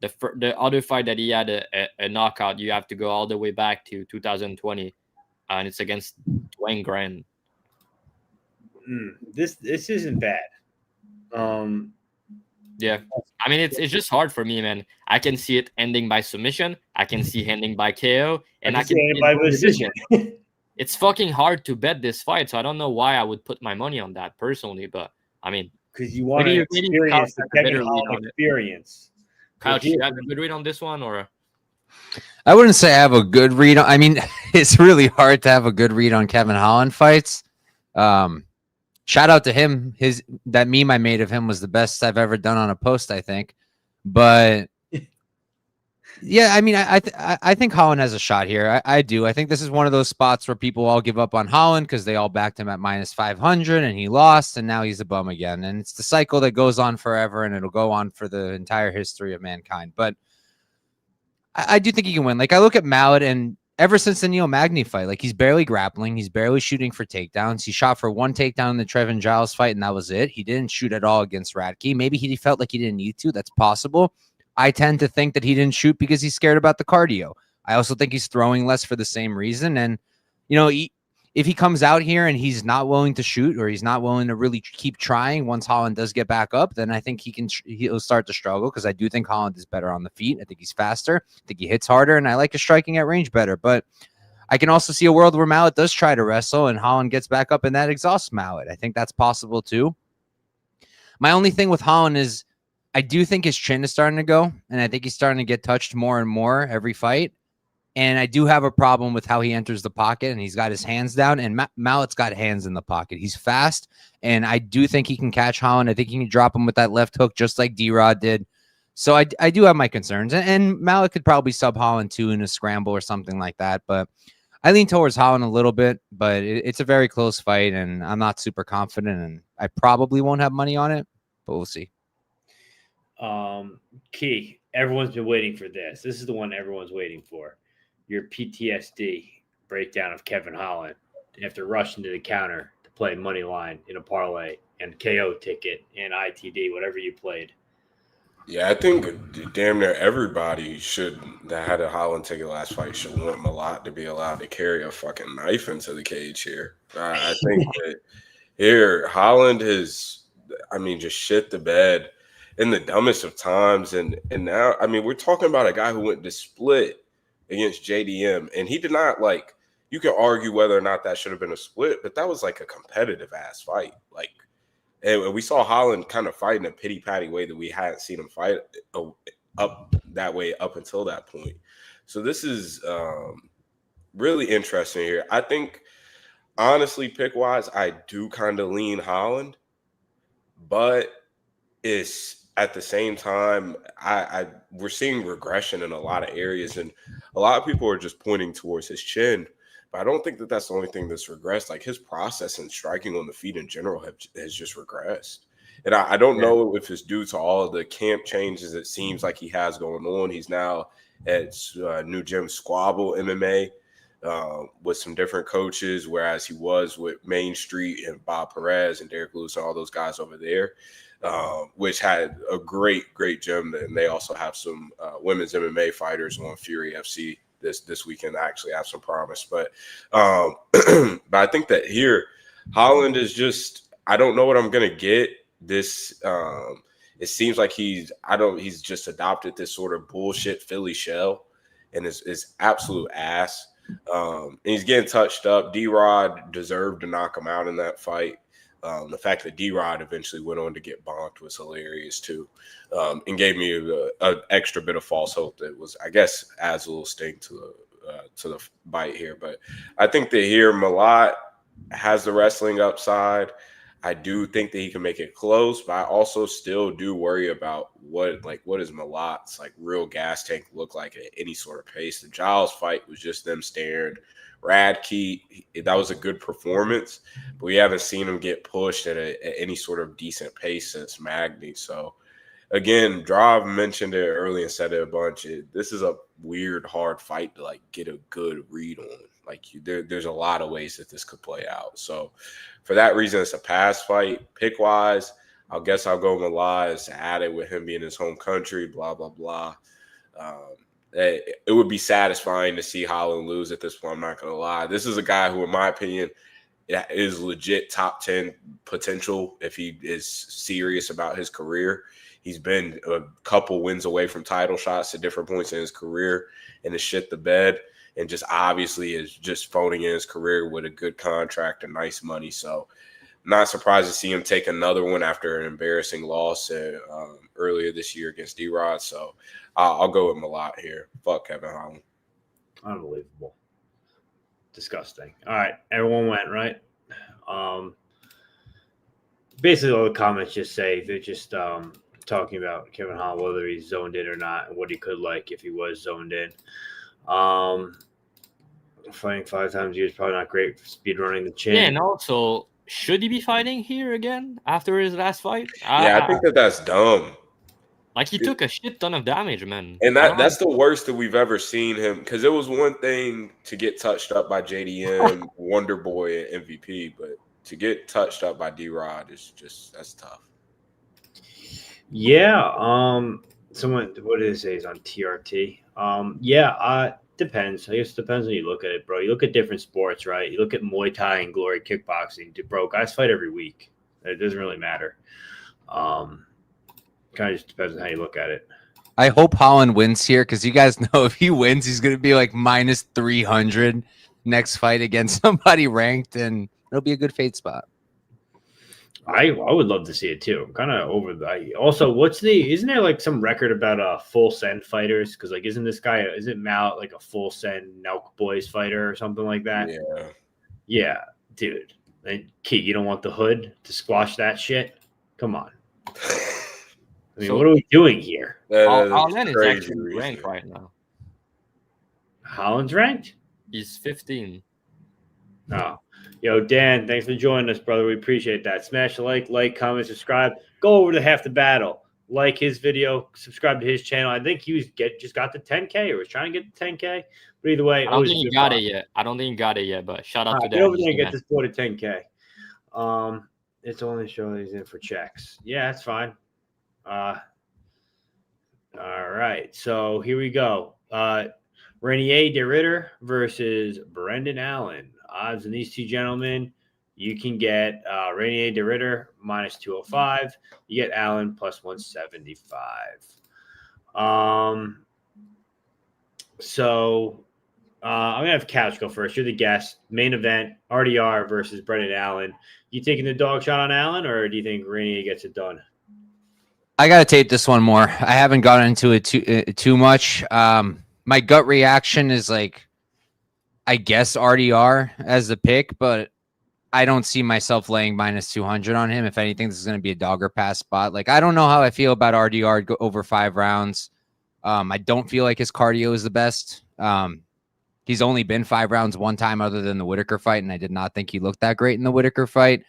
The other fight that he had a knockout, you have to go all the way back to 2020, and it's against Dwayne Grand. This isn't bad. Yeah, I mean it's just hard for me, man. I can see it ending by submission. I can see ending by KO, and I can see it by decision. It's fucking hard to bet this fight, so I don't know why I would put my money on that personally. But I mean, because you want to experience the Kevin Holland experience. Couch, you have a good read on this one, or? I wouldn't say I have a good read on. I mean, it's really hard to have a good read on Kevin Holland fights. Shout out to him. That meme I made of him was the best I've ever done on a post, I think. But yeah, I mean, I think Holland has a shot here. I do. I think this is one of those spots where people all give up on Holland because they all backed him at minus 500 and he lost, and now he's a bum again. And it's the cycle that goes on forever, and it'll go on for the entire history of mankind. But I do think he can win. Like, I look at Mallot, and ever since the Neil Magny fight, like, he's barely grappling. He's barely shooting for takedowns. He shot for one takedown in the Trevin Giles fight, and that was it. He didn't shoot at all against Radke. Maybe he felt like he didn't need to. That's possible. I tend to think that he didn't shoot because he's scared about the cardio. I also think he's throwing less for the same reason. And, you know, if he comes out here and he's not willing to shoot, or he's not willing to really keep trying once Holland does get back up, then I think he'll start to struggle, because I do think Holland is better on the feet. I think he's faster. I think he hits harder, and I like his striking at range better. But I can also see a world where Mallot does try to wrestle and Holland gets back up and that exhausts Mallot. I think that's possible too. My only thing with Holland is I do think his chin is starting to go, and I think he's starting to get touched more and more every fight. And I do have a problem with how he enters the pocket, and he's got his hands down, and Mallot's got hands in the pocket. He's fast, and I do think he can catch Holland. I think he can drop him with that left hook just like D-Rod did. So I do have my concerns. And Mallot could probably sub Holland too in a scramble or something like that. But I lean towards Holland a little bit, but it's a very close fight, and I'm not super confident, and I probably won't have money on it, but we'll see. Key, everyone's been waiting for this. This is the one everyone's waiting for. Your PTSD breakdown of Kevin Holland after rushing to the counter to play money line in a parlay and KO ticket and ITD, whatever you played. Yeah, I think damn near everybody that had a Holland ticket last fight should want Mallot to be allowed to carry a fucking knife into the cage here. I think that here Holland has, I mean, just shit the bed in the dumbest of times, and now, I mean, we're talking about a guy who went to split against JDM, and he did not like. You can argue whether or not that should have been a split, but that was like a competitive ass fight, like. And we saw Holland kind of fight in a pity-patty way that we hadn't seen him fight up that way up until that point. So this is really interesting here. I think, honestly, pick-wise, I do kind of lean Holland. But it's at the same time, we're seeing regression in a lot of areas. And a lot of people are just pointing towards his chin. But I don't think that that's the only thing that's regressed. Like his process and striking on the feet in general has just regressed. And I don't know if it's due to all of the camp changes it seems like he has going on. He's now at new gym Squabble MMA with some different coaches, whereas he was with Main Street and Bob Perez and Derek Lewis and all those guys over there, which had a great gym. And they also have some women's MMA fighters on Fury FC. This weekend I actually have some promise, but but I think that here Holland is just, I don't know what I'm gonna get. This it seems like he's just adopted this sort of bullshit Philly shell and is absolute ass. And he's getting touched up. D-Rod deserved to knock him out in that fight. The fact that D-Rod eventually went on to get bonked was hilarious too, and gave me an extra bit of false hope that was, I guess, adds a little sting to the bite here. But I think that here Mallot has the wrestling upside. I do think that he can make it close, but I also still do worry about what does Mallot's like real gas tank look like at any sort of pace. The Giles fight was just them staring. Radke, that was a good performance, but we haven't seen him get pushed at any sort of decent pace since Magny. So, again, Drav mentioned it early and said it a bunch. This is a weird, hard fight to like get a good read on. Like there's a lot of ways that this could play out. So, for that reason, it's a pass fight. Pick wise, I'll go Mallot. It's added with him being his home country. Blah blah blah. It would be satisfying to see Holland lose at this point. I'm not going to lie. This is a guy who, in my opinion, is legit top 10 potential if he is serious about his career. He's been a couple wins away from title shots at different points in his career and has shit the bed, and just obviously is just phoning in his career with a good contract and nice money. So not surprised to see him take another one after an embarrassing loss earlier this year against D-Rod. So I'll go with Mallot here. Fuck Kevin Holland. Unbelievable. Disgusting. All right. Everyone went, right? Basically, all the comments just say they're just talking about Kevin Holland, whether he's zoned in or not, and what he could like if he was zoned in. Fighting 5 times a year is probably not great for speed running the chin. Yeah, and also, should he be fighting here again after his last fight? I think that's dumb. Like, he took a shit ton of damage, man. And that's the worst that we've ever seen him, because it was one thing to get touched up by JDM, Wonder Boy, and MVP, but to get touched up by D-Rod is just, that's tough. Yeah. Someone, what did it say? Is on TRT. Depends. I guess it depends when you look at it, bro. You look at different sports, right? You look at Muay Thai and Glory Kickboxing. Bro, guys fight every week. It doesn't really matter. Kind of just depends on how you look at it. I hope Holland wins here, because you guys know if he wins, he's going to be like minus 300 next fight against somebody ranked, and it'll be a good fade spot. I would love to see it too. I'm kind of over the. Also, isn't there like some record about full send fighters? Because like, isn't Mallot like a full send Nelk Boys fighter or something like that? Yeah, dude. And Keith, you don't want the hood to squash that shit? Come on. I mean, what are we doing here? Holland is actually ranked right now. Holland's ranked? He's 15. Oh. Yo, Dan, thanks for joining us, brother. We appreciate that. Smash a like, comment, subscribe. Go over to Half the Battle. Like his video. Subscribe to his channel. I think he just got the 10K or was trying to get the 10K. But either way, I don't think he got it yet. But shout out to Dan. Get over there and get this boy to 10K. It's only showing he's in for checks. Yeah, that's fine. All right, so here we go. Renier de Ritter versus Brendan Allen. Odds in these two gentlemen, you can get Renier de Ritter minus 205. You get Allen plus 175. So I'm gonna have Couch go first. You're the guest. Main event: RDR versus Brendan Allen. You taking the dog shot on Allen, or do you think Renier gets it done? I gotta tape this one more. I haven't gotten into it too much. My gut reaction is like, I guess RDR as the pick, but I don't see myself laying minus 200 on him. If anything, this is going to be a dogger pass spot. Like, I don't know how I feel about RDR go over 5 rounds. I don't feel like his cardio is the best. He's only been 5 rounds one time other than the Whitaker fight, and I did not think he looked that great in the Whitaker fight.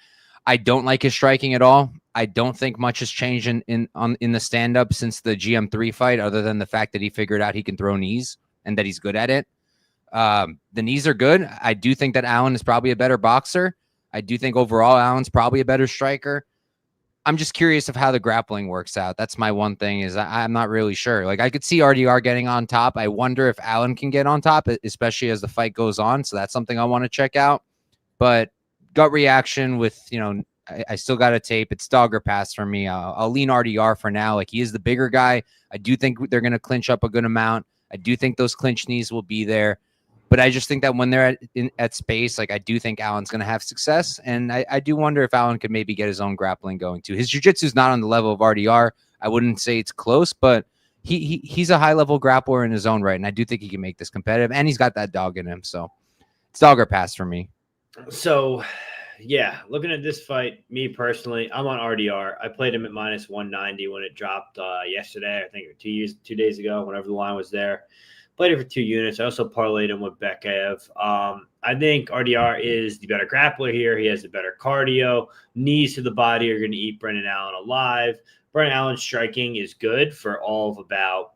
I don't like his striking at all. I don't think much has changed in the stand-up since the GM3 fight, other than the fact that he figured out he can throw knees and that he's good at it. The knees are good. I do think that Allen is probably a better boxer. I do think overall Allen's probably a better striker. I'm just curious of how the grappling works out. That's my one thing is I'm not really sure. Like I could see RDR getting on top. I wonder if Allen can get on top, especially as the fight goes on. So that's something I want to check out. But gut reaction with, I still got a tape. It's dogger pass for me. I'll lean RDR for now. Like he is the bigger guy. I do think they're going to clinch up a good amount. I do think those clinch knees will be there. But I just think that when they're at space, like I do think Allen's going to have success. And I do wonder if Allen could maybe get his own grappling going too. His jiu-jitsu is not on the level of RDR. I wouldn't say it's close, but he's a high-level grappler in his own right. And I do think he can make this competitive. And he's got that dog in him. So it's dogger pass for me. So, yeah, looking at this fight, me personally, I'm on RDR. I played him at minus 190 when it dropped yesterday, I think 2 days ago, whenever the line was there. Played it for 2 units. I also parlayed him with Bekoev. I think RDR is the better grappler here. He has the better cardio. Knees to the body are going to eat Brendan Allen alive. Brendan Allen's striking is good for all of about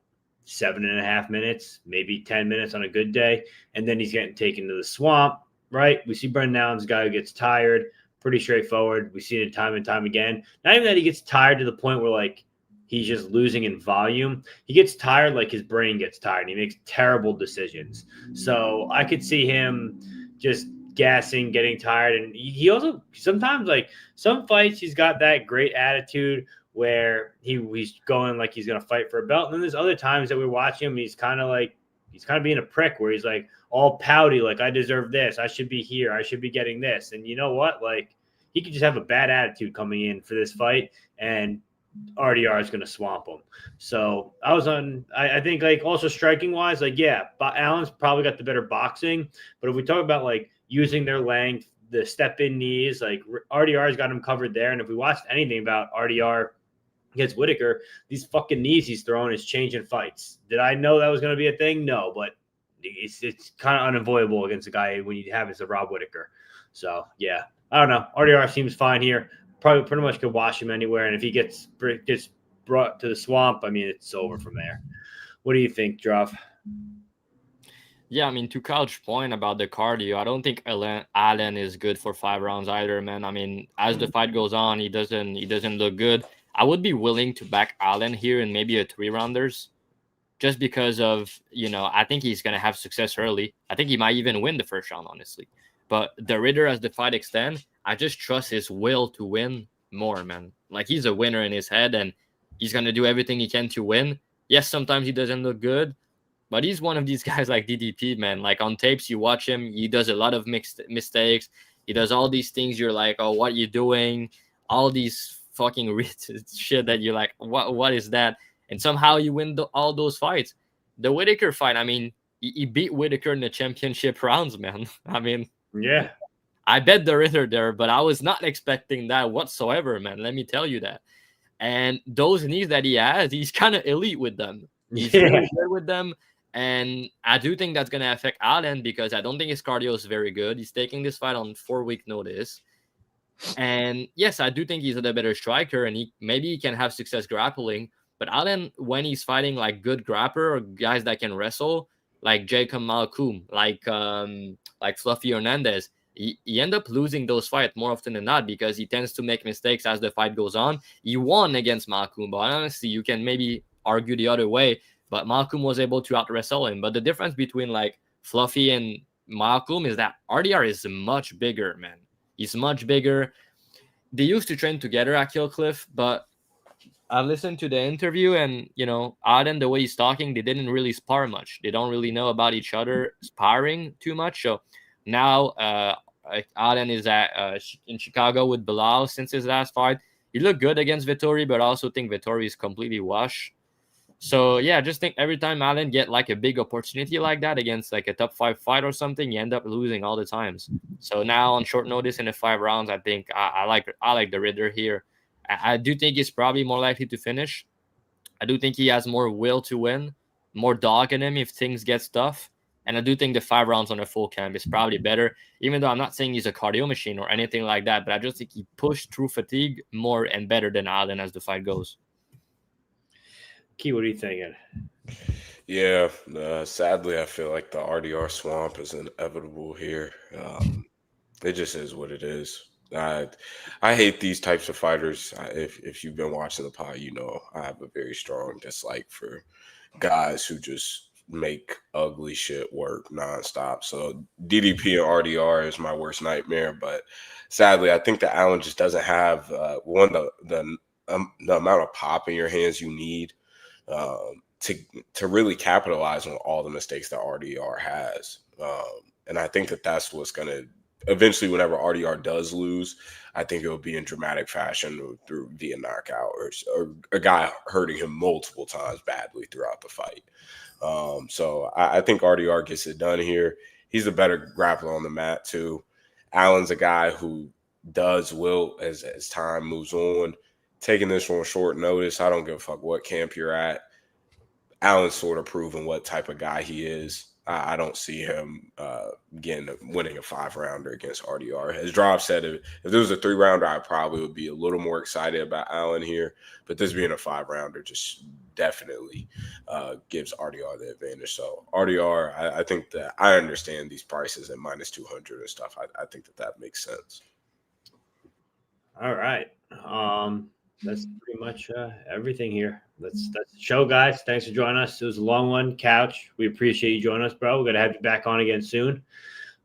7.5 minutes, maybe 10 minutes on a good day. And then he's getting taken to the swamp, right? We see Brendan Allen's a guy who gets tired. Pretty straightforward. We've seen it time and time again. Not even that he gets tired to the point where, like, he's just losing in volume. He gets tired like his brain gets tired. And he makes terrible decisions. So I could see him just gassing, getting tired. And he also sometimes, like some fights, he's got that great attitude where he's going like he's going to fight for a belt. And then there's other times that we watch him. He's kind of being a prick where he's like all pouty, like I deserve this. I should be here. I should be getting this. And you know what? Like he could just have a bad attitude coming in for this fight. And RDR is going to swamp him. So I think like also striking wise, like, yeah, Allen's probably got the better boxing, but if we talk about like using their length, the step in knees, like RDR's got him covered there. And if we watched anything about RDR against Whitaker, these fucking knees he's throwing is changing fights. Did I know that was going to be a thing? No, but it's kind of unavoidable against a guy when you have it's a Rob Whitaker. So yeah, I don't know. RDR seems fine here. Probably pretty much could wash him anywhere. And if he gets brought to the swamp, I mean, it's over from there. What do you think, Dravhy? Yeah, I mean, to Couch's point about the cardio, I don't think Allen is good for 5 rounds either, man. I mean, as the fight goes on, he doesn't look good. I would be willing to back Allen here in maybe a 3-rounders just because of, I think he's going to have success early. I think he might even win the first round, honestly. But the Ritter, as the fight extends, I just trust his will to win more, man. Like, he's a winner in his head, and he's going to do everything he can to win. Yes, sometimes he doesn't look good, but he's one of these guys like DDP, man. Like, on tapes, you watch him, he does a lot of mistakes. He does all these things. You're like, oh, what are you doing? All these fucking shit that you're like, what is that? And somehow you win all those fights. The Whitaker fight, I mean, he beat Whitaker in the championship rounds, man. I mean, yeah. I bet the Ritter there, but I was not expecting that whatsoever, man. Let me tell you that. And those knees that he has, he's kind of elite with them. He's really good with them. And I do think that's going to affect Allen because I don't think his cardio is very good. He's taking this fight on 4-week notice. And yes, I do think he's a better striker and maybe he can have success grappling. But Allen, when he's fighting like good grappler or guys that can wrestle, like Jacob Malcolm, like Fluffy Hernandez, he end up losing those fights more often than not because he tends to make mistakes as the fight goes on. He won against Malcolm, but honestly, you can maybe argue the other way. But Malcolm was able to out-wrestle him. But the difference between like Fluffy and Malcolm is that RDR is much bigger, man. He's much bigger. They used to train together at Killcliff, but I listened to the interview and, Aden, the way he's talking, they didn't really spar much. They don't really know about each other sparring too much. So now Aden is in Chicago with Bilal since his last fight. He looked good against Vettori, but I also think Vettori is completely washed. So, yeah, I just think every time Aden get like a big opportunity like that against like a top 5 fight or something, you end up losing all the times. So now on short notice in the 5 rounds, I think I like the Ritter here. I do think he's probably more likely to finish. I do think he has more will to win, more dog in him if things get tough. And I do think the 5 rounds on a full camp is probably better, even though I'm not saying he's a cardio machine or anything like that. But I just think he pushed through fatigue more and better than Aden as the fight goes. Key, what are you thinking? Yeah, sadly, I feel like the RDR swamp is inevitable here. It just is what it is. I hate these types of fighters. If you've been watching the pod, I have a very strong dislike for guys who just make ugly shit work nonstop. So DDP and RDR is my worst nightmare. But sadly, I think that Allen just doesn't have the amount of pop in your hands you need to really capitalize on all the mistakes that RDR has. And I think that that's what's going to eventually, whenever RDR does lose, I think it will be in dramatic fashion through via knockout or a guy hurting him multiple times badly throughout the fight. So I think RDR gets it done here. He's a better grappler on the mat too. Allen's a guy who does wilt as time moves on. Taking this on short notice, I don't give a fuck what camp you're at. Allen's sort of proven what type of guy he is. I don't see him winning a 5-rounder against RDR. As Dravhy said, if there was a 3-rounder, I probably would be a little more excited about Allen here. But this being a 5-rounder just definitely gives RDR the advantage. So RDR, I think that I understand these prices at minus 200 and stuff. I think that makes sense. All right. That's pretty much everything here. That's the show, guys. Thanks for joining us. It was a long one. Couch, we appreciate you joining us, bro. We're gonna have you back on again soon.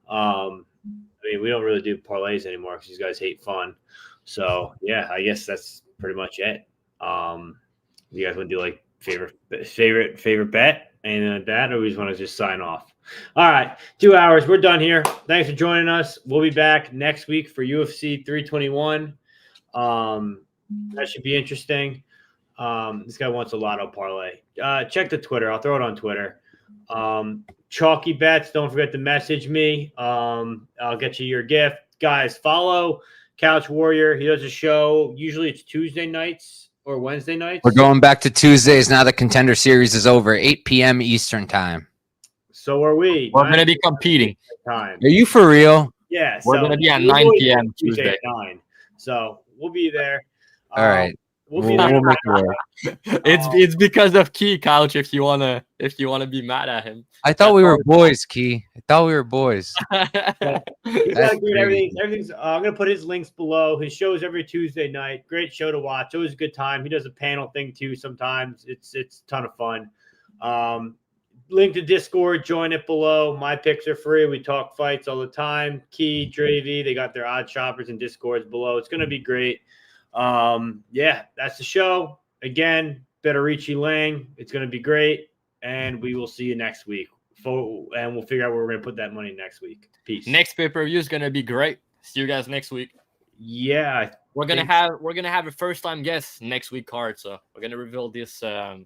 We don't really do parlays anymore because these guys hate fun. So yeah, I guess that's pretty much it. You guys want to do like favorite bet, anything like that, or we just want to just sign off? All right, 2 hours. We're done here. Thanks for joining us. We'll be back next week for UFC 321. That should be interesting. This guy wants a lotto parlay. Check the Twitter. I'll throw it on Twitter. Chalky bets. Don't forget to message me. I'll get you your gift. Guys, follow Couch Warrior. He does a show. Usually it's Tuesday nights or Wednesday nights. We're going back to Tuesdays now. The Contender Series is over. 8 p.m. Eastern time. So are we. We're going to be competing. Time. Are you for real? Yeah. We're going to be at 9 p.m. Tuesday. 9. So we'll be there. All right. We'll be there. make it work. It's because of Key, Couch. If you wanna be mad at him, I thought we were boys, Key. I thought we were boys. Everything's. I'm gonna put his links below. His shows every Tuesday night. Great show to watch. Always a good time. He does a panel thing too. Sometimes it's a ton of fun. Link to Discord. Join it below. My picks are free. We talk fights all the time. Key, Dravhy. They got their odd shoppers and Discords below. It's gonna be great. Yeah, that's the show. Again, better reach Qileng. It's going to be great. And we will see you next week. And we'll figure out where we're going to put that money next week. Peace. Next pay-per-view is going to be great. See you guys next week. Yeah. We're going to have a first time guest next week card. So we're going to reveal this